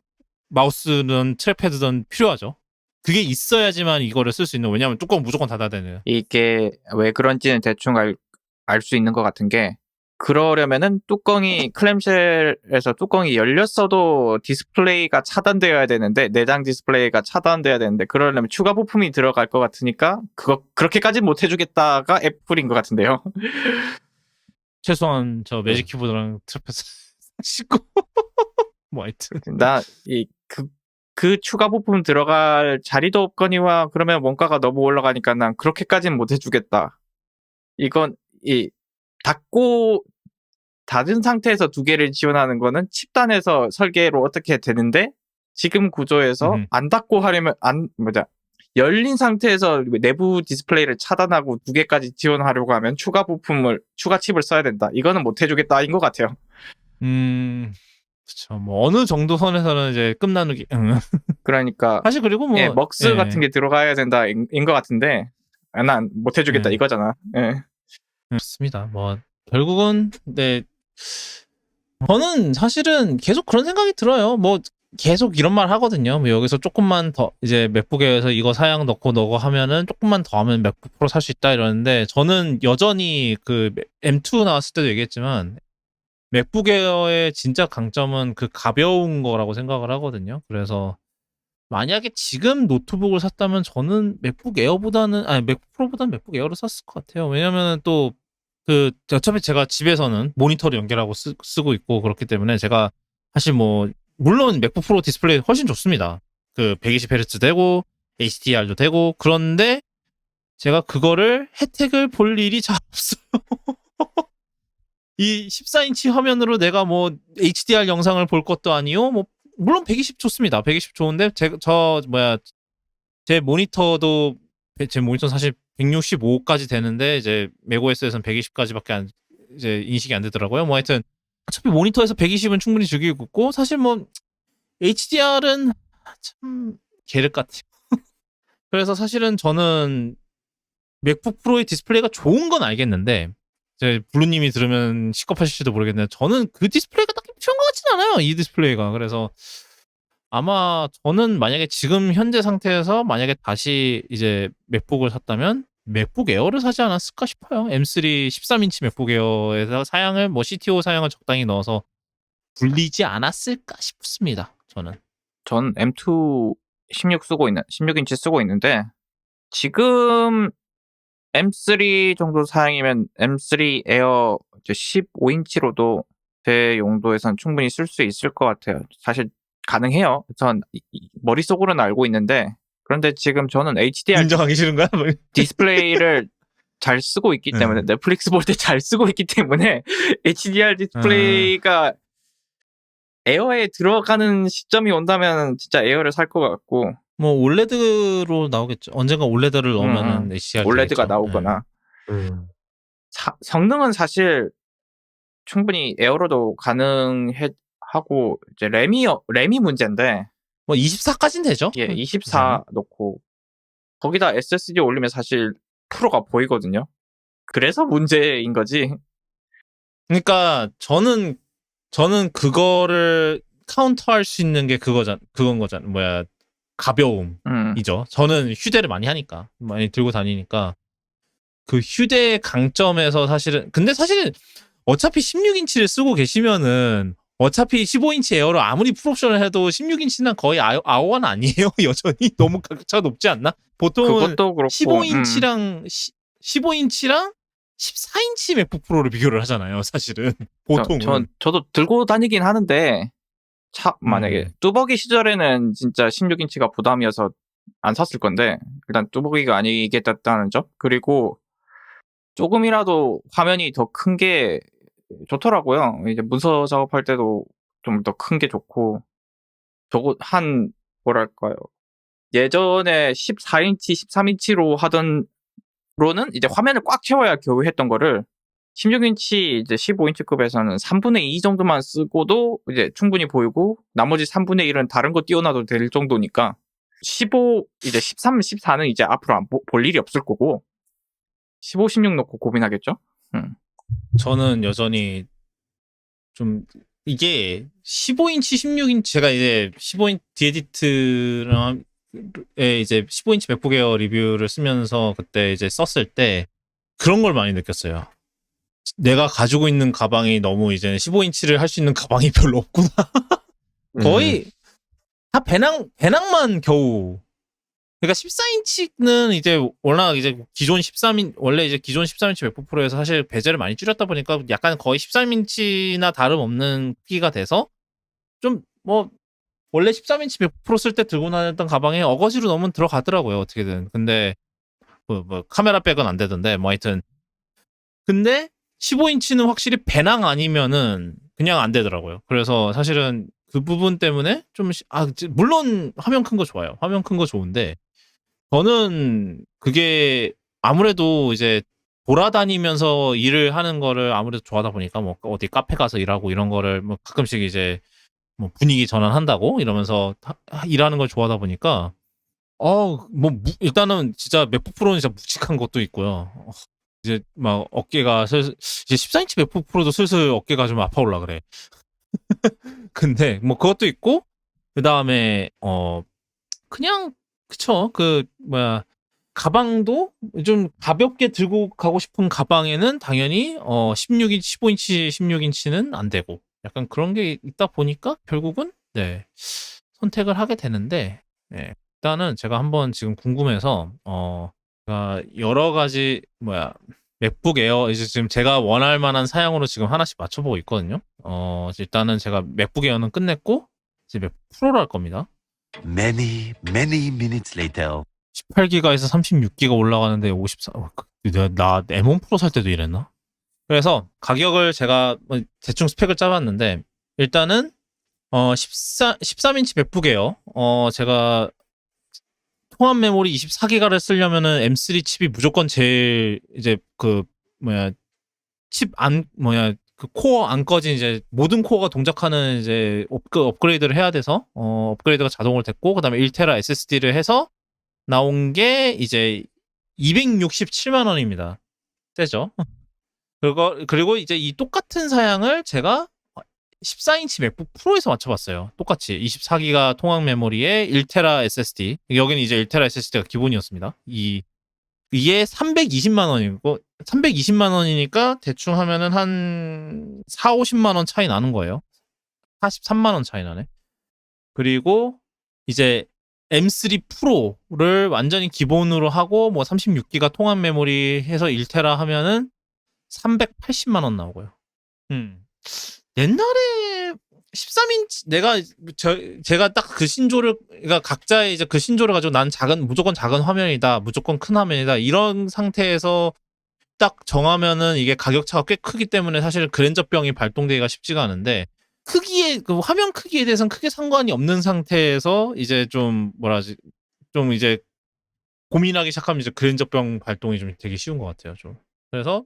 마우스는 트랙패드든 필요하죠. 그게 있어야지만 이거를 쓸 수 있는. 왜냐하면 뚜껑 무조건 닫아야 되는. 이게 왜 그런지는 대충 알 수 있는 것 같은 게 그러려면은 클램쉘에서 뚜껑이 열렸어도 디스플레이가 차단되어야 되는데 내장 디스플레이가 차단돼야 되는데 그러려면 추가 부품이 들어갈 것 같으니까 그렇게까지 못 해주겠다가 애플인 것 같은데요. 최소한 저 매직 키보드랑 트래프스 씻고 뭐 하여튼 그 추가 부품 들어갈 자리도 없거니와 그러면 원가가 너무 올라가니까 난 그렇게까지는 못 해주겠다. 이건 닫은 상태에서 두 개를 지원하는 거는 칩단에서 설계로 어떻게 되는데 지금 구조에서 안 닫고 하려면 열린 상태에서 내부 디스플레이를 차단하고 두 개까지 지원하려고 하면 추가 칩을 써야 된다. 이거는 못 해주겠다인 것 같아요. 그렇죠. 뭐 어느 정도 선에서는 이제 끝 나누기. 그러니까 사실 그리고 뭐 먹스 같은 게 들어가야 된다인 것 같은데 난 못 해주겠다 이거잖아. 그렇습니다. 뭐 결국은 저는 사실은 계속 그런 생각이 들어요. 뭐 계속 이런 말 하거든요. 뭐 여기서 조금만 더 이제 맥북에서 이거 사양 넣고 너거 하면은 조금만 더 하면 맥북 프로 살 수 있다 이러는데 저는 여전히 그 M2 나왔을 때도 얘기했지만 맥북 에어의 진짜 강점은 그 가벼운 거라고 생각을 하거든요. 그래서 만약에 지금 노트북을 샀다면 저는 맥북 프로보다는 맥북 에어를 샀을 것 같아요. 왜냐면은 또 어차피 제가 집에서는 모니터를 연결하고 쓰고 있고 그렇기 때문에 제가 사실 물론 맥북 프로 디스플레이 훨씬 좋습니다. 그 120Hz 되고 HDR도 되고 그런데 제가 그거를 혜택을 볼 일이 잘 없어요. 이 14인치 화면으로 내가 HDR 영상을 볼 것도 아니요. 물론 120 좋습니다. 120 좋은데 제 모니터도 제 모니터 사실 165까지 되는데 이제 맥OS에서는 120까지밖에 이제 인식이 안 되더라고요. 하여튼 어차피 모니터에서 120은 충분히 즐기고 있고 사실 HDR은 참 계륵 같아요. 그래서 사실은 저는 맥북 프로의 디스플레이가 좋은 건 알겠는데 이제 블루님이 들으면 시겁하실지도 모르겠는데 저는 그 디스플레이가 딱히 필요한 것 같진 않아요. 이 디스플레이가. 그래서 아마 저는 만약에 지금 현재 상태에서 만약에 다시 이제 맥북을 샀다면 맥북 에어를 사지 않았을까 싶어요. M3 13인치 맥북 에어에서 사양을 CTO 사양을 적당히 넣어서 불리지 않았을까 싶습니다. 전 M2 16인치 쓰고 있는데 지금 M3 정도 사양이면 M3 에어 15인치로도 제 용도에선 충분히 쓸 수 있을 것 같아요. 사실 가능해요. 전 머릿속으로는 알고 있는데 그런데 지금 저는 HDR 인정하기 싫은가요? 디스플레이를 잘 쓰고 있기 때문에 넷플릭스 볼 때 잘 쓰고 있기 때문에 HDR 디스플레이가 에어에 들어가는 시점이 온다면 진짜 에어를 살 것 같고 올레드로 나오겠죠. 언젠가 올레드를 넣으면은 HDR 올레드가 되겠죠. 나오거나 성능은 사실 충분히 에어로도 가능하고 이제 램이 문제인데 24까지는 되죠. 24 놓고 거기다 SSD 올리면 사실 프로가 보이거든요. 그래서 문제인 거지. 그러니까 저는 그거를 카운터할 수 있는 게 그건 거잖아. 가벼움이죠. 저는 휴대를 많이 하니까 많이 들고 다니니까 그 휴대의 강점에서 근데 사실 어차피 16인치를 쓰고 계시면은 어차피 15인치 에어로 아무리 풀옵션을 해도 16인치는 거의 아오원 아니에요. 여전히 너무 격차가 높지 않나? 보통은 그것도 그렇고 15인치랑 14인치 맥북 프로를 비교를 하잖아요. 사실은 보통은. 저도 들고 다니긴 하는데 만약에 뚜벅이 시절에는 진짜 16인치가 부담이어서 안 샀을 건데 일단 뚜벅이가 아니겠다는 점 그리고 조금이라도 화면이 더 큰 게 좋더라고요. 이제 문서 작업할 때도 좀 더 큰 게 좋고 저거 뭐랄까요 예전에 14인치 13인치로 하던로는 이제 화면을 꽉 채워야 겨우 했던 거를 16인치 이제 15인치급에서는 3분의 2 정도만 쓰고도 이제 충분히 보이고 나머지 3분의 1은 다른 거 띄워놔도 될 정도니까 15 이제 13, 14는 이제 앞으로 볼 일이 없을 거고 15, 16 놓고 고민하겠죠? 저는 여전히 좀 이게 15인치, 16인치 제가 이제 15인치 디에디트랑 이제 15인치 맥북 에어 리뷰를 쓰면서 그때 이제 썼을 때 그런 걸 많이 느꼈어요. 내가 가지고 있는 가방이 너무 이제 15인치를 할 수 있는 가방이 별로 없구나. 거의 다 배낭만 겨우 그러니까 14인치는 이제 워낙 이제 기존 13인 원래 이제 기존 13인치 맥북 프로에서 사실 베젤을 많이 줄였다 보니까 약간 거의 13인치나 다름없는 크기가 돼서 좀 뭐 원래 13인치 맥북 프로 쓸 때 들고 다녔던 가방에 어거지로 넣으면 들어가더라고요, 어떻게든. 근데 뭐 카메라 백은 안 되던데 뭐 하여튼 근데 15인치는 확실히 배낭 아니면은 그냥 안 되더라고요. 그래서 사실은 그 부분 때문에 좀 물론 화면 큰 거 좋아요. 화면 큰 거 좋은데 저는 그게 아무래도 이제 돌아다니면서 일을 하는 거를 아무래도 좋아하다 보니까 뭐 어디 카페 가서 일하고 이런 거를 뭐 가끔씩 이제 뭐 분위기 전환한다고 이러면서 일하는 걸 좋아하다 보니까 일단은 진짜 맥북 프로는 진짜 묵직한 것도 있고요. 이제 막 어깨가 이제 14인치 맥북 프로도 슬슬 어깨가 좀 아파 올라 그래. 근데 뭐 그것도 있고 그다음에 그냥 그쵸 그 뭐야 가방도 좀 가볍게 들고 가고 싶은 가방에는 당연히 16인치 15인치 16인치는 안 되고 약간 그런 게 있다 보니까 결국은 네 선택을 하게 되는데 네, 일단은 제가 한번 지금 궁금해서 제가 여러 가지 맥북 에어 이제 지금 제가 원할 만한 사양으로 지금 하나씩 맞춰보고 있거든요. 일단은 제가 맥북 에어는 끝냈고 이제 맥북 프로로 할 겁니다. Many minutes later. 18기가에서 36기가 올라가는데 54. 나 M1 프로 살 때도 이랬나? 그래서 가격을 제가 대충 스펙을 짜봤는데 일단은 13인치 맥북 에어 제가 통합 메모리 24기가를 쓰려면은 M3 칩이 무조건 제일 이제 그 코어 안 꺼진 이제 모든 코어가 동작하는 이제 업그레이드를 해야 돼서 업그레이드가 자동으로 됐고 그다음에 1테라 SSD를 해서 나온 게 이제 267만 원입니다. 세죠? 그리고 이제 이 똑같은 사양을 제가 14인치 맥북 프로에서 맞춰봤어요. 똑같이 24기가 통합 메모리에 1테라 SSD. 여기는 이제 1테라 SSD가 기본이었습니다. 이게 320만 원이고 320만 원이니까 대충 하면은 한 4, 50만 원 차이 나는 거예요. 43만 원 차이 나네. 그리고 이제 M3 프로를 완전히 기본으로 하고 뭐 36기가 통합 메모리 해서 1테라 하면은 380만 원 나오고요. 옛날에 13인치 제가 딱 그 신조를 그러니까 각자의 이제 그 신조를 가지고 난 무조건 작은 화면이다, 무조건 큰 화면이다 이런 상태에서 딱 정하면은 이게 가격 차가 꽤 크기 때문에 사실 그랜저병이 발동되기가 쉽지가 않은데 그 화면 크기에 대해서는 크게 상관이 없는 상태에서 이제 좀 이제 고민하기 시작하면 이제 그랜저병 발동이 좀 되게 쉬운 것 같아요. 좀 그래서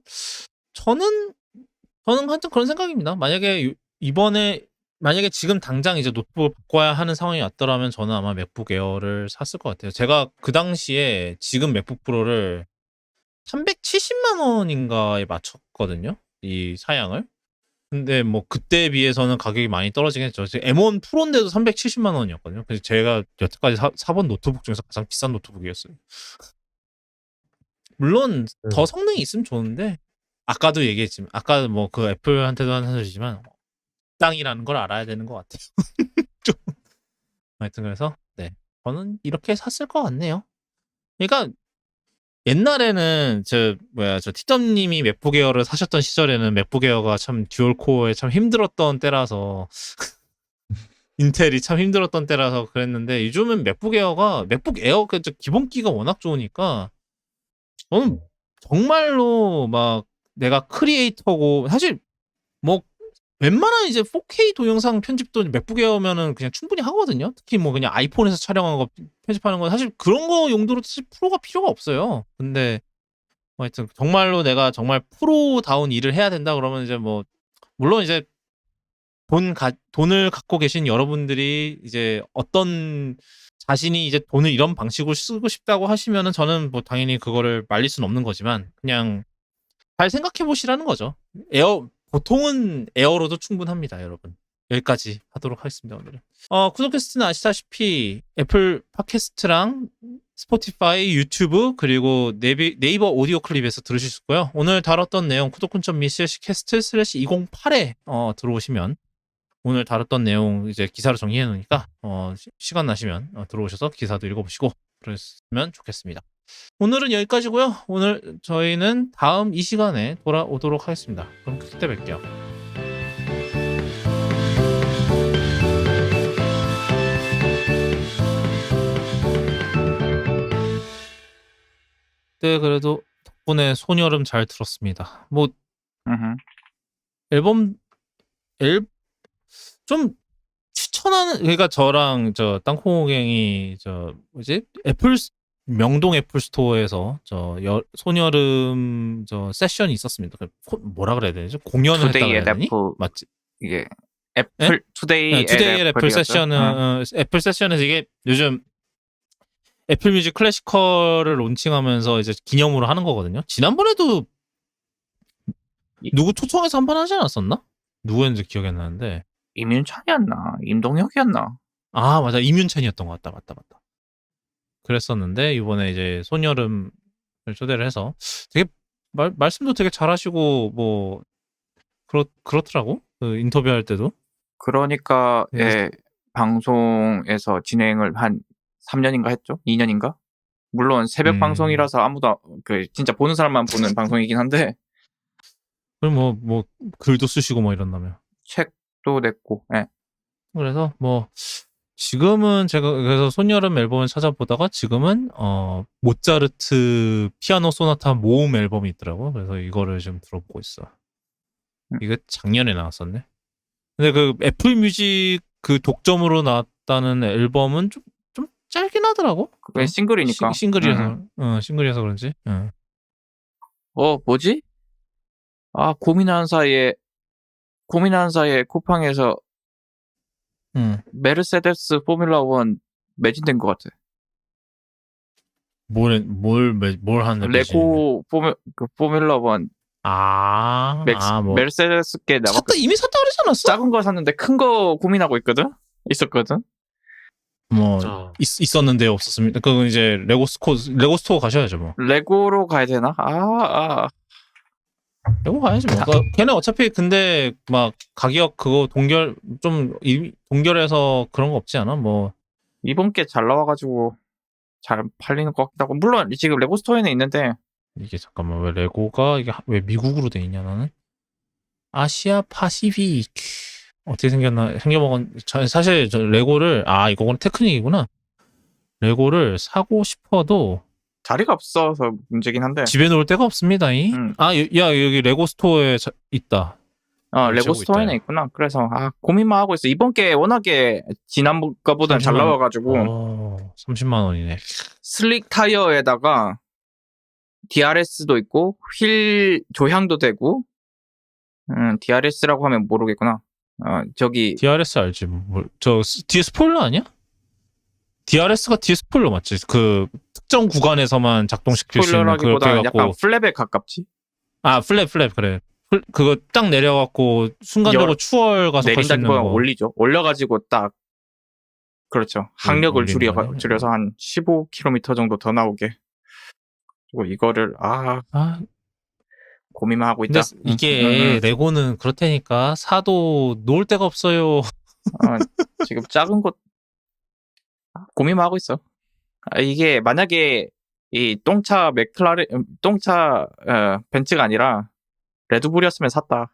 저는 하여튼 그런 생각입니다. 만약에 지금 당장 이제 노트북을 바꿔야 하는 상황이 왔더라면 저는 아마 맥북 에어를 샀을 것 같아요. 제가 그 당시에 지금 맥북 프로를 370만 원인가에 맞췄거든요. 이 사양을. 근데 뭐 그때에 비해서는 가격이 많이 떨어지긴 했죠. M1 프로인데도 370만 원이었거든요. 그래서 제가 여태까지 사본 노트북 중에서 가장 비싼 노트북이었어요. 물론 더 성능이 있으면 좋은데 아까도 얘기했지만 아까 뭐 그 애플한테도 하는 소리지만 땅이라는 걸 알아야 되는 것 같아요. 좀 하여튼 그래서 네 저는 이렇게 샀을 것 같네요. 그러니까 옛날에는 저 티점님이 맥북 에어를 사셨던 시절에는 맥북 에어가 참 듀얼 코어에 참 힘들었던 때라서 인텔이 참 힘들었던 때라서 그랬는데 요즘은 맥북 에어 그 기본기가 워낙 좋으니까 저는 정말로 막 내가 크리에이터고 사실 뭐 웬만한 이제 4K 동영상 편집도 맥북 에어면은 그냥 충분히 하거든요. 특히 뭐 그냥 아이폰에서 촬영한 거 편집하는 건 사실 그런 거 용도로 사실 프로가 필요가 없어요. 근데 하여튼 정말로 내가 정말 프로다운 일을 해야 된다 그러면 이제 뭐 물론 이제 돈을 갖고 계신 여러분들이 이제 어떤 자신이 이제 돈을 이런 방식으로 쓰고 싶다고 하시면은 저는 뭐 당연히 그거를 말릴 수는 없는 거지만 그냥 잘 생각해 보시라는 거죠. 보통은 에어로도 충분합니다, 여러분. 여기까지 하도록 하겠습니다, 오늘은. 쿠도캐스트는 아시다시피 애플 팟캐스트랑 스포티파이, 유튜브, 그리고 네이버 오디오 클립에서 들으실 수 있고요. 오늘 다뤘던 내용 kudokunchon.me/cast/2008에 들어오시면 오늘 다뤘던 내용 이제 기사로 정리해 놓으니까 시간 나시면 들어오셔서 기사도 읽어보시고 그랬으면 좋겠습니다. 오늘은 여기까지고요. 오늘 저희는 다음 이 시간에 돌아오도록 하겠습니다. 그럼 그때 뵐게요. 네, 그래도 덕분에 소녀름 잘 들었습니다. 뭐 음흠. 앨범 좀 추천하는, 그러니까 저랑 저 땅콩호갱이 저 뭐지 명동 애플 스토어에서 소녀름 저 세션이 있었습니다. 뭐라 그래야 되지? 공연을 했다 투데이 그래야 앳 되니? 애플 맞지? 이게 애플 투데이 네, 투데이 앳 애플 애플이었죠? 세션은 애플 세션에서 이게 요즘 애플 뮤직 클래시컬을 론칭하면서 이제 기념으로 하는 거거든요. 지난번에도 누구 초청해서 한 번 하지 않았었나? 누구였는지 기억이 안 나는데. 임윤찬이었나 임동혁이었나. 아, 맞아. 임윤찬이었던 것 같다. 맞다. 그랬었는데 이번에 이제 소녀름을 초대를 해서 되게 말씀도 되게 잘하시고 뭐 그렇더라고. 그 인터뷰할 때도. 그러니까 네. 예, 방송에서 진행을 한 3년인가 했죠? 2년인가? 물론 새벽 방송이라서 아무도 진짜 보는 사람만 보는 방송이긴 한데 그럼 뭐 글도 쓰시고 뭐 이런다며. 책도 냈고. 예. 그래서 뭐 지금은 제가 그래서 손여름 앨범을 찾아보다가 지금은 모차르트 피아노 소나타 모음 앨범이 있더라고. 그래서 이거를 지금 들어보고 있어. 이게 작년에 나왔었네. 근데 그 애플 뮤직 그 독점으로 나왔다는 앨범은 좀 짧긴 하더라고. 그게 싱글이니까. 싱글이어서 싱글이어서 그런지. 뭐지? 아, 고민하는 사이에 쿠팡에서 메르세데스 포뮬라 1 매진된 것 같아. 뭘 하는데? 레고 포뮬라 1 뭐 메르세데스께 나왔. 이미 샀다 그러지 않았어? 작은 거 샀는데 큰 거 고민하고 있었거든. 있었는데 없었습니다. 그건 이제 레고 스토어 가셔야죠 뭐. 레고로 가야 되나? 레고 가야지 뭐. 걔네 어차피 근데 막 가격 그거 동결해서 그런 거 없지 않아? 뭐 이번 게 잘 나와가지고 잘 팔리는 것 같기도 하고. 물론 지금 레고 스토어에는 있는데 이게 잠깐만 왜 레고가 이게 왜 미국으로 돼 있냐 나는? 아시아 파시픽 어떻게 생겼나 사실 저 레고를 이거는 테크닉이구나. 레고를 사고 싶어도 자리가 없어서 문제긴 한데. 집에 놓을 데가 없습니다. 여기 레고 스토어에 있다. 레고 스토어에는 있구나. 그래서 고민만 하고 있어. 이번 게 워낙에 지난 거보다 잘 나와가지고 30만 원이네. 슬릭 타이어에다가 DRS도 있고 휠 조향도 되고. DRS라고 하면 모르겠구나. 저기 DRS 알지? 저 뒤에 스포일러 아니야? DRS가 뒤에 스포일러 맞지? 그 특정 구간에서만 작동시킬 수 있는 스포일러라기보다 약간 플랩에 가깝지. 플랩 그래. 그거 딱 내려갖고 순간적으로 추월 가속할 수 있는 거. 올리죠. 올려가지고 딱 그렇죠. 항력을 줄여서 한 15km 정도 더 나오게. 그리고 이거를 고민만 하고 있다. 근데 이게 레고는 그렇다니까 사도 놓을 데가 없어요. 지금 작은 곳 고민만 하고 있어. 이게 만약에 이 똥차 벤츠가 아니라 레드불이었으면 샀다.